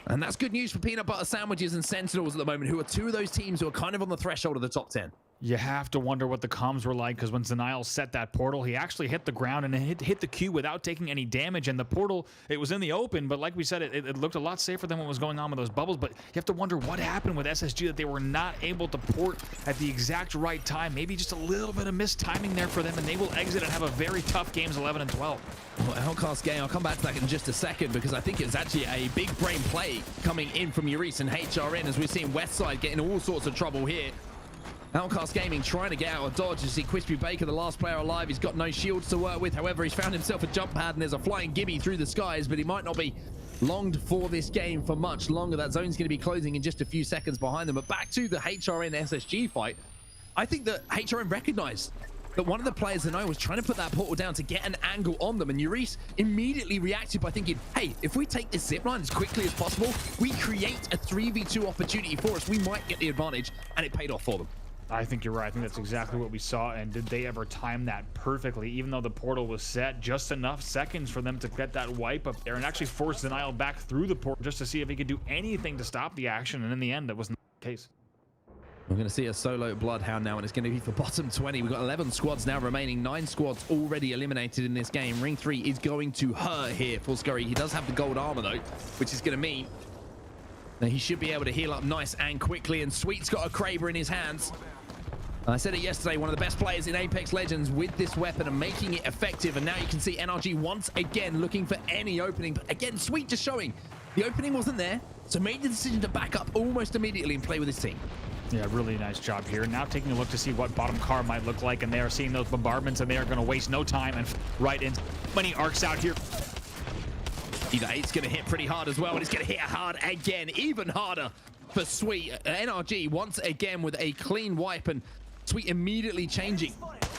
S1: And that's good news for Peanut Butter Sandwiches and Sentinels at the moment, who are 2 of those teams who are kind of on the threshold of the top 10.
S2: You have to wonder what the comms were like, because when Denial set that portal, he actually hit the ground and hit the queue without taking any damage. And the portal, it was in the open, but like we said, it looked a lot safer than what was going on with those bubbles. But you have to wonder what happened with SSG that they were not able to port at the exact right time. Maybe just a little bit of missed timing there for them, and they will exit and have a very tough games 11 and 12.
S1: Well, Outcast game, I'll come back to that in just a second, because I think it's actually a big brain play coming in from Euris and HRN, as we've seen Westside getting all sorts of trouble here. Outcast Gaming trying to get out of dodge. You see Crispy Baker, the last player alive. He's got no shields to work with. However, he's found himself a jump pad, and there's a flying Gibby through the skies, but he might not be longed for this game for much longer. That zone's going to be closing in just a few seconds behind them. But back to the HRN SSG fight. I think that HRN recognized that one of the players that I was trying to put that portal down to get an angle on them, and Euris immediately reacted by thinking, hey, if we take this zipline as quickly as possible, we create a 3v2 opportunity for us. We might get the advantage, and it paid off for them.
S2: I think you're right. I think that's exactly what we saw. And did they ever time that perfectly? Even though the portal was set, just enough seconds for them to get that wipe up there and actually force Denial back through the portal just to see if he could do anything to stop the action. And in the end, that wasn't the case.
S1: We're going to see a solo Bloodhound now, and it's going to be for bottom 20. We've got 11 squads now remaining, 9 squads already eliminated in this game. Ring 3 is going to hurt here for Scurry. He does have the gold armor, though, which is going to mean that he should be able to heal up nice and quickly, and Sweet's got a Kraber in his hands. I said it yesterday, one of the best players in Apex Legends with this weapon and making it effective, and now you can see NRG once again looking for any opening, but again, Sweet just showing the opening wasn't there, so made the decision to back up almost immediately and play with his team.
S2: Yeah, really nice job here. Now taking a look to see what bottom car might look like, and they are seeing those bombardments, and they are going to waste no time and right in. Many arcs out here.
S1: Either 8's going to hit pretty hard as well, and it's going to hit hard again, even harder for Sweet. NRG once again with a clean wipe, and Sweet immediately changing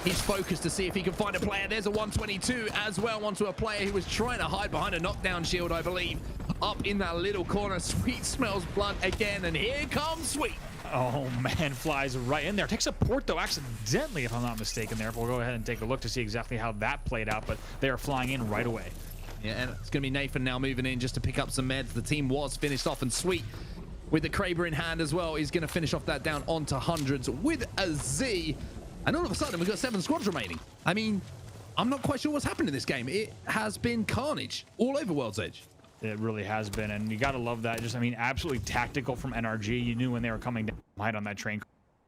S1: his focus to see if he can find a player. There's a 122 as well onto a player who was trying to hide behind a knockdown shield, I believe. Up in that little corner, Sweet smells blood again, and here comes Sweet.
S2: Oh man, flies right in there. Takes a port though accidentally, if I'm not mistaken there. We'll go ahead and take a look to see exactly how that played out, but they are flying in right away.
S1: Yeah, and it's going to be Nathan now moving in just to pick up some meds. The team was finished off, and Sweet with the Kraber in hand as well is going to finish off that down onto hundreds with a Z. And all of a sudden, we've got 7 squads remaining. I mean, I'm not quite sure what's happened in this game. It has been carnage all over World's Edge.
S2: It really has been, and you got to love that. Just, I mean, absolutely tactical from NRG. You knew when they were coming down right on that train,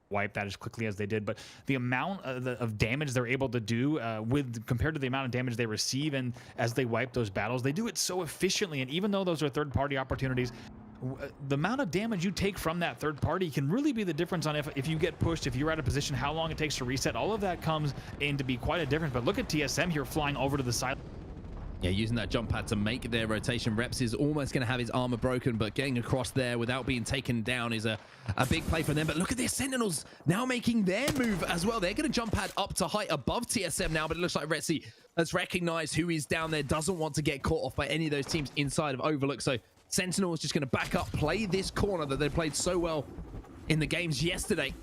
S2: wipe that as quickly as they did, but the amount of damage they're able to do compared to the amount of damage they receive, and as they wipe those battles, they do it so efficiently. And even though those are third-party opportunities, the amount of damage you take from that third party can really be the difference on if you get pushed, if you're out of position, how long it takes to reset. All of that comes in to be quite a difference. But look at TSM here flying over to the side.
S1: Yeah, using that jump pad to make their rotation. Reps is almost going to have his armor broken, but getting across there without being taken down is a big play for them. But look at this, Sentinels now making their move as well. They're going to jump pad up to height above TSM now, but it looks like Retzi has recognized who is down there, doesn't want to get caught off by any of those teams inside of Overlook. So Sentinel is just going to back up, play this corner that they played so well in the games yesterday,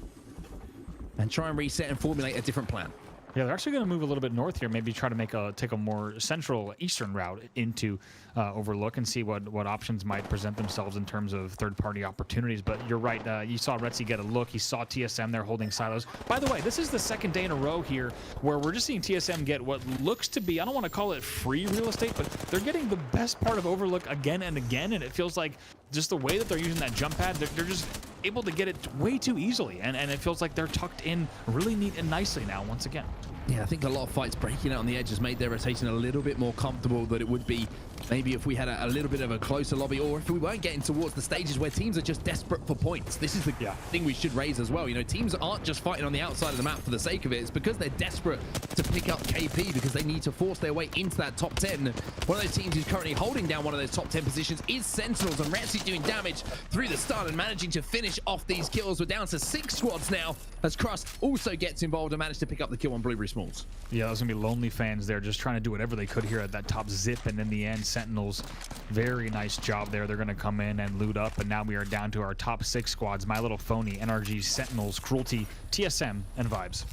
S1: and try and reset and formulate a different plan.
S2: Yeah, they're actually going to move a little bit north here, maybe try to take a more central eastern route into Overlook and see what options might present themselves in terms of third-party opportunities. But you're right, you saw Retzi get a look. He saw TSM there holding silos. By the way, this is the second day in a row here where we're just seeing TSM get what looks to be, I don't want to call it free real estate, but they're getting the best part of Overlook again and again, and it feels like just the way that they're using that jump pad, they're just able to get it way too easily, and it feels like they're tucked in really neat and nicely now once again.
S1: Yeah, I think a lot of fights breaking out on the edge has made their rotation a little bit more comfortable than it would be maybe if we had a little bit of a closer lobby, or if we weren't getting towards the stages where teams are just desperate for points. This is the thing we should raise as well. You know, teams aren't just fighting on the outside of the map for the sake of it. It's because they're desperate to pick up KP, because they need to force their way into that top 10. One of those teams who's currently holding down one of those top 10 positions is Sentinels, and Retzi doing damage through the stun and managing to finish off these kills. We're down to 6 squads now as Crust also gets involved and managed to pick up the kill on Blueberry Smalls.
S2: Yeah, those are going to be lonely fans there just trying to do whatever they could here at that top zip, and in the end, Sentinels, very nice job there. They're going to come in and loot up, and now we are down to our top 6 squads. My Little Phony, NRG, Sentinels, Cruelty, TSM, and Vibes.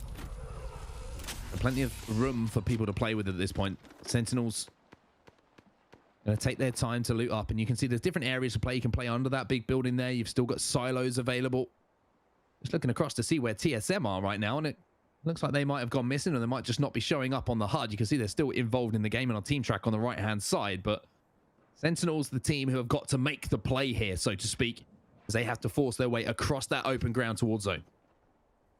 S1: Plenty of room for people to play with at this point. Sentinels going to take their time to loot up, and you can see there's different areas to play. You can play under that big building there. You've still got silos available. Just looking across to see where TSM are right now, and it looks like they might have gone missing, or they might just not be showing up on the HUD. You can see they're still involved in the game and on team track on the right-hand side, but Sentinels, the team who have got to make the play here, so to speak, as they have to force their way across that open ground towards zone.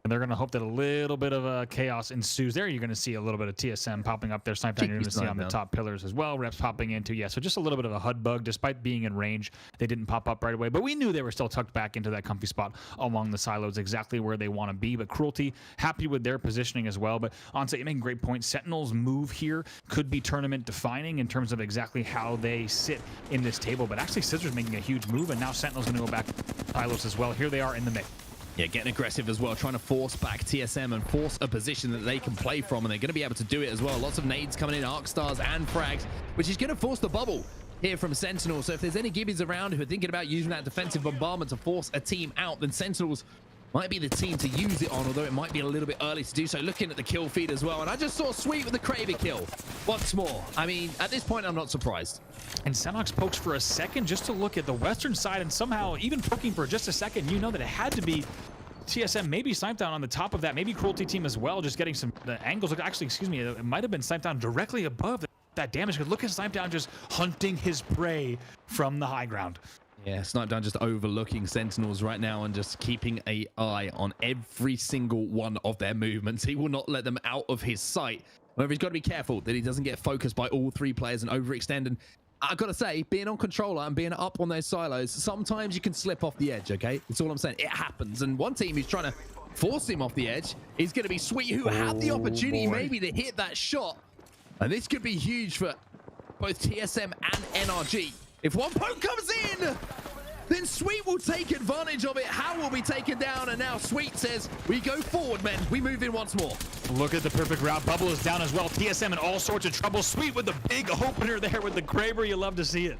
S2: And they're going to hope that a little bit of chaos ensues there. You're going to see a little bit of TSM popping up there. Snipe down, you're going to see on the top pillars as well. Reps popping into, yeah, so just a little bit of a HUD bug. Despite being in range, they didn't pop up right away. But we knew they were still tucked back into that comfy spot along the silos, exactly where they want to be. But Cruelty, happy with their positioning as well. But Onset, you make a great point. Sentinels' move here could be tournament defining in terms of exactly how they sit in this table. But actually, Scissors making a huge move, and now Sentinels going to go back to silos as well. Here they are in the mix.
S1: Yeah, getting aggressive as well, trying to force back TSM and force a position that they can play from, and they're going to be able to do it as well. Lots of nades coming in, arc stars and frags, which is going to force the bubble here from Sentinel. So if there's any gibbies around who are thinking about using that defensive bombardment to force a team out, then Sentinels might be the team to use it on, although it might be a little bit early to do so. Looking at the kill feed as well, and I just saw Sweet with the Kraber kill once more. I mean, at this point, I'm not surprised.
S2: And Senox pokes for a second just to look at the western side, and somehow, even poking for just a second, you know that it had to be TSM, maybe Sniped-Down on the top of that, maybe Cruelty Team as well, just getting some angles. Actually, excuse me, it might have been Sniped-Down directly above that damage. Because look at Sniped-Down just hunting his prey from the high ground.
S1: Yeah, Sniped-Down just overlooking Sentinels right now and just keeping an eye on every single one of their movements. He will not let them out of his sight. However, he's got to be careful that he doesn't get focused by all three players and overextend. And I've got to say, being on controller and being up on those silos, sometimes you can slip off the edge, okay? That's all I'm saying. It happens. And one team who's trying to force him off the edge is going to be Sweet, who had the opportunity maybe to hit that shot. And this could be huge for both TSM and NRG. If one poke comes in, then Sweet will take advantage of it. How will be taken down, and now Sweet says, we go forward, men. We move in once more.
S2: Look at the perfect route. Bubble is down as well. TSM in all sorts of trouble. Sweet with the big opener there with the Kraber. You love to see it.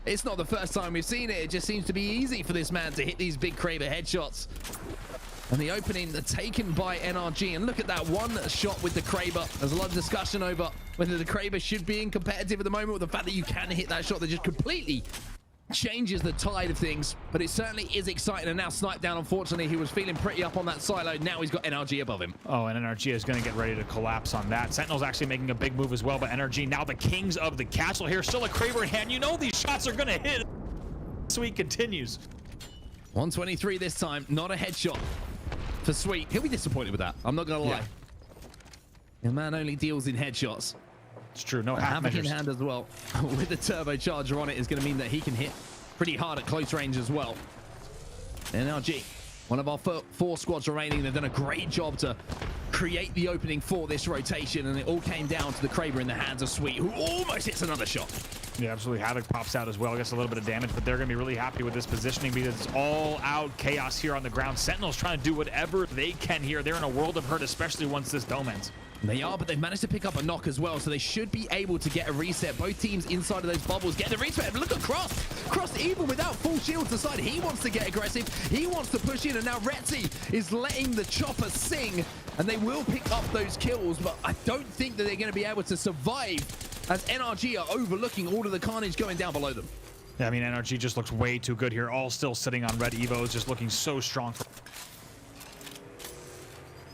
S1: It's not the first time we've seen it. It just seems to be easy for this man to hit these big Kraber headshots. And the opening taken by NRG. And look at that one shot with the Kraber. There's a lot of discussion over whether the Kraber should be in competitive at the moment, with the fact that you can hit that shot that just completely changes the tide of things. But it certainly is exciting. And now Sniped-Down, unfortunately, he was feeling pretty up on that silo. Now he's got NRG above him.
S2: Oh, and NRG is going to get ready to collapse on that. Sentinel's actually making a big move as well, but NRG now the kings of the castle here. Still a Kraber in hand. You know these shots are going to hit. Sweet continues.
S1: 123 this time. Not a headshot for Sweet. He'll be disappointed with that. I'm not going to lie. The man only deals in headshots.
S2: It's true. No half
S1: Havoc in
S2: measures.
S1: hand as well. With the turbocharger on it is going to mean that he can hit pretty hard at close range as well. NRG, one of our four squads remaining. They've done a great job to create the opening for this rotation, and it all came down to the Kraber in the hands of Sweet, who almost hits another shot.
S2: Yeah, absolutely. Havoc pops out as well. Gets a little bit of damage, but they're going to be really happy with this positioning because it's all out chaos here on the ground. Sentinel's trying to do whatever they can here. They're in a world of hurt, especially once this dome ends.
S1: They are, but they've managed to pick up a knock as well, so they should be able to get a reset. Both teams inside of those bubbles get the reset. Look at Cross. Cross, even without full shield to side, he wants to get aggressive. He wants to push in, and now Retzi is letting the chopper sing, and they will pick up those kills, but I don't think that they're going to be able to survive as NRG are overlooking all of the carnage going down below them.
S2: Yeah, I mean, NRG just looks way too good here. All still sitting on red Evos, just looking so strong.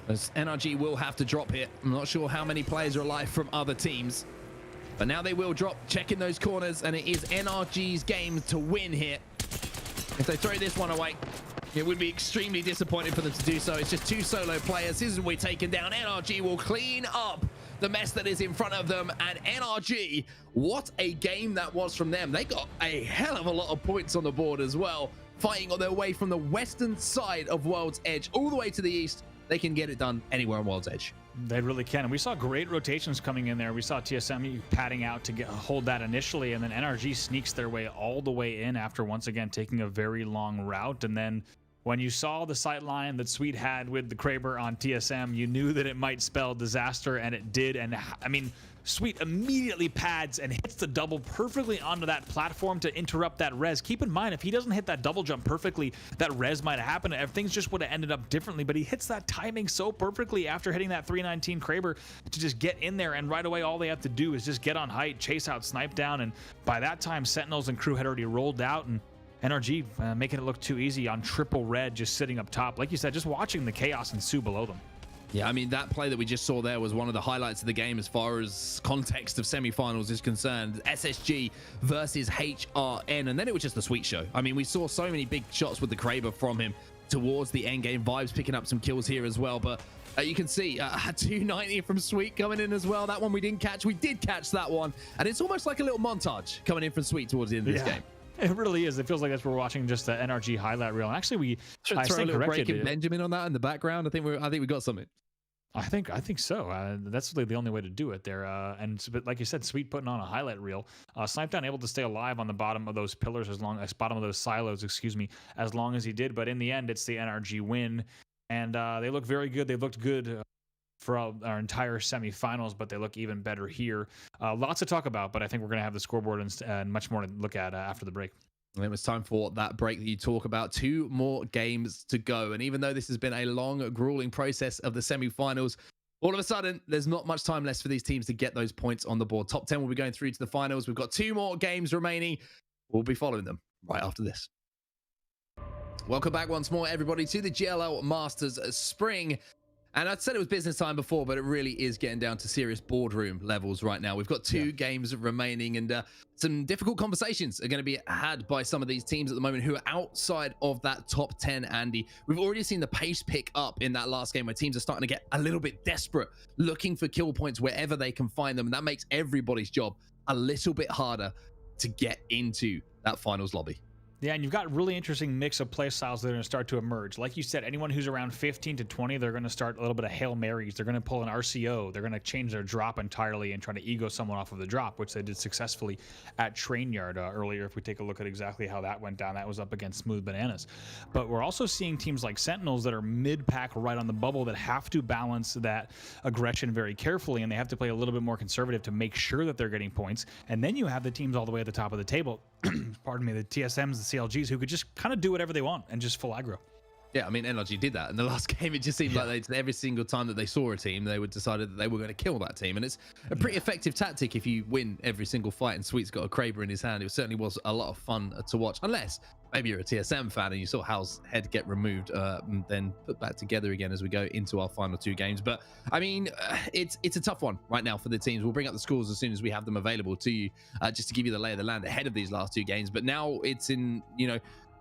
S1: As NRG will have to drop here. I'm not sure how many players are alive from other teams, but now they will drop, checking those corners, and it is NRG's game to win here. If they throw this one away, it would be extremely disappointing for them to do so. It's just two solo players. This is we taken down. NRG will clean up the mess that is in front of them, and NRG, what a game that was from them. They got a hell of a lot of points on the board as well, fighting on their way from the western side of World's Edge all the way to the east. They can get it done anywhere on World's Edge.
S2: They really can. And we saw great rotations coming in there. We saw TSM padding out to hold that initially, and then NRG sneaks their way all the way in after once again taking a very long route. And then when you saw the sight line that Sweet had with the Kraber on TSM, you knew that it might spell disaster, and it did. And I mean, Sweet immediately pads and hits the double perfectly onto that platform to interrupt that res. Keep in mind, if he doesn't hit that double jump perfectly, that res might have happened. If things just would have ended up differently, but he hits that timing so perfectly after hitting that 319 Kraber to just get in there, and right away all they have to do is just get on height, chase out Sniped-Down, and by that time Sentinels and crew had already rolled out, and NRG making it look too easy on triple red, just sitting up top. Like you said, just watching the chaos ensue below them.
S1: Yeah, I mean, that play that we just saw there was one of the highlights of the game as far as context of semifinals is concerned. SSG versus HRN, and then it was just a Sweet show. I mean, we saw so many big shots with the Kraber from him towards the end game. Vibes picking up some kills here as well, but you can see 290 from Sweet coming in as well. That one we didn't catch. We did catch that one, and it's almost like a little montage coming in from Sweet towards the end of this game.
S2: It really is. It feels like that's we're watching just the NRG highlight reel. And actually, we
S1: should throw a little Breaking Benjamin on that in the background. I think we got something.
S2: I think so. That's really the only way to do it there. But like you said, Sweet putting on a highlight reel. Sniped-Down able to stay alive on the bottom of those pillars bottom of those silos, excuse me, as long as he did. But in the end, it's the NRG win, and they look very good. They looked good for our entire semifinals, but they look even better here. Lots to talk about, but I think we're going to have the scoreboard and much more to look at after the break.
S1: And it was time for that break that you talk about. 2 more games to go. And even though this has been a long, grueling process of the semifinals, all of a sudden, there's not much time left for these teams to get those points on the board. Top 10 will be going through to the finals. We've got 2 more games remaining. We'll be following them right after this. Welcome back once more, everybody, to the GLL Masters Spring. And I said it was business time before, but it really is getting down to serious boardroom levels right now. We've got 2 games remaining, and some difficult conversations are going to be had by some of these teams at the moment who are outside of that top 10, Andy. We've already seen the pace pick up in that last game where teams are starting to get a little bit desperate, looking for kill points wherever they can find them. And that makes everybody's job a little bit harder to get into that finals lobby.
S2: Yeah, and you've got really interesting mix of play styles that are going to start to emerge. Like you said, anyone who's around 15 to 20, they're going to start a little bit of Hail Marys. They're going to pull an RCO. They're going to change their drop entirely and try to ego someone off of the drop, which they did successfully at Trainyard earlier. If we take a look at exactly how that went down, that was up against Smooth Bananas. But we're also seeing teams like Sentinels that are mid-pack right on the bubble that have to balance that aggression very carefully, and they have to play a little bit more conservative to make sure that they're getting points. And then you have the teams all the way at the top of the table, pardon me, the TSMs, the CLGs, who could just kind of do whatever they want and just full aggro.
S1: Yeah, I mean, NRG did that in the last game. It just seemed like every single time that they saw a team, they would decided that they were going to kill that team. And it's a pretty effective tactic if you win every single fight. And Sweet's got a Kraber in his hand. It certainly was a lot of fun to watch, unless maybe you're a TSM fan and you saw Hal's head get removed and then put back together again as we go into our final 2 games. But I mean, it's a tough one right now for the teams. We'll bring up the scores as soon as we have them available to you, just to give you the lay of the land ahead of these last 2 games. But now it's in,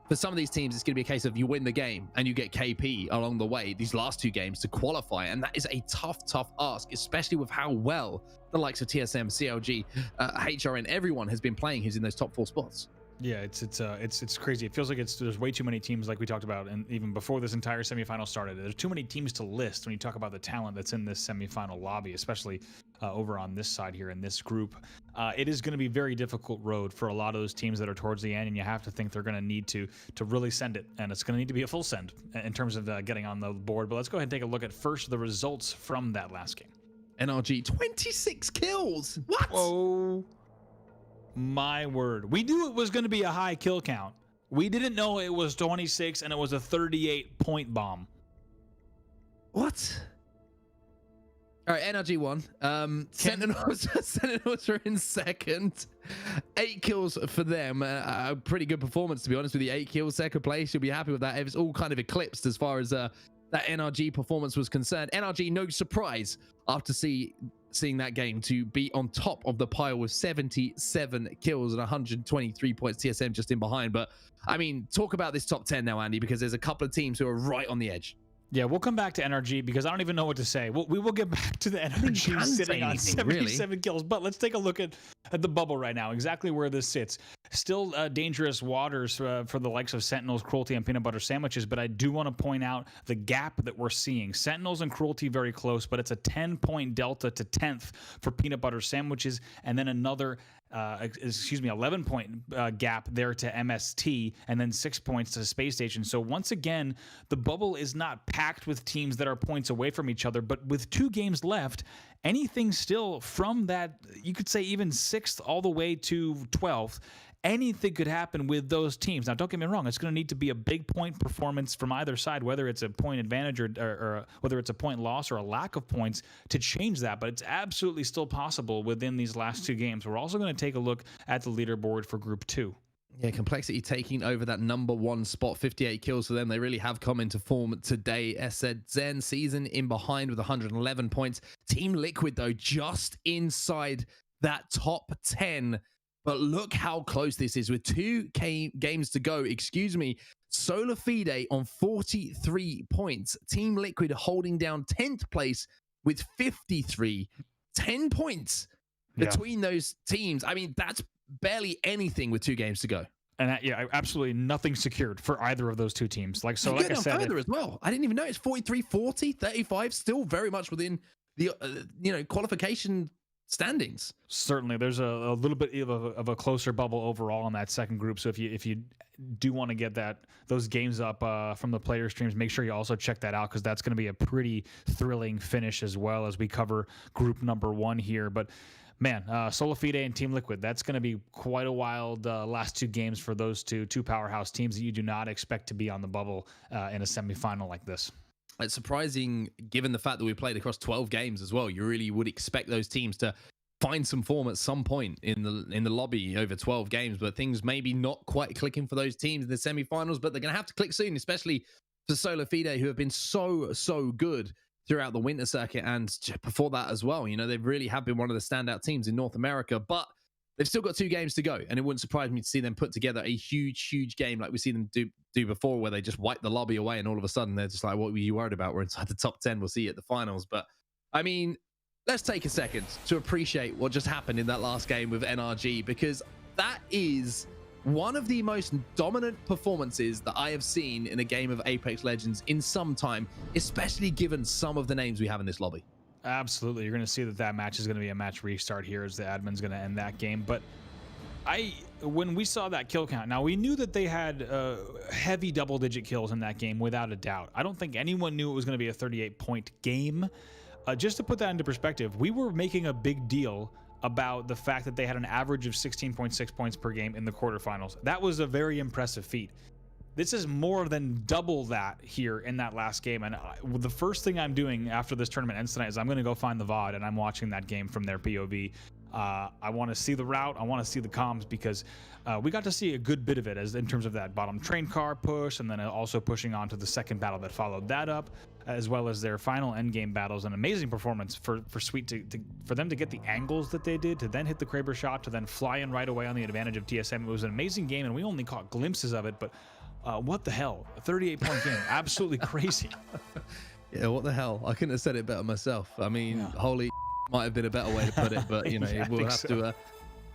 S1: for some of these teams, it's going to be a case of you win the game and you get KP along the way, these last 2 games to qualify. And that is a tough ask, especially with how well the likes of TSM, CLG, HRN, everyone has been playing who's in those top 4 spots.
S2: Yeah, it's crazy. It feels like there's way too many teams, like we talked about, and even before this entire semifinal started, there's too many teams to list when you talk about the talent that's in this semifinal lobby, especially over on this side here in this group. It is going to be a very difficult road for a lot of those teams that are towards the end, and you have to think they're going to need to really send it, and it's going to need to be a full send in terms of getting on the board. But let's go ahead and take a look at first the results from that last game.
S1: NRG 26 kills. What?
S2: Oh my word. We knew it was going to be a high kill count. We didn't know it was 26 and it was a 38-point bomb.
S1: What? All right, NRG won. Sentinels are in second. 8 kills for them. A pretty good performance, to be honest with you. 8 kills, second place. You'll be happy with that. It's all kind of eclipsed as far as that NRG performance was concerned. NRG, no surprise after seeing that game to be on top of the pile with 77 kills and 123 points. TSM just in behind. But I mean, talk about this top 10 now, Andy, because there's a couple of teams who are right on the edge.
S2: Yeah, we'll come back to NRG because I don't even know what to say. We will get back to the NRG sitting on 77 kills, but let's take a look at the bubble right now, exactly where this sits. Still dangerous waters for the likes of Sentinels, Cruelty, and Peanut Butter Sandwiches, but I do want to point out the gap that we're seeing. Sentinels and Cruelty very close, but it's a 10-point delta to 10th for Peanut Butter Sandwiches, and then another 11-point gap there to MST, and then 6 points to Space Station. So once again, the bubble is not packed with teams that are points away from each other, but with 2 games left, anything still from that, you could say even 6th all the way to 12th, anything could happen with those teams. Now, don't get me wrong, it's going to need to be a big point performance from either side, whether it's a point advantage or whether it's a point loss or a lack of points to change that, but it's absolutely still possible within these last 2 games. We're also going to take a look at the leaderboard for Group 2.
S1: Yeah, Complexity taking over that number 1 spot, 58 kills for them. They really have come into form today. As said, Zen season in behind with 111 points. Team Liquid, though, just inside that top 10. But look how close this is with 2 games to go. Excuse me. Solar Fide on 43 points. Team Liquid holding down 10th place with 53. 10 points between those teams. I mean, that's barely anything with 2 games to go.
S2: And absolutely nothing secured for either of those 2 teams. Like I said,
S1: further as well. I didn't even know it's 43, 40, 35, still very much within the qualification standings.
S2: Certainly, there's a little bit of a closer bubble overall in that second group. So if you do want to get those games up from the player streams, make sure you also check that out because that's going to be a pretty thrilling finish as well as we cover group number 1 here. But Man, Solafide and Team Liquid, that's going to be quite a wild last two games for those two powerhouse teams that you do not expect to be on the bubble in a semifinal like this.
S1: It's surprising given the fact that we played across 12 games as well. You really would expect those teams to find some form at some point in the lobby over 12 games, but things maybe not quite clicking for those teams in the semifinals, but they're going to have to click soon, especially for Solafide, who have been so good throughout the winter circuit and before that as well. You know, they really have been one of the standout teams in North America, but they've still got 2 games to go, and it wouldn't surprise me to see them put together a huge game like we see them do before, where they just wipe the lobby away and all of a sudden they're just like, what were you worried about? We're inside the top 10. We'll see you at the finals. But I mean, let's take a second to appreciate what just happened in that last game with NRG, because that is one of the most dominant performances that I have seen in a game of Apex Legends in some time, especially given some of the names we have in this lobby.
S2: Absolutely. You're going to see that match is going to be a match restart here as the admin's going to end that game. But when we saw that kill count, now we knew that they had heavy double-digit kills in that game without a doubt. I don't think anyone knew it was going to be a 38-point game. Just to put that into perspective, we were making a big deal about the fact that they had an average of 16.6 points per game in the quarterfinals. That was a very impressive feat. This is more than double that here in that last game. And the first thing I'm doing after this tournament ends tonight is I'm going to go find the VOD and I'm watching that game from their POV. I want to see the route. I want to see the comms, because we got to see a good bit of it as in terms of that bottom train car push, and then also pushing on to the second battle that followed that up, as well as their final end game battles. An amazing performance for Sweet for them to get the angles that they did, to then hit the Kraber shot, to then fly in right away on the advantage of TSM. It was an amazing game, and we only caught glimpses of it, but what the hell? A 38-point game. Absolutely crazy.
S1: Yeah, what the hell? I couldn't have said it better myself. I mean, holy might have been a better way to put it, but you know,
S2: yeah,
S1: we'll have to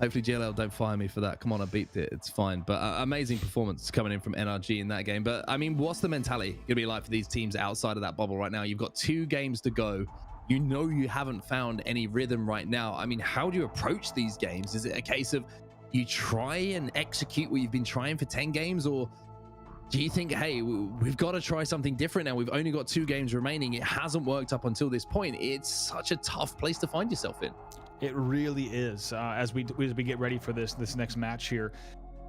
S1: hopefully GLL don't fire me for that. Come on, I beeped it, it's fine. But amazing performance coming in from NRG in that game. But I mean, what's the mentality gonna be like for these teams outside of that bubble right now? You've got 2 games to go. You know, you haven't found any rhythm right now. I mean, how do you approach these games? Is it a case of you try and execute what you've been trying for 10 games, or do you think, hey, we've got to try something different now? We've only got 2 games remaining. It hasn't worked up until this point. It's such a tough place to find yourself in.
S2: It really is. As we get ready for this next match here,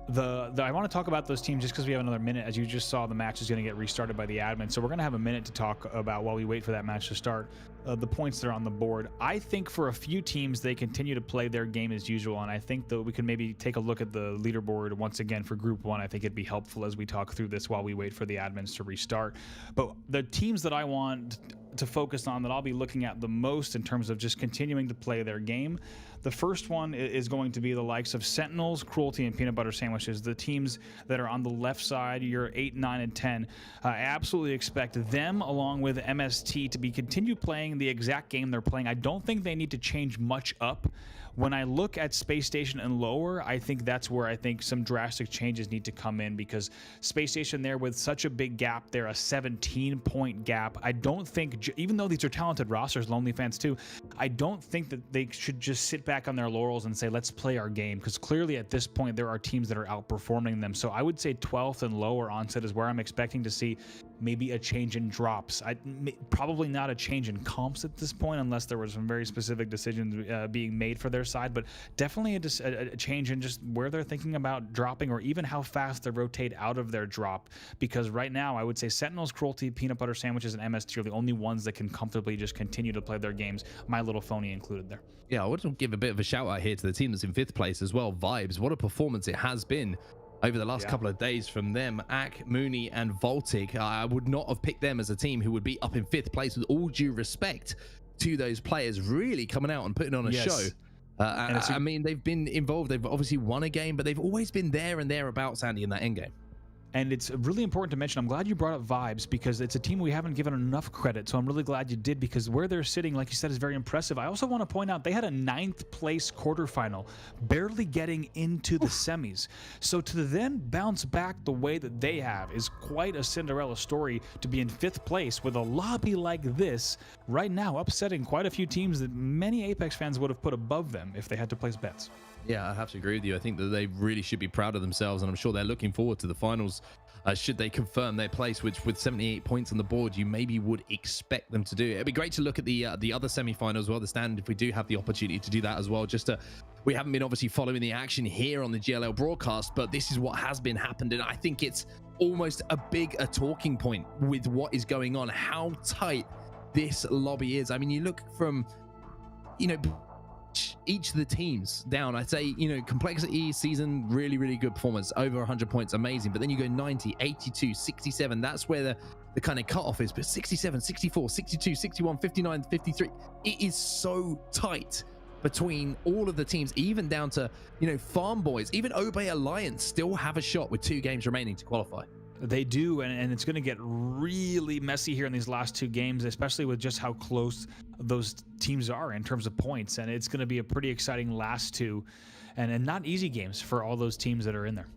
S2: I want to talk about those teams just because we have another minute. As you just saw, the match is going to get restarted by the admin, so we're going to have a minute to talk about, while we wait for that match to start, the points that are on the board. I think for a few teams, they continue to play their game as usual, and I think that we can maybe take a look at the leaderboard once again for Group 1. I think it'd be helpful as we talk through this while we wait for the admins to restart. But the teams that I want to focus on, that I'll be looking at the most in terms of just continuing to play their game, the first one is going to be the likes of Sentinels, Cruelty, and Peanut Butter Sandwiches. The teams that are on the left side, your 8, 9, and 10. I absolutely expect them, along with MST, to be continue playing the exact game they're playing. I don't think they need to change much up. When I look at Space Station and lower, I think that's where I think some drastic changes need to come in, because Space Station there with such a big gap there, a 17-point gap, I don't think, even though these are talented rosters, Lonely Fans too, I don't think that they should just sit back on their laurels and say, let's play our game, because clearly at this point there are teams that are outperforming them. So I would say 12th and lower onset is where I'm expecting to see maybe a change in drops. Probably not a change in comps at this point, unless there were some very specific decisions being made for their side, but definitely a change in just where they're thinking about dropping, or even how fast they rotate out of their drop. Because right now I would say Sentinels, Cruelty, Peanut Butter Sandwiches, and MST are the only ones that can comfortably just continue to play their games, My Little Phony included there.
S1: Yeah, I want to give a bit of a shout out here to the team that's in 5th place as well, Vibes. What a performance it has been over the last couple of days from them. Ak, Mooney, and Voltic. I would not have picked them as a team who would be up in 5th place, with all due respect to those players really coming out and putting on a show. I mean, they've been involved. They've obviously won a game, but they've always been there and thereabouts, Andy, in that end game.
S2: And it's really important to mention, I'm glad you brought up Vibes, because it's a team we haven't given enough credit. So I'm really glad you did, because where they're sitting, like you said, is very impressive. I also want to point out they had a 9th place quarterfinal, barely getting into the semis. So to then bounce back the way that they have is quite a Cinderella story, to be in 5th place with a lobby like this right now, upsetting quite a few teams that many Apex fans would have put above them if they had to place bets.
S1: Yeah, I have to agree with you. I think that they really should be proud of themselves, and I'm sure they're looking forward to the finals should they confirm their place, which with 78 points on the board, you maybe would expect them to do. It'd be great to look at the other semi-finals as well, the stand, if we do have the opportunity to do that as well. We haven't been obviously following the action here on the GLL broadcast, but this is what has been happening. And I think it's almost a talking point with what is going on, how tight this lobby is. I mean, you look from, each of the teams down. I'd say, Complexity season, really good performance, over 100 points, amazing. But then you go 90, 82, 67. That's where the kind of cutoff is. But 67, 64, 62, 61, 59, 53. It is so tight between all of the teams, even down to, Farm Boys. Even Obey Alliance still have a shot with 2 games remaining to qualify.
S2: They do, and it's going to get really messy here in these last 2 games, especially with just how close those teams are in terms of points. And it's going to be a pretty exciting last 2 and not easy games for all those teams that are in there.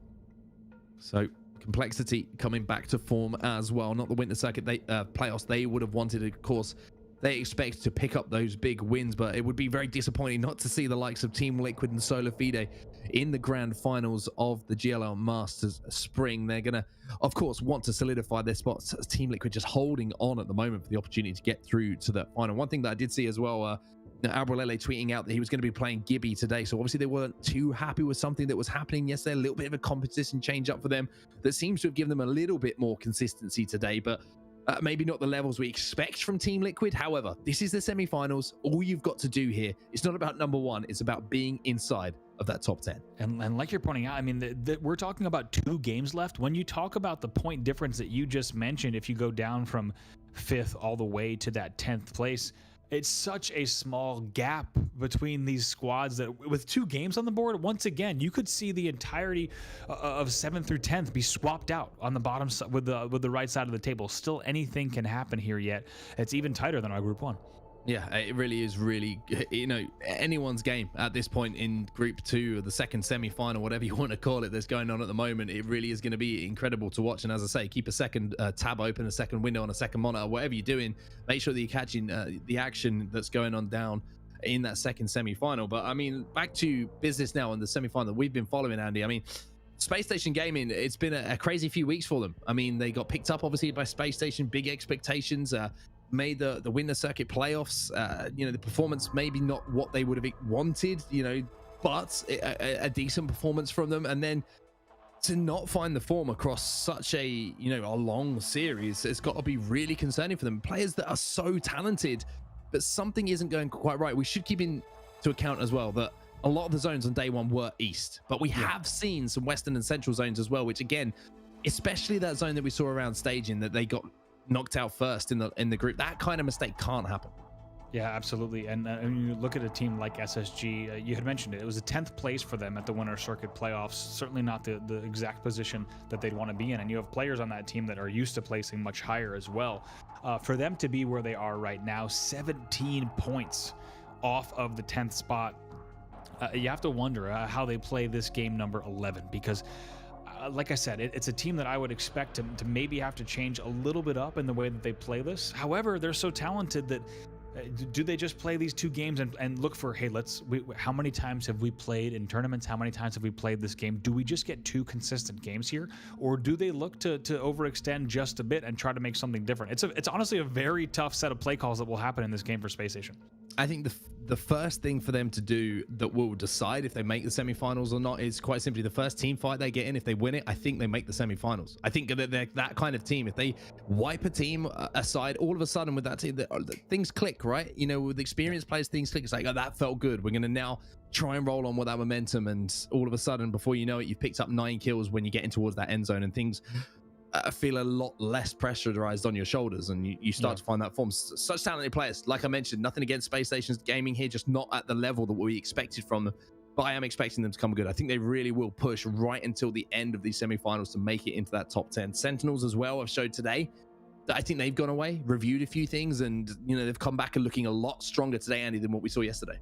S1: So Complexity coming back to form as well. Not the winter circuit playoffs they would have wanted, of course. They expect to pick up those big wins, but it would be very disappointing not to see the likes of Team Liquid and Solar Fide in the grand finals of the GLL Masters Spring. They're going to, of course, want to solidify their spots. Team Liquid just holding on at the moment for the opportunity to get through to the final. One thing that I did see as well, Abralele tweeting out that he was going to be playing Gibby today. So obviously they weren't too happy with something that was happening yesterday. A little bit of a competition change up for them that seems to have given them a little bit more consistency today, but maybe not the levels we expect from Team Liquid. However, this is the semi-finals. All you've got to do here, it's not about number 1, it's about being inside of that top 10.
S2: And like you're pointing out, I mean, we're talking about 2 games left. When you talk about the point difference that you just mentioned, if you go down from 5th all the way to that 10th place, it's such a small gap between these squads that with 2 games on the board, once again, you could see the entirety of 7th through 10th be swapped out on the bottom with the right side of the table. Still, anything can happen here yet. It's even tighter than our Group 1.
S1: Yeah, it really is anyone's game at this point in Group 2 or the second semi-final, whatever you want to call it, that's going on at the moment. It really is going to be incredible to watch. And as I say, keep a second tab open, a second window on a second monitor, whatever you're doing, make sure that you're catching the action that's going on down in that second semi-final. But I mean, back to business now in the semi-final that we've been following, Andy. I mean, Space Station Gaming, it's been a crazy few weeks for them. I mean, they got picked up obviously by Space Station, big expectations, made the winter circuit playoffs. The performance maybe not what they would have wanted, but a decent performance from them. And then to not find the form across such a long series, it's got to be really concerning for them. Players that are so talented, but something isn't going quite right. We should keep into account as well that a lot of the zones on day 1 were east, but we have seen some western and central zones as well, which again, especially that zone that we saw around staging that they got knocked out first in the group, that kind of mistake can't happen.
S2: Yeah, absolutely. And when you look at a team like SSG, you had mentioned it was a 10th place for them at the winter circuit playoffs. Certainly not the exact position that they'd want to be in. And you have players on that team that are used to placing much higher as well. For them to be where they are right now, 17 points off of the 10th spot, you have to wonder how they play this game number 11, because like I said, it's a team that I would expect to maybe have to change a little bit up in the way that they play this. However, they're so talented that do they just play these 2 games and look for, hey, how many times have we played in tournaments? How many times have we played this game? Do we just get 2 consistent games here? Or do they look to overextend just a bit and try to make something different? It's honestly a very tough set of play calls that will happen in this game for Space Station.
S1: I think the first thing for them to do that will decide if they make the semifinals or not is quite simply the first team fight they get in. If they win it, I think they make the semifinals. I think that they're that kind of team. If they wipe a team aside, all of a sudden with that team, things click, right? With experienced players, things click. It's like, oh, that felt good. We're going to now try and roll on with that momentum. And all of a sudden, before you know it, you've picked up 9 kills when you're getting towards that end zone, and things feel a lot less pressurized on your shoulders, and you start to find that form. Such talented players, like I mentioned, nothing against Space Station's gaming here, just not at the level that we expected from them, but I am expecting them to come good. I think they really will push right until the end of these semifinals to make it into that top 10. Sentinels as well have showed today that I think they've gone away, reviewed a few things, and they've come back and looking a lot stronger today, Andy, than what we saw yesterday.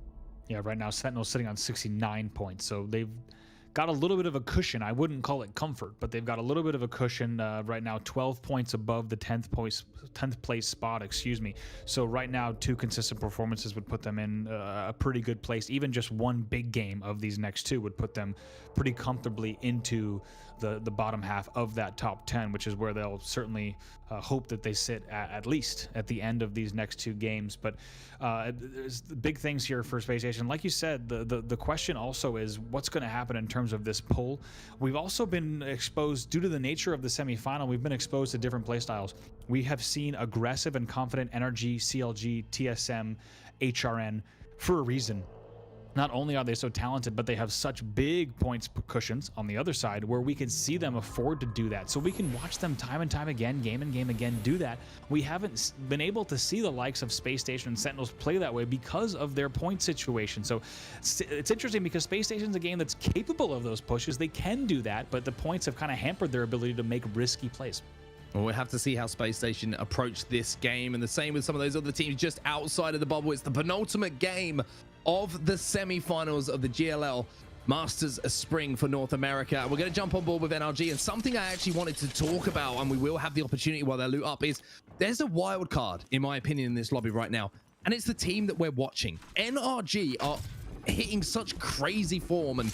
S2: Yeah, right now Sentinel's sitting on 69 points, so they've got a little bit of a cushion. I wouldn't call it comfort, but they've got a little bit of a cushion right now, 12 points above the 10th place spot, excuse me. So right now, 2 consistent performances would put them in a pretty good place. Even just one big game of these next 2 would put them pretty comfortably into the bottom half of that top 10, which is where they'll certainly hope that they sit at least at the end of these next 2 games. But there's big things here for Space Station. Like you said, the question also is what's going to happen in terms of this pull. We've also been exposed, due to the nature of the semifinal, we've been exposed to different playstyles. We have seen aggressive and confident NRG, CLG, TSM, HRN for a reason. Not only are they so talented, but they have such big points cushions on the other side where we can see them afford to do that. So we can watch them time and time again, game and game again, do that. We haven't been able to see the likes of Space Station and Sentinels play that way because of their point situation. So it's interesting because Space Station's a game that's capable of those pushes. They can do that, but the points have kind of hampered their ability to make risky plays.
S1: Well, we'll have to see how Space Station approach this game, and the same with some of those other teams just outside of the bubble. It's the penultimate game of the semifinals of the GLL Masters Spring for North America. We're going to jump on board with NRG, and something I actually wanted to talk about, and we will have the opportunity while they're loot up, is there's a wild card, in my opinion, in this lobby right now, and it's the team that we're watching. NRG are hitting such crazy form, and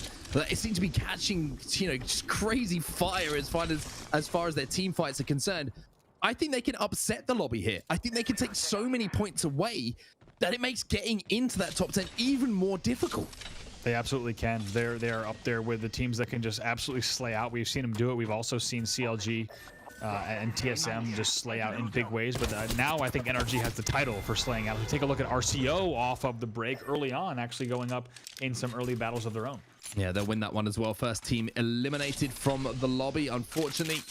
S1: it seems to be catching, you know, just crazy fire as far as their team fights are concerned. I think they can upset the lobby here. I think they can take so many points away that it makes getting into that top 10 even more difficult.
S2: They absolutely can. They're up there with the teams that can just absolutely slay out. We've seen them do it. We've also seen CLG and TSM just slay out in big ways. But now I think NRG has the title for slaying out. We take a look at RCO off of the break early on, actually going up in some early battles of their own.
S1: Yeah, they'll win that one as well. First team eliminated from the lobby. Unfortunately,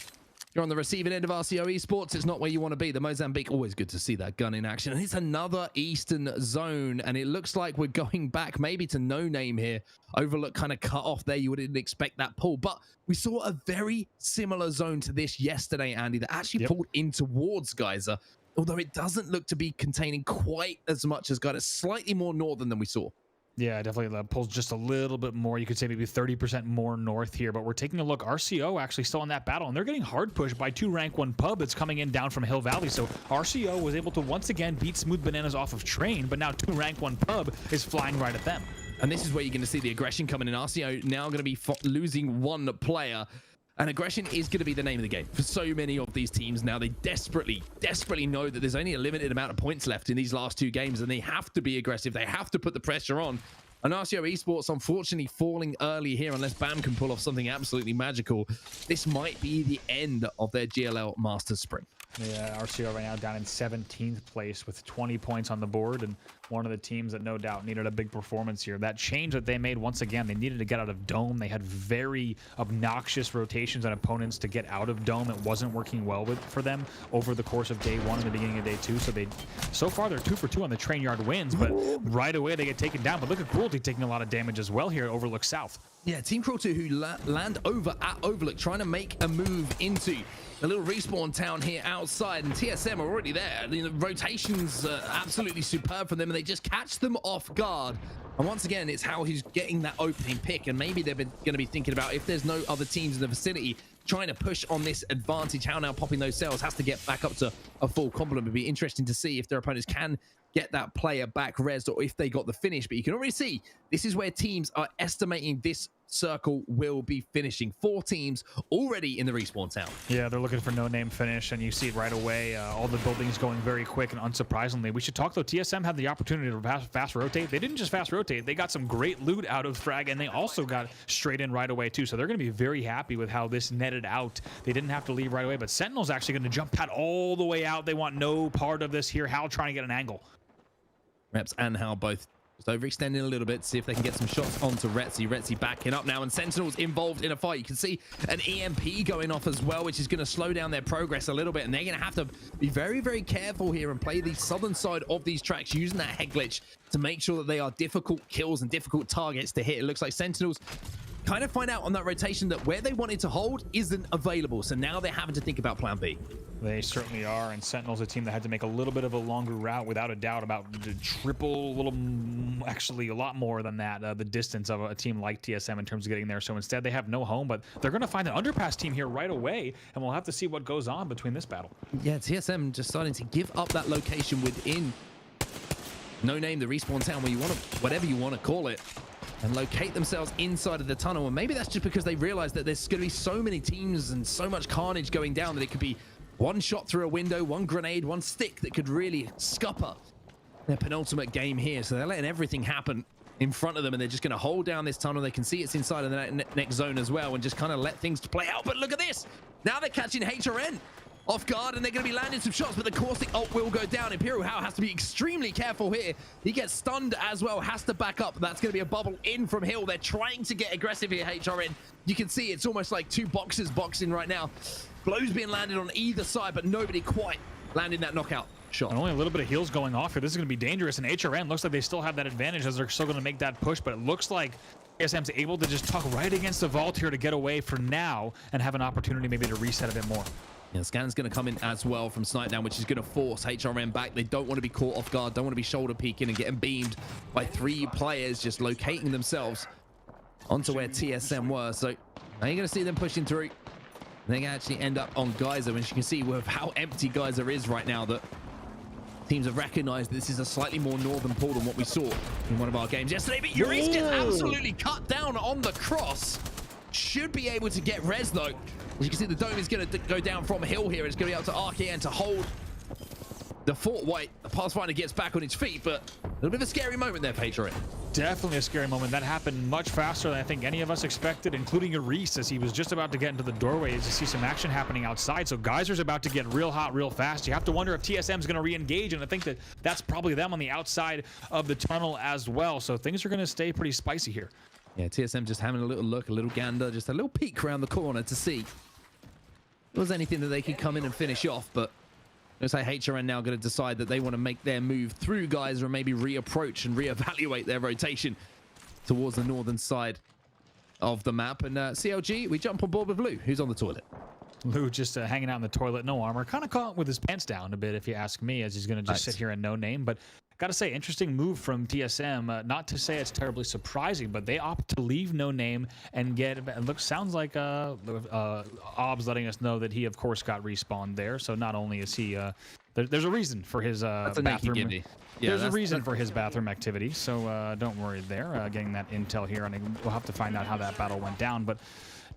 S1: you're on the receiving end of RCO Esports. It's not where you want to be. The Mozambique, always good to see that gun in action. And it's another Eastern zone. And it looks like we're going back maybe to no name here. Overlook kind of cut off there. You wouldn't expect that pull. But we saw a very similar zone to this yesterday, Andy, that actually pulled in towards Geyser. Although it doesn't look to be containing quite as much as Geyser. Slightly more northern than we saw.
S2: Yeah, definitely pulls just a little bit more. You could say maybe 30% more north here, but we're taking a look. RCO actually still in that battle, and they're getting hard pushed by 2 rank 1 pub that's coming in down from Hill Valley. So RCO was able to once again beat Smooth Bananas off of Train, but now 2 rank 1 pub is flying right at them.
S1: And this is where you're going to see the aggression coming in. RCO now going to be losing 1 player. And aggression is going to be the name of the game for so many of these teams now. They desperately know that there's only a limited amount of points left in these last 2 games, and they have to be aggressive. They have to put the pressure on. And RCO Esports, unfortunately, falling early here. Unless BAM can pull off something absolutely magical, this might be the end of their GLL Masters Spring.
S2: Yeah, RCO right now down in 17th place with 20 points on the board, and one of the teams that no doubt needed a big performance here. That change that they made, once again, they needed to get out of Dome. They had very obnoxious rotations on opponents to get out of Dome. It wasn't working well for them over the course of day 1 and the beginning of day 2. So far they're 2 for 2 on the train yard wins, but right away they get taken down. But look at Cruelty taking a lot of damage as well here at Overlook South.
S1: Yeah, Team Cruelty who land over at Overlook, trying to make a move into a little respawn town here outside, and TSM are already there. The rotations absolutely superb from them, and they just catch them off guard. And once again, it's how he's getting that opening pick, and maybe they're going to be thinking about, if there's no other teams in the vicinity, trying to push on this advantage. How now popping those cells has to get back up to a full complement. It'd be interesting to see if their opponents can get that player back resed, or if they got the finish. But you can already see this is where teams are estimating this circle will be finishing. 4 teams already in the respawn town.
S2: Yeah, they're looking for no name finish, and you see it right away. All the buildings going very quick, and unsurprisingly, we should talk though, TSM had the opportunity to fast rotate. They didn't just fast rotate, they got some great loot out of frag, and they also got straight in right away too. So they're going to be very happy with how this netted out. They didn't have to leave right away, but Sentinel's actually going to jump pad all the way out. They want no part of this here. Hal trying to get an angle.
S1: Reps and Hal both just overextending a little bit, see if they can get some shots onto Retzi. Retzi backing up now, and Sentinel's involved in a fight. You can see an EMP going off as well, which is going to slow down their progress a little bit, and they're going to have to be very, very careful here and play the southern side of these tracks, using that head glitch to make sure that they are difficult kills and difficult targets to hit. It looks like Sentinels kind of find out on that rotation that where they wanted to hold isn't available, so now they're having to think about plan B.
S2: They certainly are, and Sentinel's a team that had to make a little bit of a longer route, without a doubt, about the triple, actually a lot more than that, the distance of a team like TSM in terms of getting there. So instead they have no home, but they're going to find an underpass team here right away, and we'll have to see what goes on between this battle.
S1: Yeah, TSM just starting to give up that location within no name, the respawn town, where you want to, whatever you want to call it. and locate themselves inside of the tunnel. And maybe that's just because they realize that there's going to be so many teams and so much carnage going down that it could be one shot through a window, one grenade, one stick that could really scupper their penultimate game here. So they're letting everything happen in front of them, and they're just going to hold down this tunnel. They can see it's inside of the next zone as well, and just kind of let things play out. But look at this. Now they're catching HRN off guard, and they're going to be landing some shots, but the caustic ult will go down. Imperial How has to be extremely careful here. He gets stunned as well, has to back up. That's going to be a bubble in from Hill. They're trying to get aggressive here, HRN. You can see it's almost like two boxers boxing right now. Blows being landed on either side, but nobody quite landing that knockout shot.
S2: And only a little bit of heals going off here. This is going to be dangerous, and HRN looks like they still have that advantage as they're still going to make that push, but it looks like TSM's able to just tuck right against the vault here to get away for now and have an opportunity maybe to reset a bit more.
S1: Yeah, Scan's going to come in as well from Snipe Down, which is going to force HRM back. They don't want to be caught off guard, don't want to be shoulder peeking and getting beamed by three players just locating themselves onto where TSM were. So now you're going to see them pushing through. They can actually end up on Geyser, as you can see with how empty Geyser is right now, that teams have recognized this is a slightly more northern pool than what we saw in one of our games yesterday. But Yuri's just absolutely cut down on the cross. Should be able to get res though. As you can see, the dome is going to go down from Hill here. It's going to be up to RKN to hold the fort. White, the Pathfinder gets back on his feet, but a little bit of a scary moment there, Patreon.
S2: Definitely a scary moment. That happened much faster than I think any of us expected, including Reese, as he was just about to get into the doorway as you see some action happening outside. So Geyser's about to get real hot real fast. You have to wonder if TSM's going to re-engage, and I think that that's probably them on the outside of the tunnel as well. So things are going to stay pretty spicy here.
S1: Yeah, TSM just having a little look, a little gander, just a little peek around the corner to see if there was anything that they could come in and finish off. But looks like HRN now going to decide that they want to make their move through Geyser and maybe reapproach and reevaluate their rotation towards the northern side of the map. And CLG, we jump on board with Lou, who's on the toilet.
S2: Lou just hanging out in the toilet, no armor, kind of caught with his pants down a bit, if you ask me, as he's going to just sit here and no name. But gotta say, interesting move from TSM. Not to say it's terribly surprising, but they opt to leave no name and get. It sounds like Ob's letting us know that he, of course, got respawned there. So not only is he, there's a reason for his bathroom. Yeah, there's a reason for his bathroom activity. So don't worry there. Getting that intel here, and we'll have to find out how that battle went down. But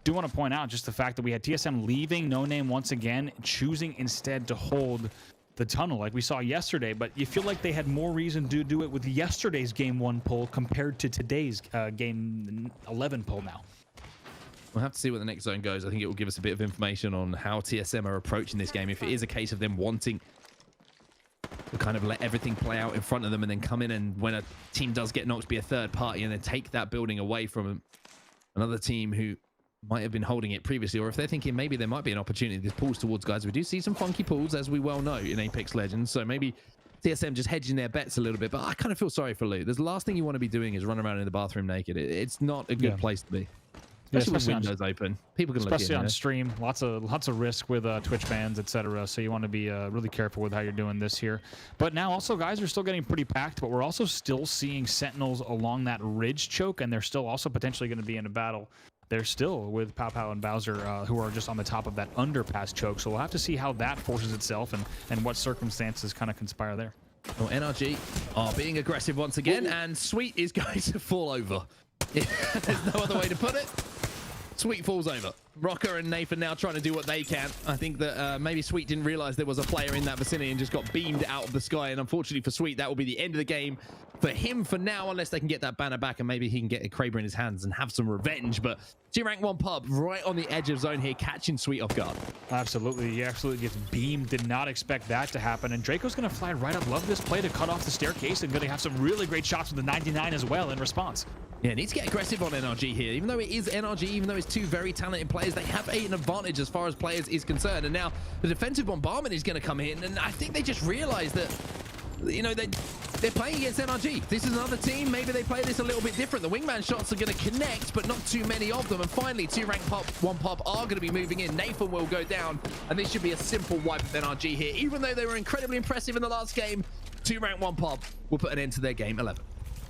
S2: do want to point out just the fact that we had TSM leaving no name once again, choosing instead to hold the tunnel like we saw yesterday. But you feel like they had more reason to do it with yesterday's game 1 pull compared to today's game 11 pull now.
S1: We'll have to see where the next zone goes. I think it will give us a bit of information on how TSM are approaching this game. If it is a case of them wanting to kind of let everything play out in front of them and then come in and when a team does get knocked, be a third party and then take that building away from another team who might have been holding it previously, or if they're thinking maybe there might be an opportunity, this pulls towards guys. We do see some funky pulls, as we well know, in Apex Legends, so maybe TSM just hedging their bets a little bit. But I kind of feel sorry for Lou. The last thing you want to be doing is run around in the bathroom naked. It's not a good place to be, especially with windows open. People can look in,
S2: especially on stream. Lots of risk with Twitch bans, etc. So you want to be really careful with how you're doing this here. But now also guys are still getting pretty packed, but we're also still seeing sentinels along that ridge choke, and they're still also potentially going to be in a battle. They're still with Pow Pow and Bowser, who are just on the top of that underpass choke. So we'll have to see how that forces itself and what circumstances kind of conspire there.
S1: Well, NRG are being aggressive once again, and Sweet is going to fall over. There's no other way to put it. Sweet falls over. Rocker and Nathan now trying to do what they can. I think that maybe Sweet didn't realize there was a player in that vicinity and just got beamed out of the sky. And unfortunately for Sweet, that will be the end of the game for him for now, unless they can get that banner back and maybe he can get a Kraber in his hands and have some revenge. But Rank 1 pub right on the edge of zone here, catching Sweet off guard.
S2: Absolutely. He absolutely gets beamed. Did not expect that to happen. And Draco's going to fly right up. Love this play to cut off the staircase and going to have some really great shots with the 99 as well in response.
S1: Yeah, needs to get aggressive on NRG here. Even though it is NRG, even though it's two very talented players, they have an advantage as far as players is concerned. And now the defensive bombardment is going to come in. And I think they just realized that, you know, they're playing against NRG. This is another team. Maybe they play this a little bit different. The wingman shots are going to connect, but not too many of them. And finally, Rank 1 pub are going to be moving in. Nathan will go down. And this should be a simple wipe of NRG here. Even though they were incredibly impressive in the last game, Rank 1 pub will put an end to their game 11.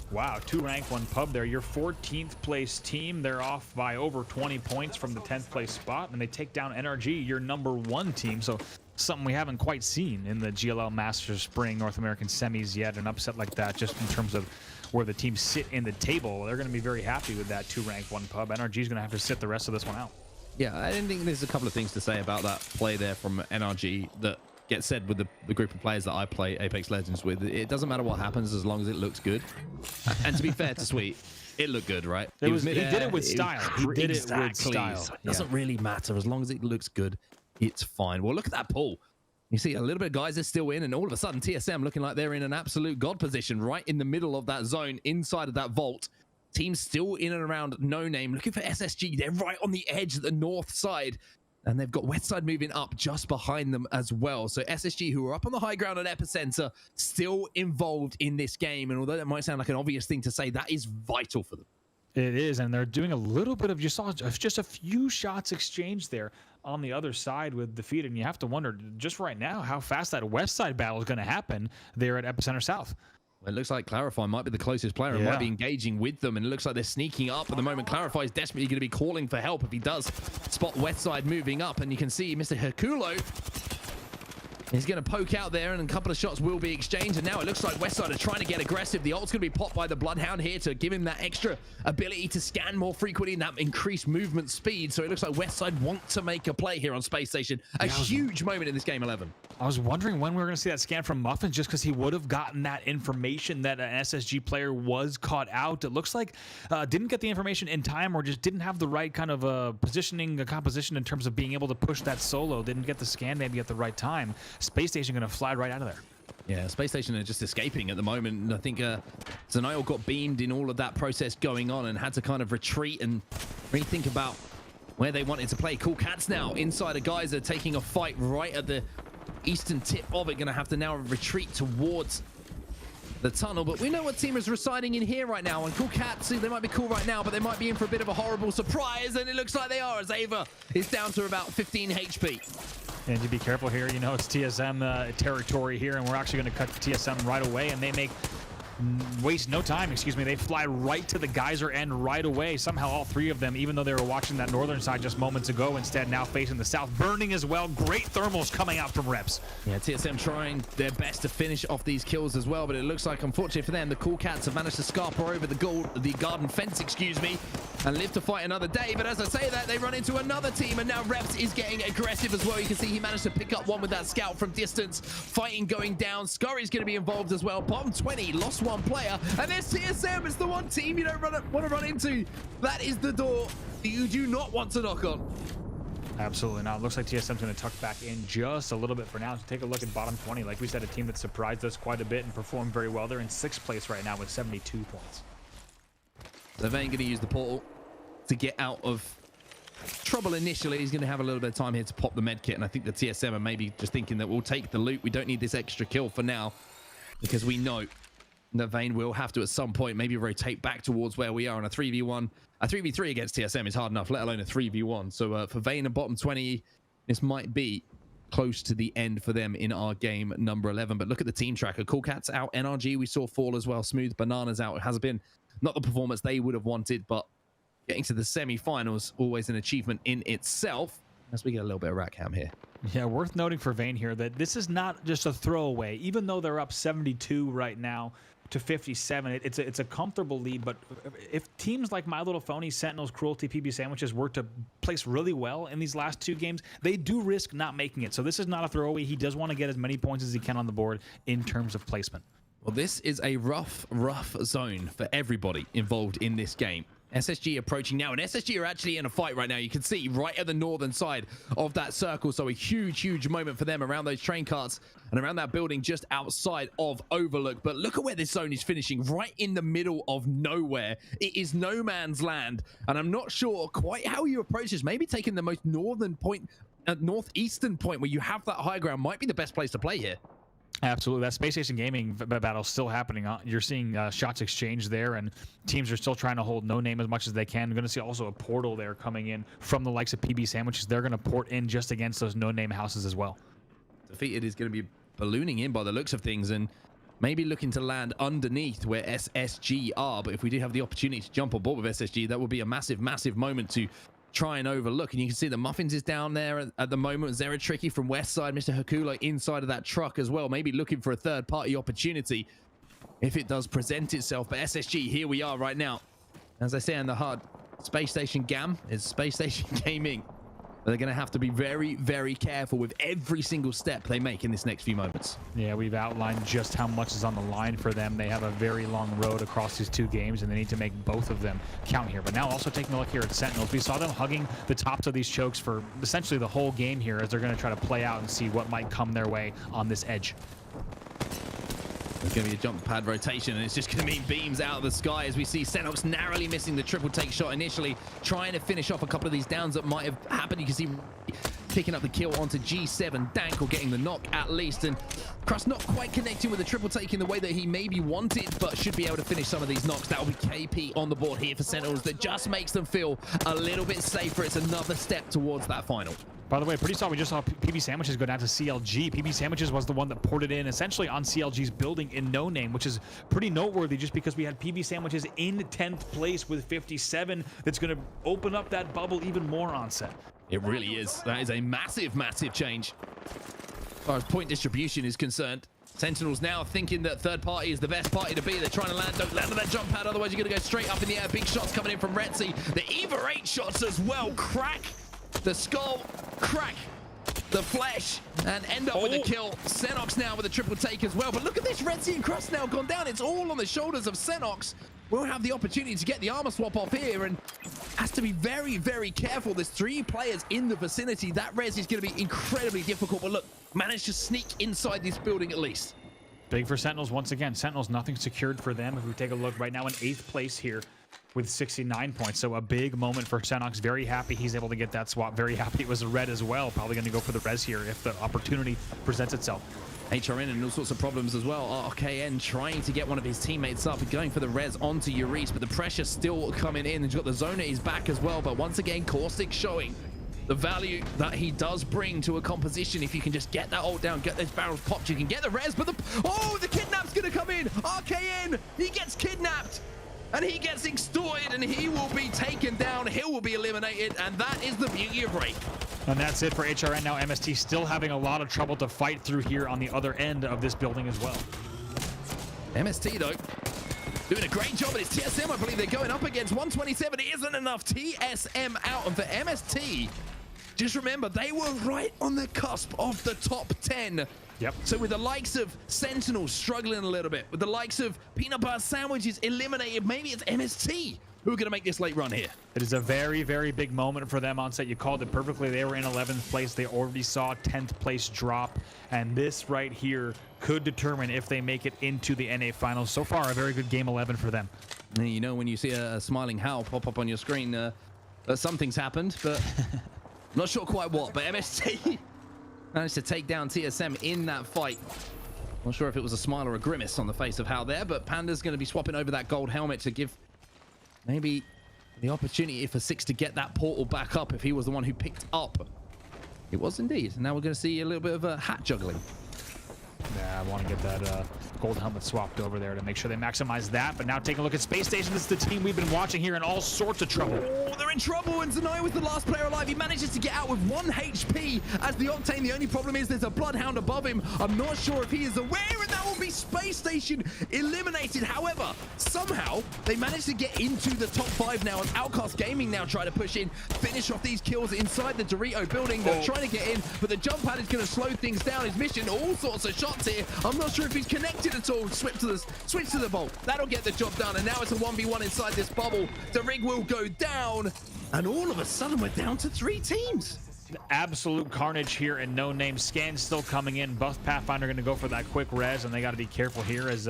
S2: Wow, Rank 1 pub there. Your 14th place team. They're off by over 20 points from the 10th place spot, and they take down NRG, your number 1 team. So something we haven't quite seen in the GLL Masters Spring North American semis yet, an upset like that, just in terms of where the teams sit in the table, they're going to be very happy with that 2 rank 1 pub. NRG is going to have to sit the rest of this one out.
S1: Yeah, I think there's a couple of things to say about that play there from NRG that gets said with the group of players that I play Apex Legends with. It doesn't matter what happens as long as it looks good. And to be fair to Sweet, it looked good, right?
S2: He did it with style. He did it with style.
S1: So it doesn't really matter as long as it looks good. It's fine. Well, look at that pull. You see a little bit of guys are still in, and all of a sudden TSM looking like they're in an absolute god position right in the middle of that zone inside of that vault. Teams still in and around No Name looking for SSG. They're right on the edge of the north side, and they've got Westside moving up just behind them as well. So SSG, who are up on the high ground at Epicenter, still involved in this game. And although that might sound like an obvious thing to say, that is vital for them.
S2: It is, and they're doing a little bit of, you saw just a few shots exchanged there on the other side with Defeat, and you have to wonder just right now how fast that west side battle is going to happen there at Epicenter South.
S1: Well, it looks like Clarify might be the closest player and might be engaging with them, and it looks like they're sneaking up at the moment. Clarify is desperately going to be calling for help if he does spot Westside moving up, and you can see Mr. Herculo is going to poke out there, and a couple of shots will be exchanged, and now it looks like Westside are trying to get aggressive. The ult's going to be popped by the Bloodhound here to give him that extra ability to scan more frequently and that increased movement speed. So it looks like Westside want to make a play here on Space Station. A huge moment in this game 11.
S2: I was wondering when we were going to see that scan from Muffins, just because he would have gotten that information that an SSG player was caught out. It looks like didn't get the information in time, or just didn't have the right kind of positioning, composition in terms of being able to push that solo. Didn't get the scan maybe at the right time. Space Station going to fly right out of there.
S1: Yeah, Space Station are just escaping at the moment. And I think Zanail got beamed in all of that process going on and had to kind of retreat and rethink about where they wanted to play. Cool Cats now inside a Geyser, taking a fight right at the eastern tip of it. Going to have to now retreat towards the tunnel, but we know what team is residing in here right now. And Cool Cats, they might be cool right now, but they might be in for a bit of a horrible surprise, and it looks like they are, as Ava is down to about 15 HP.
S2: And to be careful here, you know, it's TSM territory here, and we're actually going to cut to TSM right away, and they waste no time, they fly right to the Geyser end right away. Somehow all 3 of them, even though they were watching that northern side just moments ago, instead now facing the south, burning as well. Great thermals coming out from Reps. Yeah,
S1: TSM trying their best to finish off these kills as well, but it looks like, unfortunately for them, the Cool Cats have managed to scarper over the garden fence, and live to fight another day. But as I say that, they run into another team, and now Reps is getting aggressive as well. You can see he managed to pick up one with that scout from distance. Fighting going down. Scurry's going to be involved as well. Bottom 20 lost one player, and there's TSM. It's the one team you don't want to run into. That is the door you do not want to knock on.
S2: Absolutely not. Looks like TSM's going to tuck back in just a little bit for now. So take a look at bottom 20. Like we said, a team that surprised us quite a bit and performed very well. They're in 6th place right now with 72 points.
S1: So Vayne going to use the portal to get out of trouble initially. He's going to have a little bit of time here to pop the med kit, and I think the TSM are maybe just thinking that we'll take the loot. We don't need this extra kill for now, because we know that Vayne will have to at some point maybe rotate back towards where we are on a 3v1. A 3v3 against TSM is hard enough, let alone a 3v1. So for Vayne and bottom 20, this might be close to the end for them in our game number 11. But look at the team tracker. Cool Cats out, NRG we saw fall as well. Smooth Bananas out. It has been not the performance they would have wanted, but getting to the semi-finals, always an achievement in itself. As we get a little bit of rack cam here.
S2: Yeah, worth noting for Vayne here that this is not just a throwaway. Even though they're up 72 right now to 57, it's a comfortable lead. But if teams like My Little Phony, Sentinels, Cruelty, PB Sandwiches were to place really well in these last 2 games, they do risk not making it. So this is not a throwaway. He does want to get as many points as he can on the board in terms of placement.
S1: Well, this is a rough zone for everybody involved in this game. SSG approaching now, and SSG are actually in a fight right now. You can see right at the northern side of that circle, so a huge moment for them around those train carts and around that building just outside of Overlook. But look at where this zone is finishing, right in the middle of nowhere. It is no man's land, and I'm not sure quite how you approach this. Maybe taking the most northern point, northeastern point where you have that high ground might be the best place to play here.
S2: Absolutely. That Space Station Gaming battle is still happening. You're seeing shots exchanged there, and teams are still trying to hold No Name as much as they can. We're going to see also a portal there coming in from the likes of PB Sandwiches. They're going to port in just against those No Name houses as well.
S1: Defeated is going to be ballooning in by the looks of things, and maybe looking to land underneath where SSG are. But if we do have the opportunity to jump on board with SSG, that will be a massive moment to try and overlook. And you can see the Muffins is down there at the moment. Zera Tricky from west side, Mr. Hakulo inside of that truck as well, maybe looking for a third party opportunity. if it does present itself. But SSG, here we are right now. As I say in the HUD, Space Station GAM is Space Station Gaming. They're going to have to be very, very careful with every single step they make in this next few moments.
S2: Yeah, we've outlined just how much is on the line for them. They have a very long road across these 2 games, and they need to make both of them count here. But now also taking a look here at Sentinels, we saw them hugging the tops of these chokes for essentially the whole game here as they're going to try to play out and see what might come their way on this edge.
S1: There's going to be a jump pad rotation, and it's just going to mean beams out of the sky as we see Senox narrowly missing the triple take shot initially, trying to finish off a couple of these downs that might have happened. You can see picking up the kill onto G7, Dank getting the knock at least, and Crust not quite connecting with the triple take in the way that he maybe wanted, but should be able to finish some of these knocks. That will be KP on the board here for Sentinels. That just makes them feel a little bit safer. It's another step towards that final.
S2: By the way, pretty solid. We just saw PB Sandwiches go down to CLG. PB Sandwiches was the one that ported in essentially on CLG's building in No Name, which is pretty noteworthy just because we had PB Sandwiches in 10th place with 57. That's going to open up that bubble even more on set.
S1: It really is. That is a massive, massive change as far as point distribution is concerned. Sentinels now thinking that third party is the best party to be. They're trying to land. Don't land on that jump pad, otherwise you're going to go straight up in the air. Big shots coming in from Retzi. The Eva 8 shots as well. Crack the skull, crack the flesh, and end up with a kill. Senox now with a triple take as well. But look at this, Retzi and Crust now gone down. It's all on the shoulders of Senox. We'll have the opportunity to get the armor swap off here, and has to be very, very careful. There's 3 players in the vicinity. That res is going to be incredibly difficult, but look, managed to sneak inside this building at least.
S2: Big for Sentinels once again. Sentinels, nothing secured for them. If we take a look right now in 8th place here with 69 points. So a big moment for Senox. Very happy he's able to get that swap. Very happy it was a red as well. Probably going to go for the res here if the opportunity presents itself.
S1: HRN and all sorts of problems as well. RKN trying to get one of his teammates up and going for the res onto Euris, but the pressure still coming in. He's got the zone at his back as well, but once again, Caustic showing the value that he does bring to a composition. If you can just get that ult down, get those barrels popped, you can get the res, but the kidnap's gonna come in. RKN, he gets kidnapped. And he gets extorted, and he will be taken down. He will be eliminated, and that is the beauty of Rake.
S2: And that's it for HRN. Now MST still having a lot of trouble to fight through here on the other end of this building as well.
S1: MST, though, doing a great job, but it's TSM, I believe they're going up against 127. It isn't enough. TSM out, and for MST, just remember, they were right on the cusp of the top 10.
S2: Yep.
S1: So with the likes of Sentinels struggling a little bit, with the likes of Peanut Butter Sandwiches eliminated, maybe it's MST who are going to make this late run here.
S2: It is a very, very big moment for them on set. You called it perfectly. They were in 11th place. They already saw 10th place drop. And this right here could determine if they make it into the NA finals. So far, a very good game 11 for them.
S1: And you know, when you see a smiling Hal pop up on your screen, something's happened, but not sure quite what. But MST managed to take down TSM in that fight. Not sure if it was a smile or a grimace on the face of Hal there, but Panda's going to be swapping over that gold helmet to give maybe the opportunity for Six to get that portal back up if he was the one who picked up. It was indeed. Now we're going to see a little bit of a hat juggling.
S2: Yeah, I want to get that gold helmet swapped over there to make sure they maximize that. But now taking a look at Space Station, this is the team we've been watching here in all sorts of trouble.
S1: Oh, they're in trouble, and Zanai was the last player alive. He manages to get out with 1 HP as the Octane. The only problem is there's a Bloodhound above him. I'm not sure if he is aware, and that will be Space Station eliminated. However, somehow they managed to get into the top 5 now, and Outcast Gaming now try to push in, finish off these kills inside the Dorito building. They're trying to get in, but the jump pad is going to slow things down. His mission, all sorts of shots here. I'm not sure if he's connected at all. Switch to the bolt. That'll get the job done, and now it's a 1v1 inside this bubble. The rig will go down, and all of a sudden we're down to 3 teams.
S2: Absolute carnage here, and No Name. Scan still coming in. Buff Pathfinder going to go for that quick res, and they got to be careful here as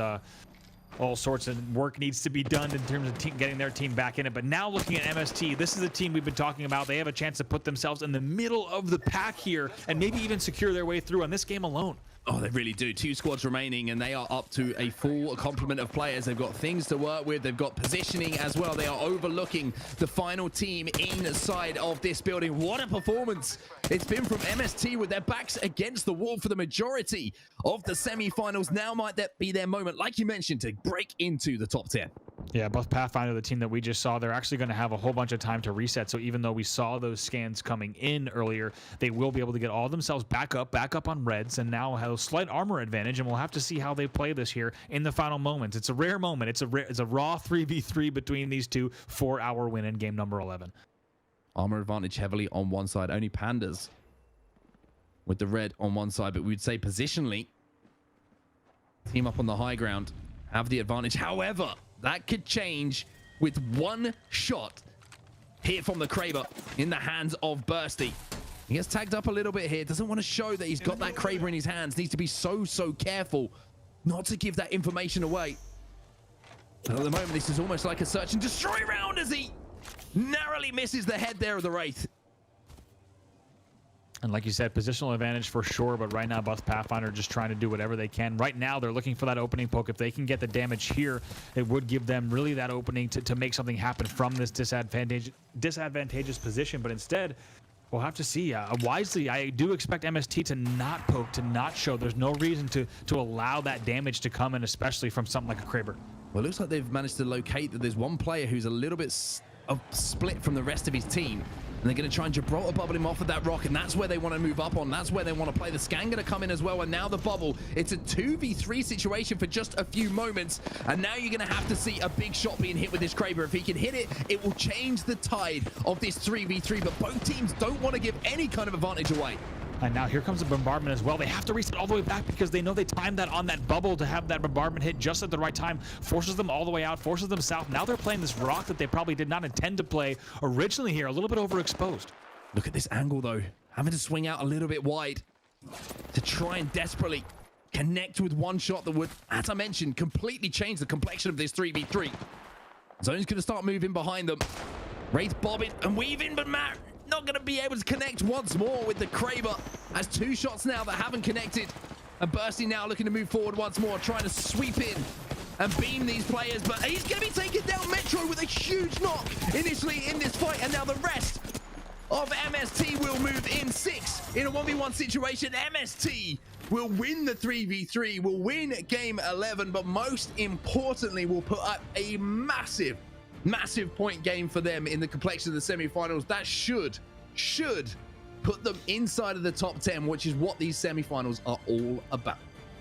S2: all sorts of work needs to be done in terms of getting their team back in it. But now looking at MST, this is a team we've been talking about. They have a chance to put themselves in the middle of the pack here and maybe even secure their way through on this game alone.
S1: Oh, they really do. 2 squads remaining, and they are up to a full complement of players. They've got things to work with. They've got positioning as well. They are overlooking the final team inside of this building. What a performance it's been from MST with their backs against the wall for the majority of the semi-finals. Now might that be their moment, like you mentioned, to break into the top 10.
S2: Yeah, both Pathfinder, the team that we just saw, they're actually going to have a whole bunch of time to reset. So even though we saw those scans coming in earlier, they will be able to get all themselves back up on reds, and now have a slight armor advantage. And we'll have to see how they play this here in the final moments. It's a rare moment. It's a raw 3v3 between these two for our win in game number 11.
S1: Armor advantage heavily on one side. Only Pandas with the red on one side, but we'd say positionally, team up on the high ground have the advantage. However, that could change with one shot here from the Kraber in the hands of Bursty. He gets tagged up a little bit here. Doesn't want to show that he's got that Kraber in his hands. Needs to be so careful not to give that information away. But at the moment, this is almost like a search and destroy round as he narrowly misses the head there of the Wraith.
S2: And like you said, positional advantage for sure, but right now Buff Pathfinder just trying to do whatever they can. Right now, they're looking for that opening poke. If they can get the damage here, it would give them really that opening to make something happen from this disadvantageous position. But instead, we'll have to see. Wisely, I do expect MST to not poke, to not show. There's no reason to allow that damage to come in, especially from something like a Kraber.
S1: Well, it looks like they've managed to locate that there's one player who's a little bit split from the rest of his team. And they're going to try and Gibraltar bubble him off of that rock, and that's where they want to move up on. That's where they want to play. The scan going to come in as well, and now the bubble. It's a 2v3 situation for just a few moments, and now you're going to have to see a big shot being hit with this Kraber. If he can hit it, it will change the tide of this 3v3, but both teams don't want to give any kind of advantage away.
S2: And now here comes a bombardment as well. They have to reset all the way back because they know they timed that on that bubble to have that bombardment hit just at the right time. Forces them all the way out, forces them south. Now they're playing this rock that they probably did not intend to play originally here. A little bit overexposed.
S1: Look at this angle, though. Having to swing out a little bit wide to try and desperately connect with one shot that would, as I mentioned, completely change the complexion of this 3v3. Zone's going to start moving behind them. Wraith bobbing and weaving, but Matt not going to be able to connect once more with the Kraber. Has two shots now that haven't connected. And Bursty now looking to move forward once more, trying to sweep in and beam these players. But he's going to be taken down. Metro with a huge knock initially in this fight. And now the rest of MST will move in 6 in a 1v1 situation. MST will win the 3v3, will win game 11, but most importantly will put up a massive point game for them in the complexion of the semi-finals. That should put them inside of the top 10, which is what these semi-finals are all about.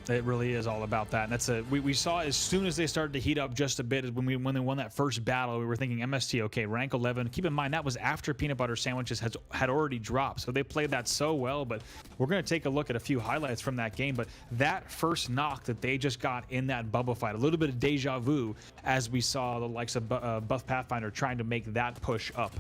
S2: It really is all about that. And that's we saw as soon as they started to heat up just a bit when they won that first battle, we were thinking MST, okay, rank 11. Keep in mind that was after peanut butter sandwiches had already dropped. So they played that so well, but we're going to take a look at a few highlights from that game. But that first knock that they just got in that bubble fight, a little bit of deja vu as we saw the likes of Buff Pathfinder trying to make that push up.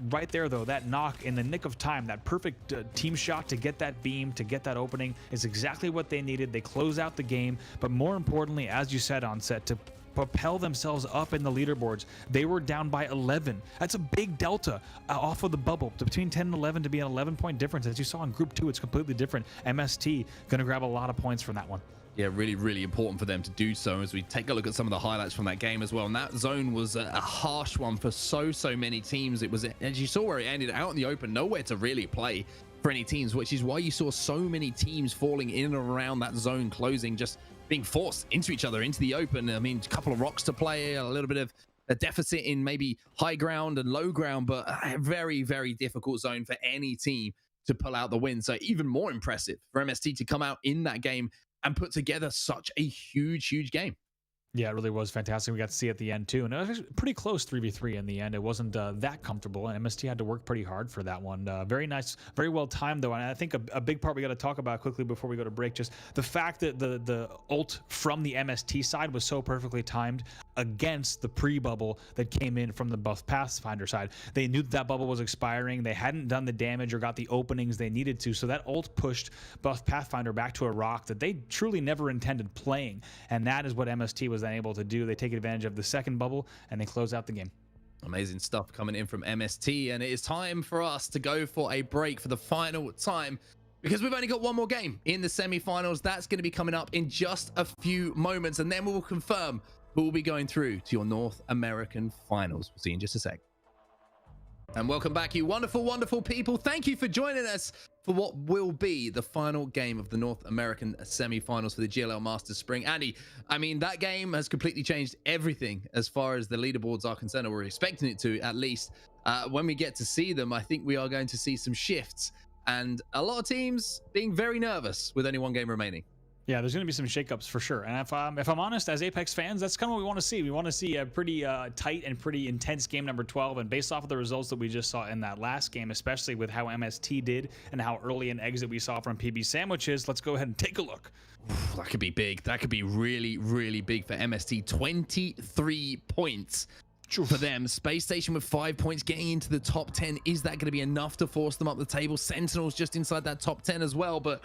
S2: Right there though, that knock in the nick of time, that perfect team shot to get that beam, to get that opening is exactly what they needed. They close out the game, but more importantly, as you said on set, to propel themselves up in the leaderboards. They were down by 11. That's a big delta off of the bubble. Between 10 and 11 to be an 11-point difference. As you saw in Group 2, it's completely different. MST going to grab a lot of points from that one.
S1: Yeah, really important for them to do so as we take a look at some of the highlights from that game as well. And that zone was a harsh one for so many teams. It was, as you saw where it ended, out in the open, nowhere to really play for any teams, which is why you saw so many teams falling in and around that zone closing, just being forced into each other, into the open. I mean, a couple of rocks to play, a little bit of a deficit in maybe high ground and low ground, but a very difficult zone for any team to pull out the win. So even more impressive for MST to come out in that game and put together such a huge game.
S2: Yeah, it really was fantastic. We got to see at the end too, and it was pretty close 3v3 in the end. It wasn't that comfortable, and MST had to work pretty hard for that one. Very nice, very well timed though, and I think a big part we got to talk about quickly before we go to break, just the fact that the ult from the MST side was so perfectly timed against the pre-bubble that came in from the Buff Pathfinder side. They knew that bubble was expiring. They hadn't done the damage or got the openings they needed to, so that ult pushed Buff Pathfinder back to a rock that they truly never intended playing, and that is what MST was then able to do. They take advantage of the second bubble and they close out the game.
S1: Amazing stuff coming in from MST, and it is time for us to go for a break for the final time because we've only got one more game in the semi-finals. That's going to be coming up in just a few moments, and then we will confirm who will be going through to your North American finals. We'll see you in just a sec. And welcome back, you wonderful people. Thank you for joining us for what will be the final game of the North American semi-finals for the GLL Masters Spring. Andy, I mean, that game has completely changed everything as far as the leaderboards are concerned, or we're expecting it to, at least. When we get to see them, I think we are going to see some shifts and a lot of teams being very nervous with only one game remaining.
S2: Yeah, there's going to be some shakeups for sure. And if I'm honest, as Apex fans, that's kind of what we want to see. We want to see a pretty tight and pretty intense game number 12. And based off of the results that we just saw in that last game, especially with how MST did and how early an exit we saw from PB Sandwiches, let's go ahead and take a look.
S1: That could be big. That could be really, really big for MST. 23 points for them. Space Station with 5 points getting into the top 10. Is that going to be enough to force them up the table? Sentinels just inside that top 10 as well. But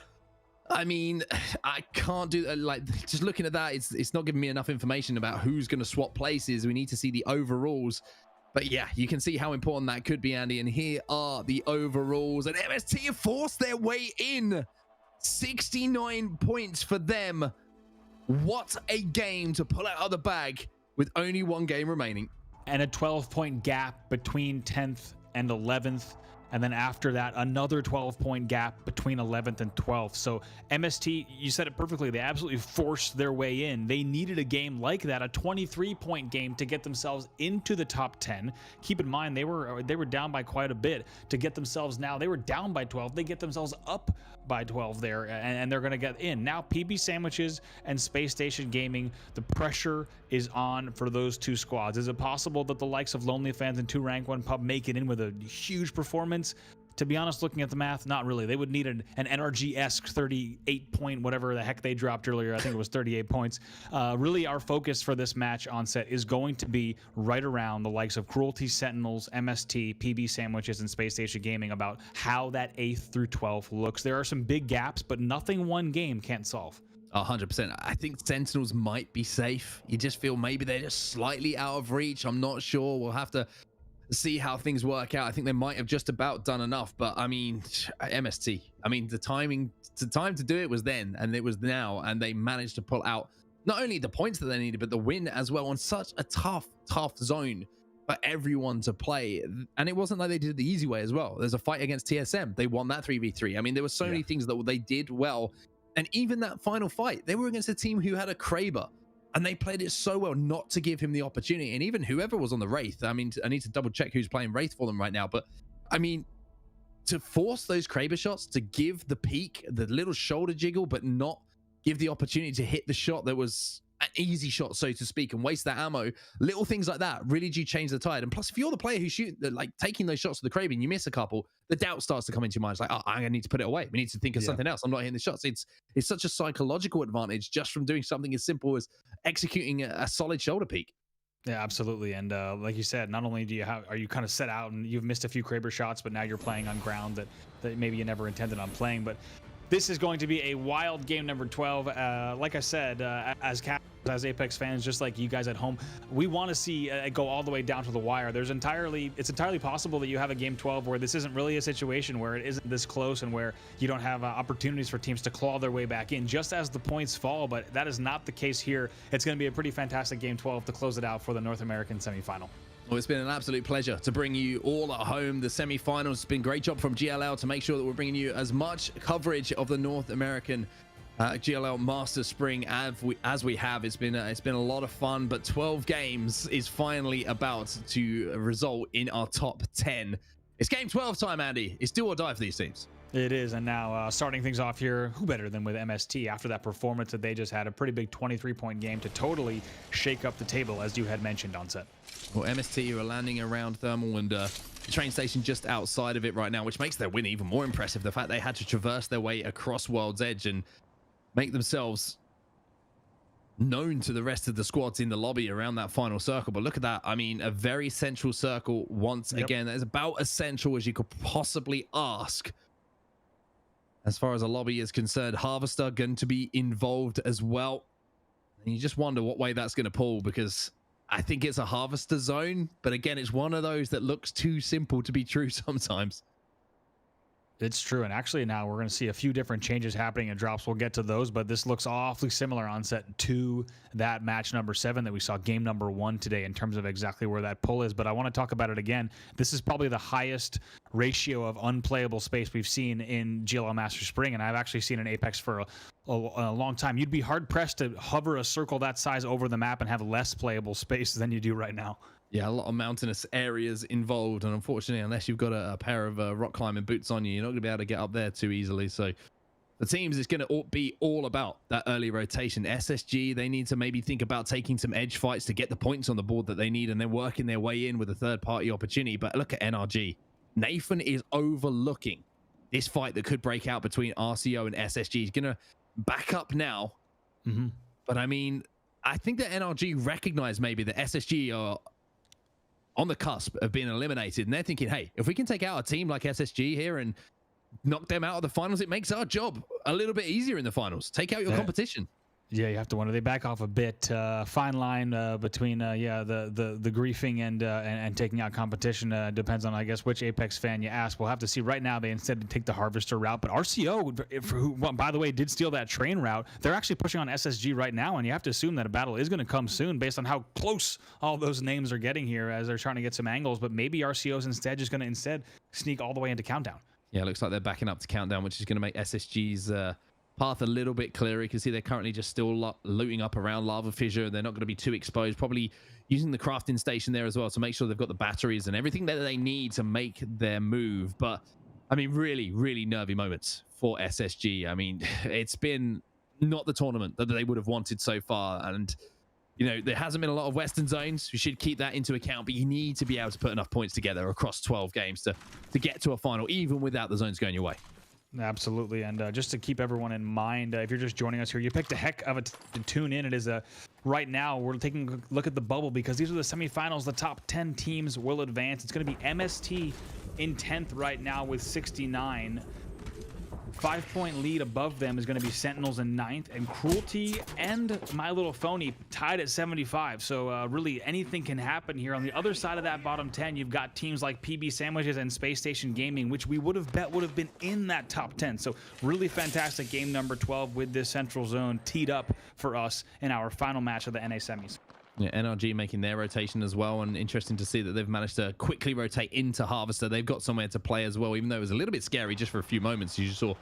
S1: I mean, I can't do like just looking at that. It's not giving me enough information about who's going to swap places. We need to see the overalls. But yeah, you can see how important that could be, Andy. And here are the overalls. And MST have forced their way in. 69 points for them. What a game to pull out of the bag with only one game remaining.
S2: And a 12-point gap between 10th and 11th. And then after that, another 12-point gap between 11th and 12th. So MST, you said it perfectly. They absolutely forced their way in. They needed a game like that, a 23-point game, to get themselves into the top 10. Keep in mind, they were down by quite a bit to get themselves now. They were down by 12. They get themselves up by 12 there, and they're going to get in. Now, PB Sandwiches and Space Station Gaming, the pressure is on for those two squads. Is it possible that the likes of Lonely Fans and 2 Rank 1 Pub make it in with a huge performance? To be honest, looking at the math, not really. They would need an NRG-esque 38 point, whatever the heck they dropped earlier. I think it was 38 points. Really, our focus for this match on set is going to be right around the likes of Cruelty, Sentinels, MST, PB Sandwiches, and Space Station Gaming about how that 8th through 12th looks. There are some big gaps, but nothing one game can't solve.
S1: 100%. I think Sentinels might be safe. You just feel maybe they're just slightly out of reach. I'm not sure. We'll have to see how things work out. I think they might have just about done enough, but I mean, MST, I mean, the time to do it was then, and it was now, and they managed to pull out not only the points that they needed, but the win as well on such a tough zone for everyone to play. And it wasn't like they did it the easy way as well. There's a fight against TSM. They won that 3v3. I mean, there were so many things that they did well. And even that final fight, they were against a team who had a Kraber. And they played it so well not to give him the opportunity. And even whoever was on the Wraith, I mean, I need to double check who's playing Wraith for them right now. But I mean, to force those Kraber shots, to give the peak, the little shoulder jiggle, but not give the opportunity to hit the shot that was an easy shot, so to speak, and waste that ammo. Little things like that really do change the tide. And plus, if you're the player who's like taking those shots to the Kraber and you miss a couple, the doubt starts to come into your mind. It's like, oh, I need to put it away. We need to think of something else. I'm not hitting the shots. It's such a psychological advantage just from doing something as simple as executing a solid shoulder peek.
S2: Yeah, absolutely. And like you said, not only are you kind of set out and you've missed a few Kraber shots, but now you're playing on ground that maybe you never intended on playing. But this is going to be a wild game number 12. Like I said, as Apex fans, just like you guys at home, we want to see it go all the way down to the wire. It's entirely possible that you have a game 12 where this isn't really a situation where it isn't this close and where you don't have opportunities for teams to claw their way back in just as the points fall. But that is not the case here. It's going to be a pretty fantastic game 12 to close it out for the North American semifinal.
S1: Well, it's been an absolute pleasure to bring you all at home the semi-finals. It's been a great job from GLL to make sure that we're bringing you as much coverage of the North American GLL Masters Spring as we have. It's been a lot of fun, but 12 games is finally about to result in our top 10. It's game 12 time, Andy. It's do or die for these teams.
S2: It is, and now starting things off here, who better than with MST after that performance that they just had, a pretty big 23-point game to totally shake up the table, as you had mentioned on set.
S1: Well, MST are landing around Thermal and the train station just outside of it right now, which makes their win even more impressive. The fact they had to traverse their way across World's Edge and make themselves known to the rest of the squads in the lobby around that final circle. But look at that. I mean, a very central circle once again. That is about as central as you could possibly ask. As far as a lobby is concerned, Harvester going to be involved as well. And you just wonder what way that's going to pull, because I think it's a Harvester zone. But again, it's one of those that looks too simple to be true sometimes.
S2: It's true. And actually now we're going to see a few different changes happening in drops. We'll get to those, but this looks awfully similar on set to that match number 7 that we saw game number 1 today in terms of exactly where that pull is. But I want to talk about it again. This is probably the highest ratio of unplayable space we've seen in GLL Masters Spring, and I've actually seen in Apex for a long time. You'd be hard pressed to hover a circle that size over the map and have less playable space than you do right now.
S1: Yeah, a lot of mountainous areas involved, and unfortunately, unless you've got a pair of rock climbing boots on you, you're not going to be able to get up there too easily. So the teams, it's going to be all about that early rotation. SSG, they need to maybe think about taking some edge fights to get the points on the board that they need, and then working their way in with a third-party opportunity. But look at NRG. Nathan is overlooking this fight that could break out between RCO and SSG. He's going to back up now. But I mean, I think that NRG recognize maybe that SSG are on the cusp of being eliminated, and they're thinking, hey, if we can take out a team like SSG here and knock them out of the finals, it makes our job a little bit easier in the finals. Take out your competition.
S2: Yeah, you have to wonder. They back off a bit. Fine line between the griefing and taking out competition. Depends on, I guess, which Apex fan you ask. We'll have to see. Right now, they instead take the Harvester route, but RCO, who by the way did steal that train route, they're actually pushing on SSG right now, and you have to assume that a battle is going to come soon based on how close all those names are getting here as they're trying to get some angles. But maybe RCO's instead just going to sneak all the way into Countdown.
S1: Yeah, it looks like they're backing up to Countdown, which is going to make SSG's path a little bit clearer. You can see they're currently just still looting up around Lava Fissure. They're not going to be too exposed. Probably using the crafting station there as well to make sure they've got the batteries and everything that they need to make their move. But, I mean, really, really nervy moments for SSG. I mean, it's been not the tournament that they would have wanted so far. And, you know, there hasn't been a lot of Western zones. You should keep that into account. But you need to be able to put enough points together across 12 games to get to a final, even without the zones going your way.
S2: Absolutely. And just to keep everyone in mind, if you're just joining us here, you picked a heck of a to tune in. It is right now we're taking a look at the bubble because these are the semifinals. The top 10 teams will advance. It's going to be MST in 10th right now with 69. 5-point lead above them is going to be Sentinels in 9th, and Cruelty and My Little Phony tied at 75. So really anything can happen here. On the other side of that bottom 10, you've got teams like PB Sandwiches and Space Station Gaming, which we would have bet would have been in that top 10. So really fantastic game number 12 with this central zone teed up for us in our final match of the NA semis.
S1: Yeah, NRG making their rotation as well, and interesting to see that they've managed to quickly rotate into Harvester. They've got somewhere to play as well, even though it was a little bit scary just for a few moments. You saw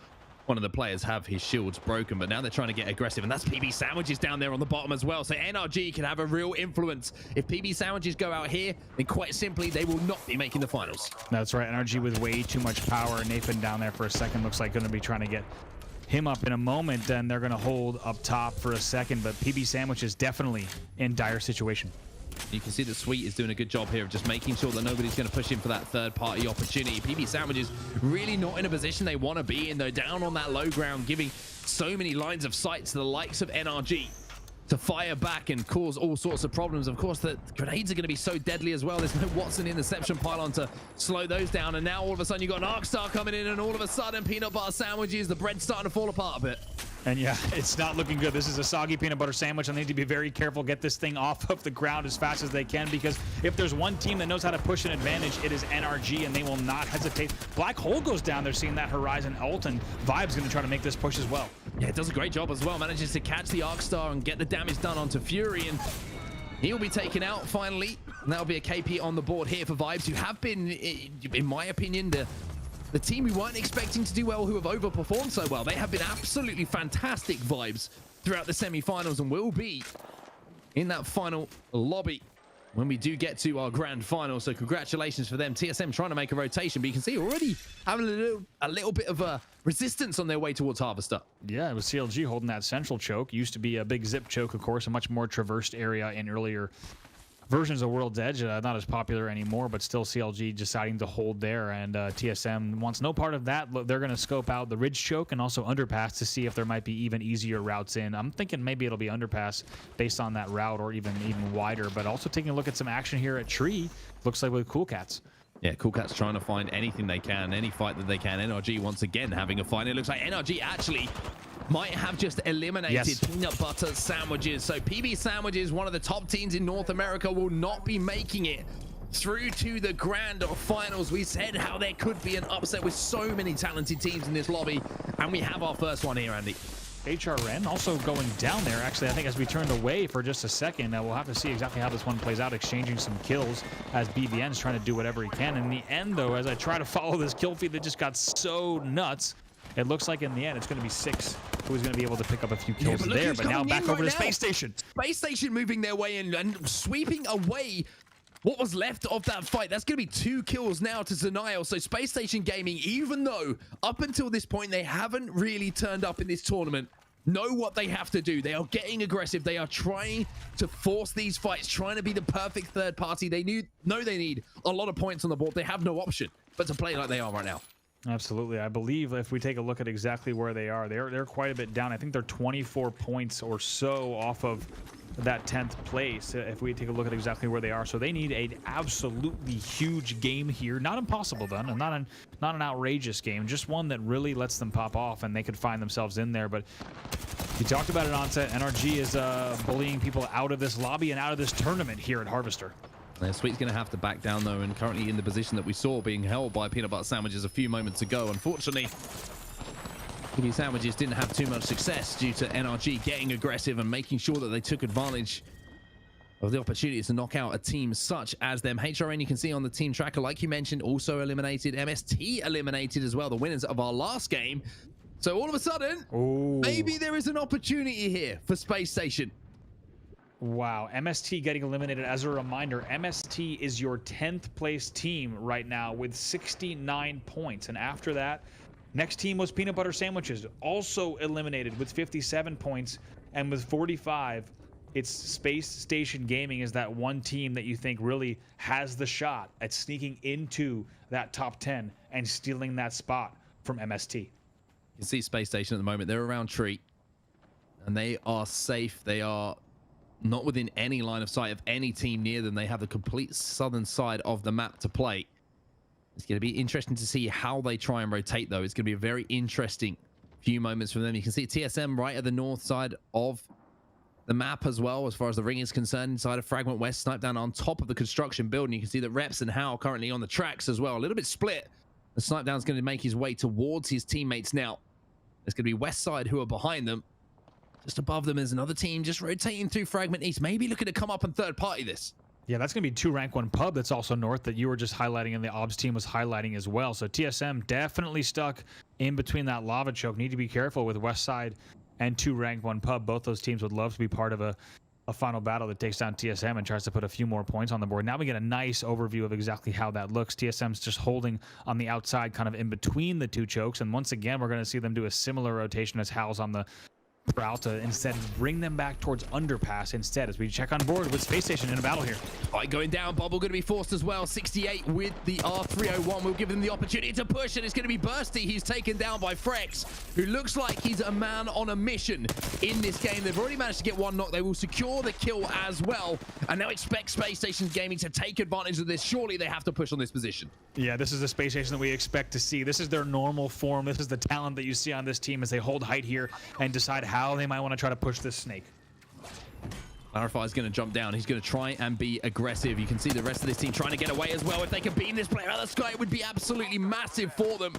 S1: one of the players have his shields broken, but now they're trying to get aggressive, and that's PB Sandwiches down there on the bottom as well. So NRG can have a real influence. If PB Sandwiches go out here, then quite simply, they will not be making the finals.
S2: That's right. NRG with way too much power. Nathan down there for a second looks like going to be trying to get him up in a moment, and they're going to hold up top for a second, but PB Sandwich is definitely in dire situation.
S1: You can see that Sweet is doing a good job here of just making sure that nobody's going to push in for that third-party opportunity. PB Sandwich is really not in a position they want to be in, though, down on that low ground, giving so many lines of sight to the likes of NRG to fire back and cause all sorts of problems. Of course, the grenades are going to be so deadly as well. There's no Watson interception pylon to slow those down, and now all of a sudden you've got an Arcstar coming in, and all of a sudden peanut butter sandwiches, the bread's starting to fall apart a bit.
S2: And yeah, it's not looking good. This is a soggy peanut butter sandwich. I need to be very careful, get this thing off of the ground as fast as they can, because if there's one team that knows how to push an advantage, it is NRG, and they will not hesitate. Black Hole goes down there seeing that Horizon ult, and Vibe's going to try to make this push as well.
S1: Yeah, it does a great job as well. Manages to catch the Arcstar and get the damage done onto Fury, and he'll be taken out finally. And that'll be a KP on the board here for Vibes, who have been, in my opinion, the team we weren't expecting to do well, who have overperformed so well. They have been absolutely fantastic Vibes throughout the semi-finals, and will be in that final lobby when we do get to our grand final. So congratulations for them. TSM trying to make a rotation, but you can see already having a little bit of a resistance on their way towards Harvester.
S2: Yeah, it was CLG holding that central choke. Used to be a big zip choke, of course, a much more traversed area in earlier versions of World's Edge. Not as popular anymore, but still CLG deciding to hold there, and TSM wants no part of that. They're going to scope out the ridge choke and also underpass to see if there might be even easier routes in. I'm thinking maybe it'll be underpass based on that route, or even wider, but also taking a look at some action here at Tree. Looks like with Cool Cats.
S1: Yeah, Cool Cat's trying to find anything they can, any fight that they can. NRG once again having a fight. It looks like NRG actually might have just eliminated peanut butter sandwiches. So PB Sandwiches, one of the top teams in North America, will not be making it through to the grand finals. We said how there could be an upset with so many talented teams in this lobby, and we have our first one here, Andy.
S2: HRN also going down there. Actually, I think as we turned away for just a second, we'll have to see exactly how this one plays out, exchanging some kills as BVN's trying to do whatever he can. In the end, though, as I try to follow this kill feed that just got so nuts, it looks like in the end it's going to be Six who's going to be able to pick up a few kills there. But now back over to Space Station.
S1: Space Station moving their way in and sweeping away what was left of that fight. That's going to be 2 kills now to Denial. So Space Station Gaming, even though up until this point they haven't really turned up in this tournament, know what they have to do. They are getting aggressive. They are trying to force these fights, trying to be the perfect third party. They know they need a lot of points on the board. They have no option but to play like they are right now.
S2: Absolutely. I believe if we take a look at exactly where they are, they're quite a bit down. I think they're 24 points or so off of that 10th place if we take a look at exactly where they are. So they need an absolutely huge game here. Not impossible though, and not an outrageous game, just one that really lets them pop off and they could find themselves in there. But you talked about it, Onset. NRG is bullying people out of this lobby and out of this tournament here at Harvester.
S1: Sweet's going to have to back down though, and currently in the position that we saw being held by Peanut Butter Sandwiches a few moments ago. Unfortunately, Peanut Sandwiches didn't have too much success due to NRG getting aggressive and making sure that they took advantage of the opportunity to knock out a team such as them. HRN, you can see on the team tracker, like you mentioned, also eliminated. MST eliminated as well, the winners of our last game. So all of a sudden, maybe there is an opportunity here for Space Station.
S2: Wow, MST getting eliminated. As a reminder, MST is your 10th place team right now with 69 points. And after that, next team was Peanut Butter Sandwiches, also eliminated with 57 points. And with 45, it's Space Station Gaming is that one team that you think really has the shot at sneaking into that top 10 and stealing that spot from MST.
S1: You can see Space Station at the moment. They're around Tree, and they are safe. They are not within any line of sight of any team near them. They have the complete southern side of the map to play. It's going to be interesting to see how they try and rotate, though. It's going to be a very interesting few moments from them. You can see TSM right at the north side of the map as well, as far as the ring is concerned, inside of Fragment West. Snipe down on top of the construction building. You can see that Reps and Hal currently on the tracks as well. A little bit split. The Snipe down is going to make his way towards his teammates now. There's going to be West side who are behind them. Just above them is another team just rotating through Fragment East, maybe looking to come up and third party this.
S2: Yeah, that's going to be 2 rank 1 pub that's also north that you were just highlighting and the OBS team was highlighting as well. So TSM definitely stuck in between that lava choke. Need to be careful with West Side and 2 rank 1 pub. Both those teams would love to be part of a final battle that takes down TSM and tries to put a few more points on the board. Now we get a nice overview of exactly how that looks. TSM's just holding on the outside, kind of in between the 2 chokes. And once again, we're going to see them do a similar rotation as Hal's on the Peralta, instead bring them back towards Underpass instead as we check on board with Space Station in a battle here.
S1: Fight going down. Bubble going to be forced as well. 68 with the R301 will give them the opportunity to push, and it's going to be Bursty. He's taken down by Frex, who looks like he's a man on a mission in this game. They've already managed to get 1 knock. They will secure the kill as well, and now expect Space Station Gaming to take advantage of this. Surely they have to push on this position.
S2: Yeah, this is the Space Station that we expect to see. This is their normal form. This is the talent that you see on this team as they hold height here and decide how they might want to try to push this snake.
S1: Clarify is going to jump down. He's going to try and be aggressive. You can see the rest of this team trying to get away as well. If they can beam this player out of the sky, it would be absolutely massive for them.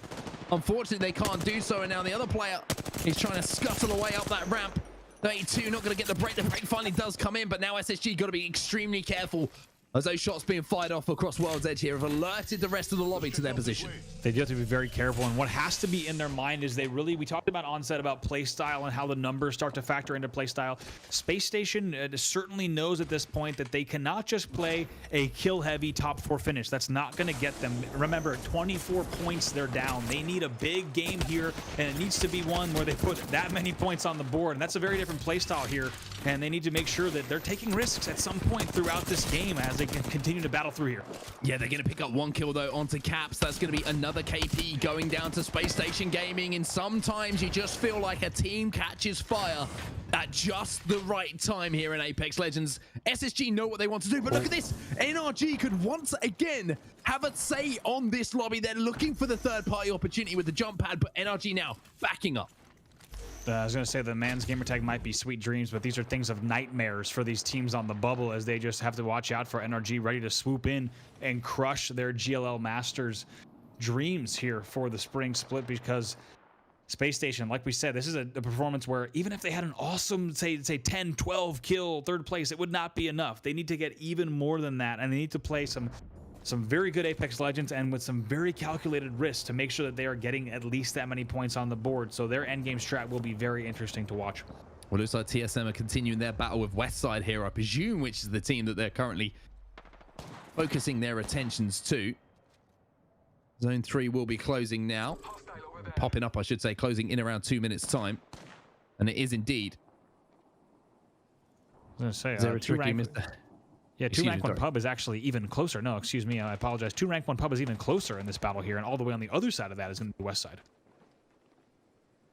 S1: Unfortunately, they can't do so, and now the other player is trying to scuttle away up that ramp. 32 not going to get the break. The break finally does come in, but now SSG got to be extremely careful as those shots being fired off across World's Edge here have alerted the rest of the lobby to their position.
S2: They do have to be very careful, and what has to be in their mind is we talked about onset about play style and how the numbers start to factor into play style. Space Station certainly knows at this point that they cannot just play a kill heavy top 4 finish. That's not going to get them. Remember, 24 points they're down. They need a big game here, and it needs to be one where they put that many points on the board, and that's a very different play style here, and they need to make sure that they're taking risks at some point throughout this game as they can continue to battle through here.
S1: Yeah, they're going to pick up 1 kill though onto Caps. That's going to be another KP going down to Space Station Gaming, and sometimes you just feel like a team catches fire at just the right time here in Apex Legends. SSG know what they want to do, but look at this. NRG could once again have a say on this lobby. They're looking for the third party opportunity with the jump pad, but NRG now backing up.
S2: I was going to say the man's gamer tag might be sweet dreams, but these are things of nightmares for these teams on the bubble as they just have to watch out for NRG ready to swoop in and crush their GLL Masters dreams here for the spring split, because Space Station, like we said, this is a performance where even if they had an awesome, say 10, 12 kill third place, it would not be enough. They need to get even more than that, and they need to play some very good Apex Legends and with some very calculated risks to make sure that they are getting at least that many points on the board. So their endgame strat will be very interesting to watch.
S1: Well, it looks like TSM are continuing their battle with Westside here, I presume, which is the team that they're currently focusing their attentions to. Zone 3 will be closing now. Popping up, I should say, closing in around 2 minutes time. And it is indeed.
S2: I was going to say, two rank 1 pub is actually even closer. No, excuse me, I apologize. 2 rank 1 pub is even closer in this battle here, and all the way on the other side of that is going to be West Side.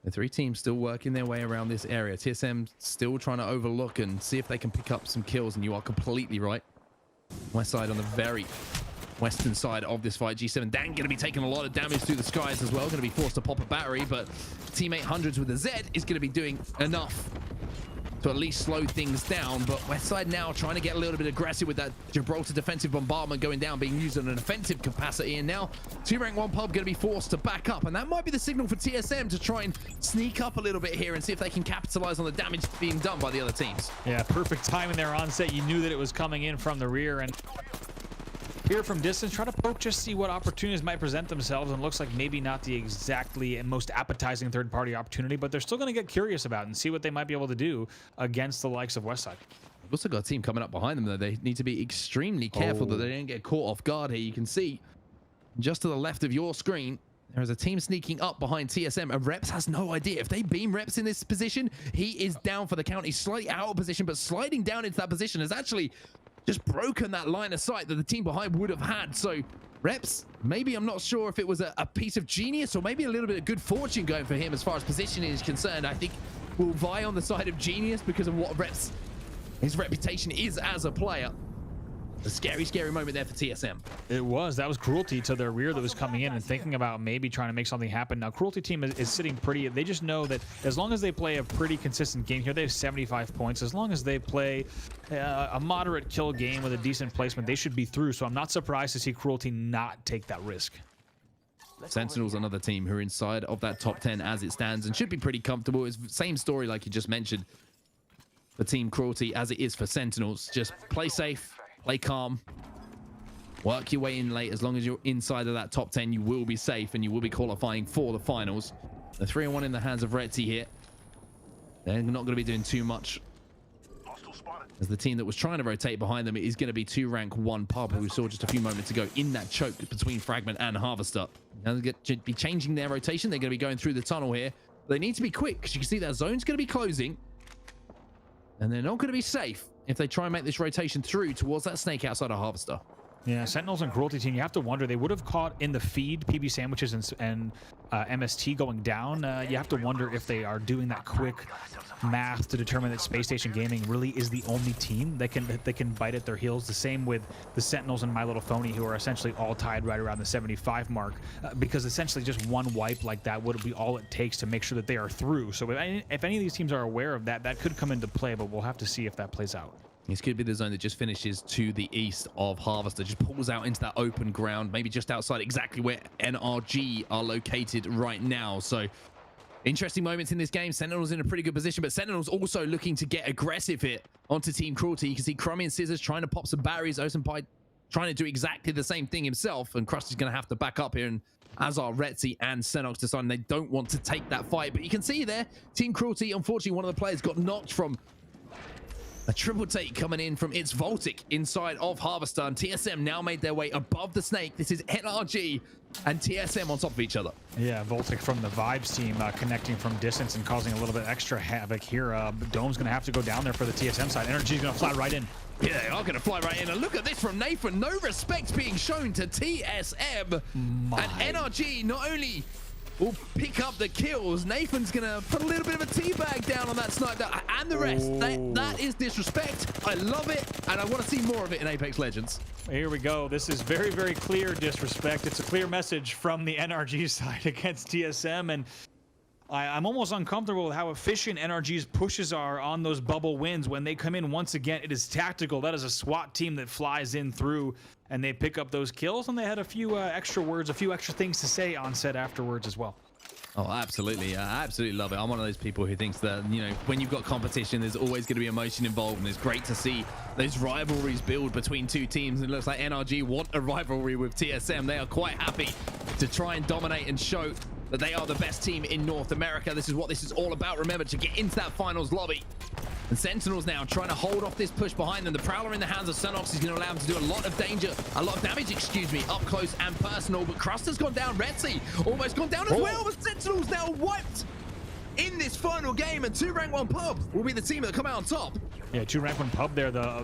S1: The 3 teams still working their way around this area. TSM still trying to overlook and see if they can pick up some kills, and you are completely right. West Side on the very western side of this fight. G7 Dan going to be taking a lot of damage through the skies as well. Going to be forced to pop a battery, but teammate Hundreds with a Z is going to be doing enough to at least slow things down. But Westside now trying to get a little bit aggressive with that Gibraltar defensive bombardment going down, being used in an offensive capacity. And now 2 rank 1 pub going to be forced to back up. And that might be the signal for TSM to try and sneak up a little bit here and see if they can capitalize on the damage being done by the other teams.
S2: Yeah, perfect timing there onset. You knew that it was coming in from the rear, and here from distance, try to poke, just see what opportunities might present themselves, and looks like maybe not the exactly most appetizing third-party opportunity, but they're still going to get curious about it and see what they might be able to do against the likes of Westside.
S1: We've also got a team coming up behind them, though. They need to be extremely careful that they don't get caught off guard here. You can see just to the left of your screen, there is a team sneaking up behind TSM, and Reps has no idea. If they beam Reps in this position, he is down for the count. He's slightly out of position, but sliding down into that position has actually just broken that line of sight that the team behind would have had. So Reps, maybe, I'm not sure if it was a piece of genius or maybe a little bit of good fortune going for him as far as positioning is concerned. I think we'll vie on the side of genius because of what Reps, his reputation is as a player. A scary, scary moment there for TSM.
S2: It was. That was Cruelty to their rear that was coming in and thinking about maybe trying to make something happen. Now, Cruelty team is sitting pretty. They just know that as long as they play a pretty consistent game here, they have 75 points. As long as they play a moderate kill game with a decent placement, they should be through. So I'm not surprised to see Cruelty not take that risk.
S1: Sentinels, another team who are inside of that top 10 as it stands and should be pretty comfortable. It's the same story like you just mentioned for Team Cruelty as it is for Sentinels. Just play safe. Play calm, work your way in late. As long as you're inside of that top 10, you will be safe and you will be qualifying for the finals. The 3-1 in the hands of Retzi here. They're not going to be doing too much, as the team that was trying to rotate behind them is going to be 2 rank 1 pub, who we saw just a few moments ago in that choke between Fragment and Harvester. Now they're going to be changing their rotation. They're going to be going through the tunnel here. They need to be quick because you can see that zone's going to be closing, and they're not going to be safe if they try and make this rotation through towards that snake outside of Harvester.
S2: Yeah, Sentinels and Cruelty team, you have to wonder, they would have caught in the feed PB sandwiches and MST going down. You have to wonder if they are doing that quick math to determine that Space Station Gaming really is the only team that can bite at their heels. The same with the Sentinels and My Little Phony, who are essentially all tied right around the 75 mark, because essentially just one wipe like that would be all it takes to make sure that they are through. So if any of these teams are aware of that, that could come into play, but we'll have to see if that plays out.
S1: This could be the zone that just finishes to the east of Harvester, just pulls out into that open ground, maybe just outside exactly where NRG are located right now. So interesting moments in this game. Sentinels in a pretty good position, but Sentinels also looking to get aggressive here onto Team Cruelty. You can see Crummy and Scissors trying to pop some batteries. Osenpie trying to do exactly the same thing himself, and Krust is going to have to back up here, and as are Retzi and Senox deciding they don't want to take that fight. But you can see there, Team Cruelty, unfortunately, one of the players got knocked from a triple take coming in from its Voltic inside of Harvester, and TSM now made their way above the snake. This is NRG and TSM on top of each other.
S2: Yeah, Voltic from the Vibes team connecting from distance and causing a little bit extra havoc here. Dome's going to have to go down there for the TSM side. NRG's going to fly right in.
S1: Yeah, they are going to fly right in. And look at this from Nathan. No respect being shown to TSM. And NRG not only will pick up the kills, Nathan's gonna put a little bit of a teabag down on that sniper and the rest. That is disrespect. I love it, and I want to see more of it in Apex Legends.
S2: Here we go. This is very, very clear disrespect. It's a clear message from the NRG side against TSM, and I'm almost uncomfortable with how efficient NRG's pushes are on those bubble wins. When they come in, once again, it is tactical. That is a SWAT team that flies in through, and they pick up those kills, and they had a few extra words, a few extra things to say on set afterwards as well.
S1: Oh, absolutely. I absolutely love it. I'm one of those people who thinks that, you know, when you've got competition, there's always going to be emotion involved. And it's great to see those rivalries build between two teams. And it looks like NRG want a rivalry with TSM. They are quite happy to try and dominate and show that they are the best team in North America. This is what this is all about. Remember, to get into that finals lobby. And Sentinels now trying to hold off this push behind them. The Prowler in the hands of Sunox is going to allow him to do a lot of damage, excuse me, up close and personal. But Cruster's gone down. Retzi almost gone down as well. But Sentinels now wiped in this final game. And 2 rank 1 pub will be the team that come out on top.
S2: Yeah, 2 rank 1 pub there. The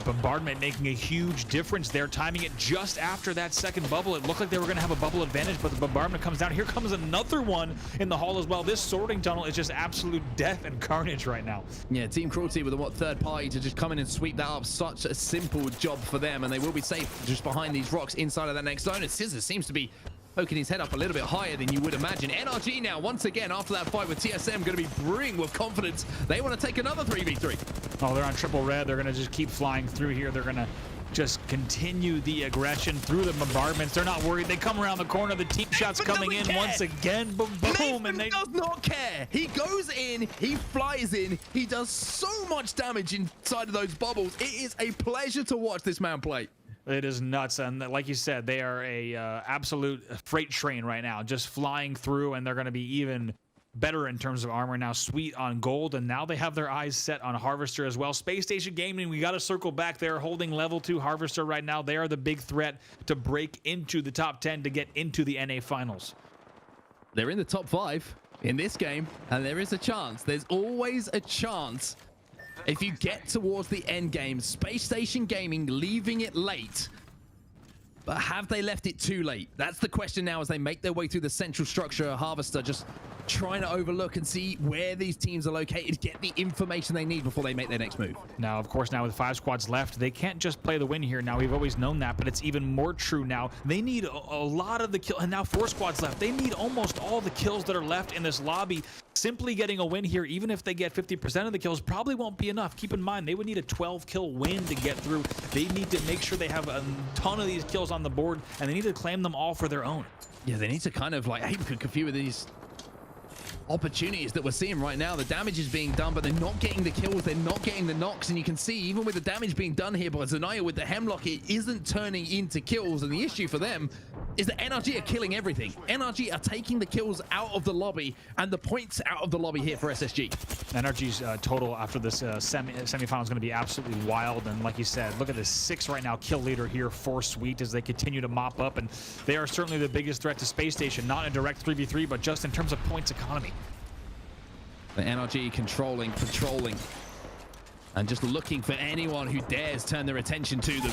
S2: bombardment making a huge difference there, timing it just after that second bubble. It looked like they were going to have a bubble advantage, but the bombardment comes down. Here comes another one in the hall as well. This sorting tunnel is just absolute death and carnage right now.
S1: Yeah, Team Cruelty with a third party to just come in and sweep that up. Such a simple job for them, and they will be safe just behind these rocks inside of that next zone. And Scissors seems to be poking his head up a little bit higher than you would imagine. NRG now, once again, after that fight with TSM, going to be brewing with confidence. They want to take another 3v3.
S2: Oh, they're on triple red. They're going to just keep flying through here. They're going to just continue the aggression through the bombardments. They're not worried. They come around the corner. The team shots coming in once again. Boom, boom. And they
S1: does not care. He goes in. He flies in. He does so much damage inside of those bubbles. It is a pleasure to watch this man play.
S2: It is nuts, and like you said, they are a absolute freight train right now, just flying through, and they're going to be even better in terms of armor now. Sweet on gold, and now they have their eyes set on Harvester as well. Space Station Gaming, we got to circle back there, holding level 2 Harvester right now. They are the big threat to break into the top 10 to get into the NA finals.
S1: They're in the top 5 in this game, and there is a chance. There's always a chance. If you get towards the end game, Space Station Gaming leaving it late. But have they left it too late? That's the question now as they make their way through the central structure. Harvester just trying to overlook and see where these teams are located, get the information they need before they make their next move.
S2: Now, of course, now with 5 squads left, they can't just play the win here. Now, we've always known that, but it's even more true now. They need a lot of the kill, and now 4 squads left. They need almost all the kills that are left in this lobby. Simply getting a win here, even if they get 50% of the kills, probably won't be enough. Keep in mind, they would need a 12-kill win to get through. They need to make sure they have a ton of these kills on the board, and they need to claim them all for their own.
S1: Yeah, they need to kind of like aim a few of these opportunities that we're seeing right now. The damage is being done, but they're not getting the kills, they're not getting the knocks, and you can see even with the damage being done here by Zanaya with the Hemlock, it isn't turning into kills. And the issue for them is that NRG are killing everything. NRG are taking the kills out of the lobby and the points out of the lobby here for SSG.
S2: NRG's total after this semifinal is going to be absolutely wild. And like you said, look at this 6 right now kill leader here for Sweet as they continue to mop up. And they are certainly the biggest threat to Space Station, not in a direct 3v3, but just in terms of points economy.
S1: The NRG controlling, patrolling, and just looking for anyone who dares turn their attention to them.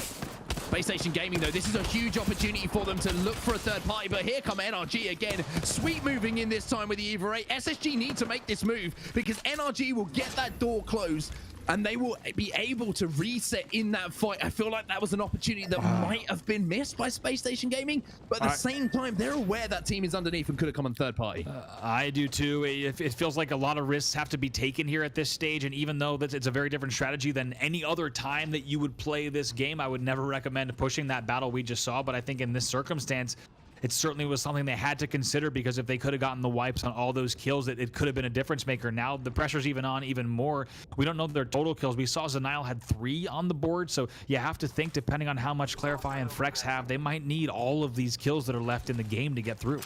S1: Space Station Gaming, though, this is a huge opportunity for them to look for a third party, but here come NRG again. Sweet moving in this time with the Eva 8. SSG need to make this move because NRG will get that door closed and they will be able to reset in that fight. I feel like that was an opportunity that might have been missed by Space Station Gaming, but at the same time, they're aware that team is underneath and could have come on third party.
S2: I do too. It feels like a lot of risks have to be taken here at this stage, and even though it's a very different strategy than any other time that you would play this game, I would never recommend pushing that battle we just saw, but I think in this circumstance, it certainly was something they had to consider, because if they could have gotten the wipes on all those kills, it could have been a difference maker. Now the pressure's even on even more. We don't know their total kills. We saw Zanile had 3 on the board, so you have to think, depending on how much Clarify and Frex have, they might need all of these kills that are left in the game to get through.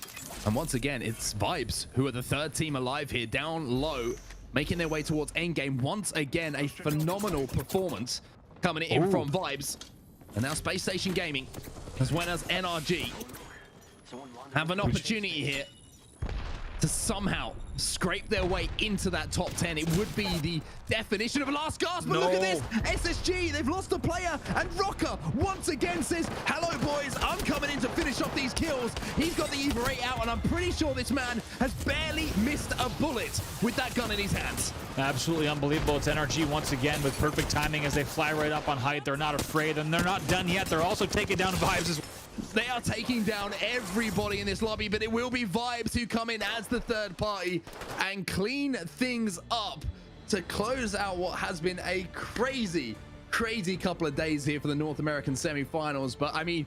S1: And once again, it's Vibes who are the third team alive here, down low, making their way towards endgame. Once again, a phenomenal performance coming in from Vibes. And now Space Station Gaming, as well as NRG, have an opportunity here to somehow scrape their way into that top 10. It would be the definition of a last gasp, but look at this. SSG, they've lost a player, and Rocker once again says, hello boys, I'm coming in to finish off these kills. He's got the Eva 8 out, and I'm pretty sure this man has barely missed a bullet with that gun in his hands.
S2: Absolutely unbelievable. It's NRG once again with perfect timing as they fly right up on height. They're not afraid, and they're not done yet. They're also taking down Vibes as well.
S1: They are taking down everybody in this lobby, but it will be Vibes who come in as the third party and clean things up to close out what has been a crazy couple of days here for the North American semifinals. But I mean,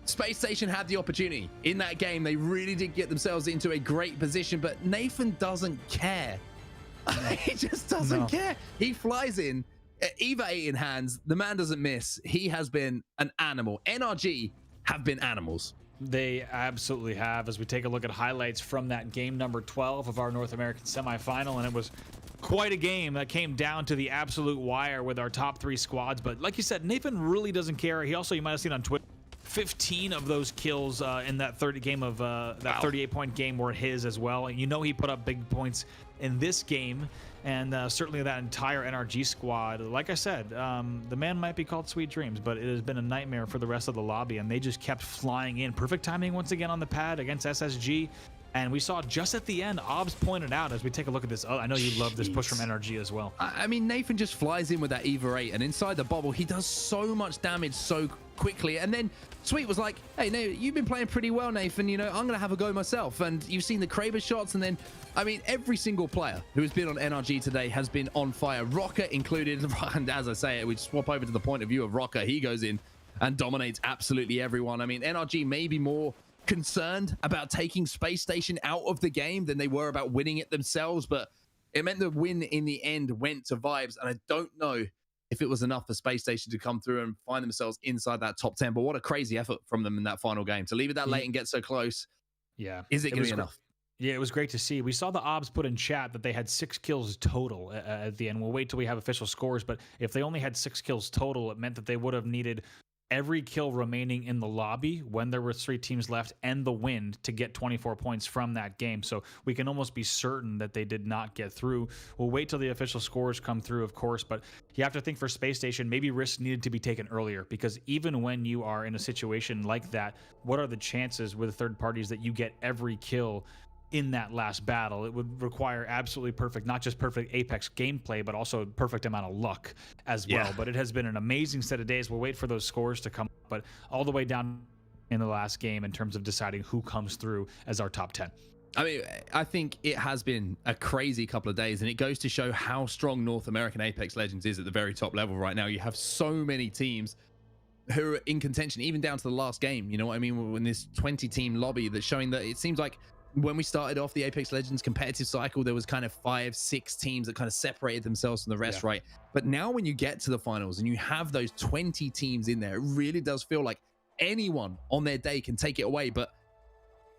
S1: Space Station had the opportunity in that game. They really did get themselves into a great position, but Nathan doesn't care. He just doesn't care. He flies in, Eva 8 in hands. The man doesn't miss. He has been an animal. NRG have been animals.
S2: They absolutely have. As we take a look at highlights from that game number 12 of our North American semifinal, and it was quite a game that came down to the absolute wire with our top 3 squads. But like you said, Nathan really doesn't care. He also, you might have seen on Twitter, 15 of those kills in that 38-point game were his as well. And you know he put up big points in this game, and certainly that entire NRG squad. Like I said, the man might be called Sweet Dreams, but it has been a nightmare for the rest of the lobby, and they just kept flying in. Perfect timing once again on the pad against SSG. And we saw just at the end, Obs pointed out as we take a look at this. Oh, I know you love this push from NRG as well.
S1: I mean, Nathan just flies in with that Eva 8, and inside the bubble, he does so much damage so quickly. And then Sweet was like, hey, no, you've been playing pretty well, Nathan. You know, I'm going to have a go myself. And you've seen the Kraber shots. And then, I mean, every single player who has been on NRG today has been on fire. Rocker included. And as I say it, we swap over to the point of view of Rocker. He goes in and dominates absolutely everyone. I mean, NRG may be more concerned about taking Space Station out of the game than they were about winning it themselves, but it meant the win in the end went to Vibes, and I don't know if it was enough for Space Station to come through and find themselves inside that top 10. But what a crazy effort from them in that final game to leave it that late and get so close.
S2: Yeah,
S1: is it going to be enough?
S2: Yeah, it was great to see. We saw the Obs put in chat that they had 6 kills total at the end. We'll wait till we have official scores, but if they only had 6 kills total, it meant that they would have needed every kill remaining in the lobby when there were 3 teams left and the win to get 24 points from that game. So we can almost be certain that they did not get through. We'll wait till the official scores come through, of course, but you have to think for Space Station, maybe risks needed to be taken earlier, because even when you are in a situation like that, what are the chances with third parties that you get every kill in that last battle? It would require absolutely perfect, not just perfect Apex gameplay, but also a perfect amount of luck as well.
S1: Yeah.
S2: But it has been an amazing set of days. We'll wait for those scores to come, but all the way down in the last game in terms of deciding who comes through as our top 10.
S1: I mean, I think it has been a crazy couple of days, and it goes to show how strong North American Apex Legends is at the very top level right now. You have so many teams who are in contention, even down to the last game. You know what I mean? In this 20-team lobby, that's showing that it seems like when we started off the Apex Legends competitive cycle, there was kind of 5-6 teams that kind of separated themselves from the rest, right? But now when you get to the finals and you have those 20 teams in there, it really does feel like anyone on their day can take it away. But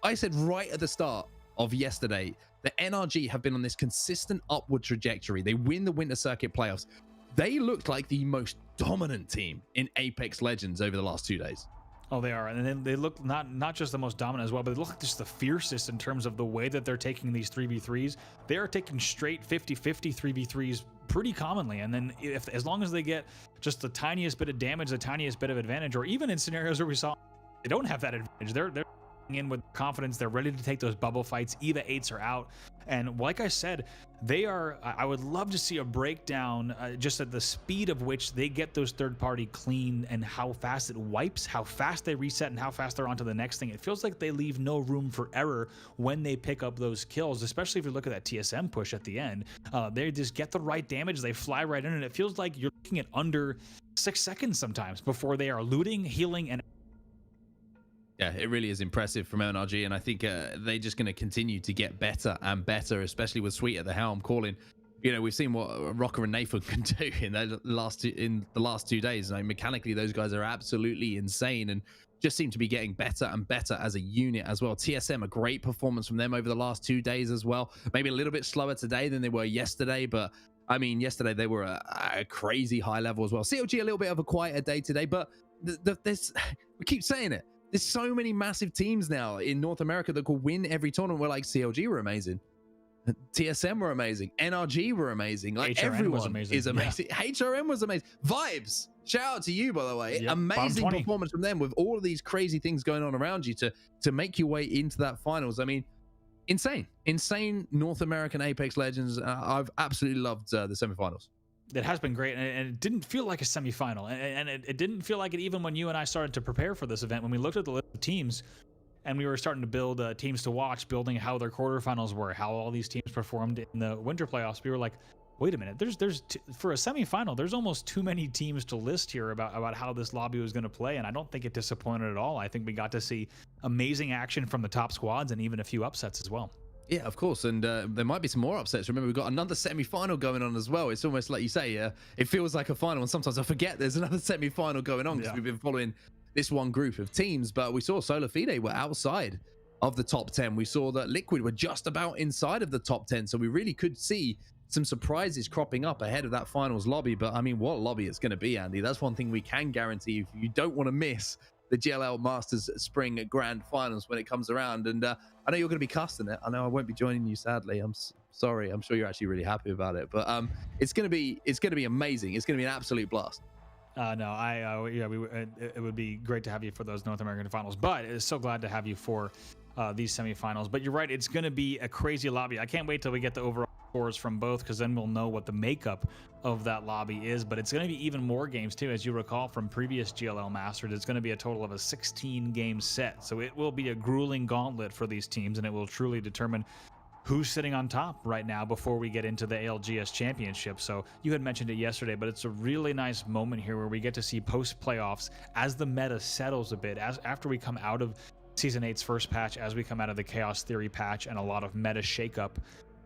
S1: I said right at the start of yesterday, the NRG have been on this consistent upward trajectory. They win the Winter Circuit playoffs. They looked like the most dominant team in Apex Legends over the last 2 days.
S2: Oh, they are. And then they look not just the most dominant as well, but they look like just the fiercest in terms of the way that they're taking these 3v3s. They are taking straight 50-50 3v3s pretty commonly. And then as long as they get just the tiniest bit of damage, the tiniest bit of advantage, or even in scenarios where we saw they don't have that advantage, they're in with confidence. They're ready to take those bubble fights. Eva 8s are out. And like I said, I would love to see a breakdown just at the speed of which they get those third party clean and how fast it wipes, how fast they reset, and how fast they're on to the next thing. It feels like they leave no room for error when they pick up those kills, especially if you look at that TSM push at the end. They just get the right damage. They fly right in, and it feels like you're looking at under 6 seconds sometimes before they are looting, healing, and
S1: yeah, it really is impressive from NRG, and I think they're just going to continue to get better and better, especially with Sweet at the helm calling. You know, we've seen what Rocker and Nathan can do in the last 2 days. Like, mechanically, those guys are absolutely insane and just seem to be getting better and better as a unit as well. TSM, a great performance from them over the last 2 days as well. Maybe a little bit slower today than they were yesterday, but I mean, yesterday they were a crazy high level as well. CLG a little bit of a quieter day today, but we keep saying it. There's so many massive teams now in North America that could win every tournament. We're like, CLG were amazing. TSM were amazing. NRG were amazing. Like,
S2: HRN
S1: everyone
S2: was amazing.
S1: is amazing. Yeah. HRM was amazing. Vibes. Shout out to you, by the way.
S2: Yep.
S1: Amazing performance from them with all of these crazy things going on around you to make your way into that finals. I mean, insane North American Apex Legends. I've absolutely loved the semifinals.
S2: It has been great, and it didn't feel like a semifinal, and it didn't feel like it even when you and I started to prepare for this event. When we looked at the list of teams, and we were starting to build teams to watch, building how their quarterfinals were, how all these teams performed in the winter playoffs, we were like, wait a minute, for a semifinal, there's almost too many teams to list here about how this lobby was going to play, and I don't think it disappointed at all. I think we got to see amazing action from the top squads and even a few upsets as well.
S1: Yeah, of course, and there might be some more upsets. Remember, we've got another semi-final going on as well. It's almost like you say, it feels like a final, and sometimes I forget there's another semi-final going on because we've been following this one group of teams. But we saw Solar Fide were outside of the top 10. We saw that Liquid were just about inside of the top 10, so we really could see some surprises cropping up ahead of that finals lobby. But I mean, what lobby it's going to be, Andy? That's one thing we can guarantee. If you don't want to miss the GLL Masters Spring Grand Finals when it comes around, and I know you're going to be casting it. I know I won't be joining you, sadly. I'm sorry. I'm sure you're actually really happy about it, but it's going to be amazing. It's going to be an absolute blast.
S2: No, it would be great to have you for those North American finals, but it's so glad to have you for these semifinals. But you're right, it's going to be a crazy lobby. I can't wait till we get the overall scores from both, because then we'll know what the makeup of that lobby is. But it's going to be even more games too, as you recall from previous GLL Masters. It's going to be a total of a 16 game set, so it will be a grueling gauntlet for these teams, and it will truly determine who's sitting on top right now before we get into the ALGS Championship. So you had mentioned it yesterday, but it's a really nice moment here where we get to see post playoffs as the meta settles a bit, as after we come out of Season 8's first patch, as we come out of the Chaos Theory patch and a lot of meta shakeup.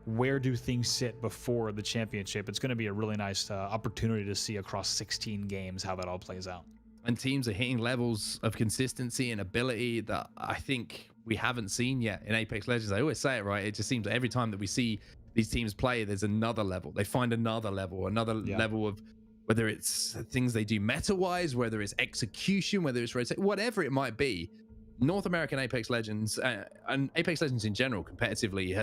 S2: Where do things sit before the championship? It's going to be a really nice opportunity to see across 16 games how that all plays out.
S1: And teams are hitting levels of consistency and ability that I think we haven't seen yet in Apex Legends. I always say it, right? It just seems that every time that we see these teams play, there's another level. They find another level of whether it's things they do meta-wise, whether it's execution, whether it's whatever it might be. North American Apex Legends and Apex Legends in general competitively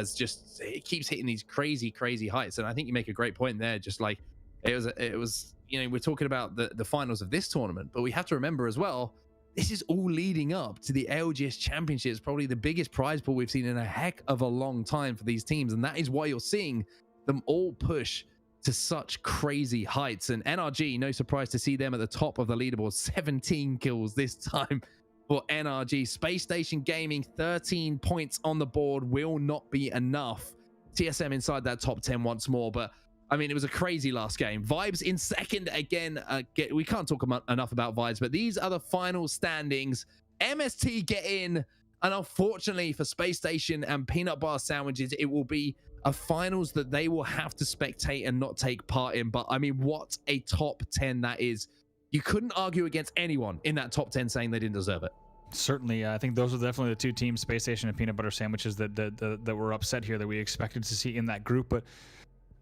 S1: it keeps hitting these crazy heights. And I think you make a great point there. Just like it was, we're talking about the finals of this tournament, but we have to remember as well, this is all leading up to the ALGS Championships, probably the biggest prize pool we've seen in a heck of a long time for these teams. And that is why you're seeing them all push to such crazy heights. And NRG, no surprise to see them at the top of the leaderboard, 17 kills this time for NRG. Space Station Gaming, 13 points on the board will not be enough. TSM inside that top 10 once more, but I mean, it was a crazy last game. Vibes in second again. We can't talk enough about Vibes, but these are the final standings. MST get in, and unfortunately for Space Station and Peanut Bar Sandwiches, it will be a finals that they will have to spectate and not take part in. But I mean, what a top 10 that is. You couldn't argue against anyone in that top 10 saying they didn't deserve it.
S2: Certainly, I think those are definitely the two teams, Space Station and Peanut Butter Sandwiches, that were upset here, that we expected to see in that group. But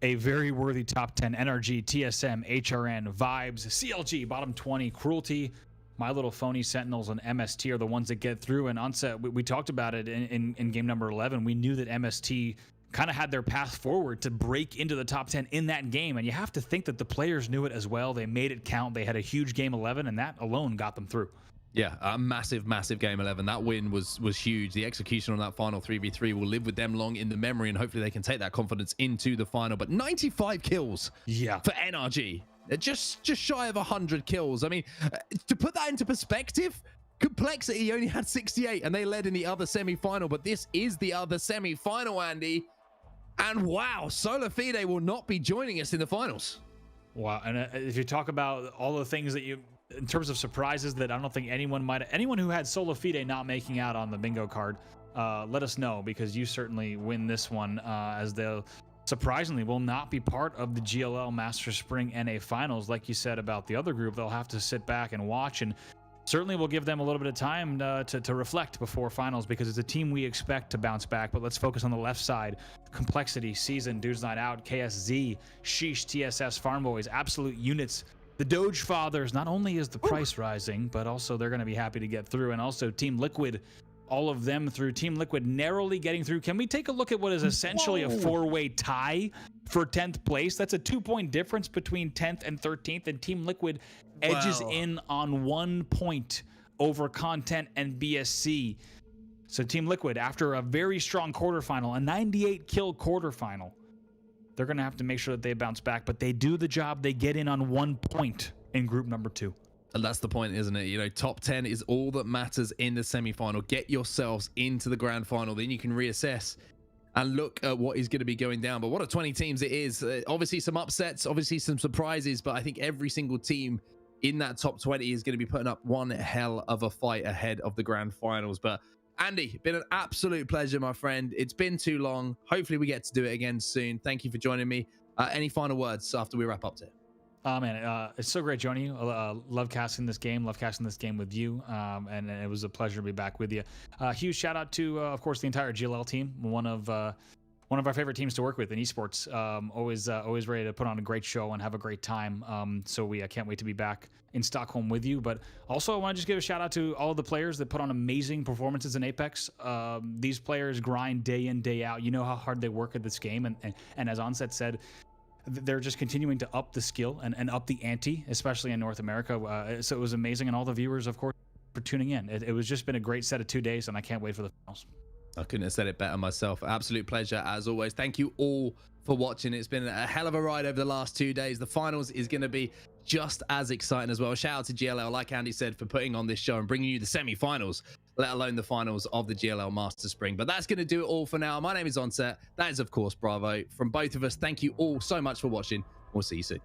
S2: a very worthy top 10. NRG, TSM, HRN, Vibes, CLG, bottom 20, Cruelty, My Little Phony Sentinels, and MST are the ones that get through. And onset, we talked about it in game number 11. We knew that MST kind of had their path forward to break into the top 10 in that game. And you have to think that the players knew it as well. They made it count. They had a huge game 11, and that alone got them through.
S1: Yeah, a massive game 11. That win was huge. The execution on that final 3v3 will live with them long in the memory, and hopefully they can take that confidence into the final. But 95 kills for NRG. Just shy of 100 kills. I mean, to put that into perspective, Complexity only had 68, and they led in the other semi-final. But this is the other semi-final, Andy. And wow, Solar Fide will not be joining us in the finals.
S2: Wow, and if you talk about all the things that in terms of surprises that I don't think anyone who had Solar Fide not making out on the bingo card, let us know, because you certainly win this one, as they'll surprisingly will not be part of the GLL Masters Spring NA finals. Like you said about the other group, they'll have to sit back and watch, and certainly we'll give them a little bit of time to reflect before finals, because it's a team we expect to bounce back. But let's focus on the left side. Complexity, Season, Dudes Night Out, KSZ, Sheesh, TSS, Farm Boys, Absolute Units, the Doge Fathers. Not only is the price rising, but also they're going to be happy to get through. And also Team Liquid, all of them through. Team Liquid narrowly getting through. Can we take a look at what is essentially a four-way tie for 10th place? That's a 2-point difference between 10th and 13th, and Team Liquid edges in on 1 point over Content and BSC. So Team Liquid, after a very strong quarterfinal, a 98 kill quarterfinal, they're going to have to make sure that they bounce back, but they do the job. They get in on 1 point in group number 2.
S1: And that's the point, isn't it? Top 10 is all that matters in the semi-final. Get yourselves into the grand final, then you can reassess and look at what is going to be going down. But what a 20 teams it is. Obviously some upsets, obviously some surprises, but I think every single team in that top 20 is going to be putting up one hell of a fight ahead of the grand finals. But Andy, been an absolute pleasure, my friend. It's been too long. Hopefully we get to do it again soon. Thank you for joining me. Any final words after we wrap up today?
S2: Oh man, it's so great joining you. Love casting this game. Love casting this game with you. And it was a pleasure to be back with you. Huge shout out to, of course, the entire GLL team. One of our favorite teams to work with in esports. Always ready to put on a great show and have a great time. So we can't wait to be back in Stockholm with you. But also, I want to just give a shout out to all of the players that put on amazing performances in Apex. These players grind day in, day out. You know how hard they work at this game, and as Onset said, they're just continuing to up the skill and up the ante, especially in North America. So it was amazing, and all the viewers, of course, for tuning in. It was just been a great set of 2 days, and I can't wait for the finals.
S1: I couldn't have said it better myself. Absolute pleasure as always. Thank you all for watching. It's been a hell of a ride over the last 2 days. The finals is going to be just as exciting as well. Shout out to GLL, like Andy said, for putting on this show and bringing you the semi-finals, let alone the finals of the GLL Masters Spring. But that's going to do it all for now. My name is Onset. That is, of course, Bravo. From both of us, thank you all so much for watching. We'll see you soon.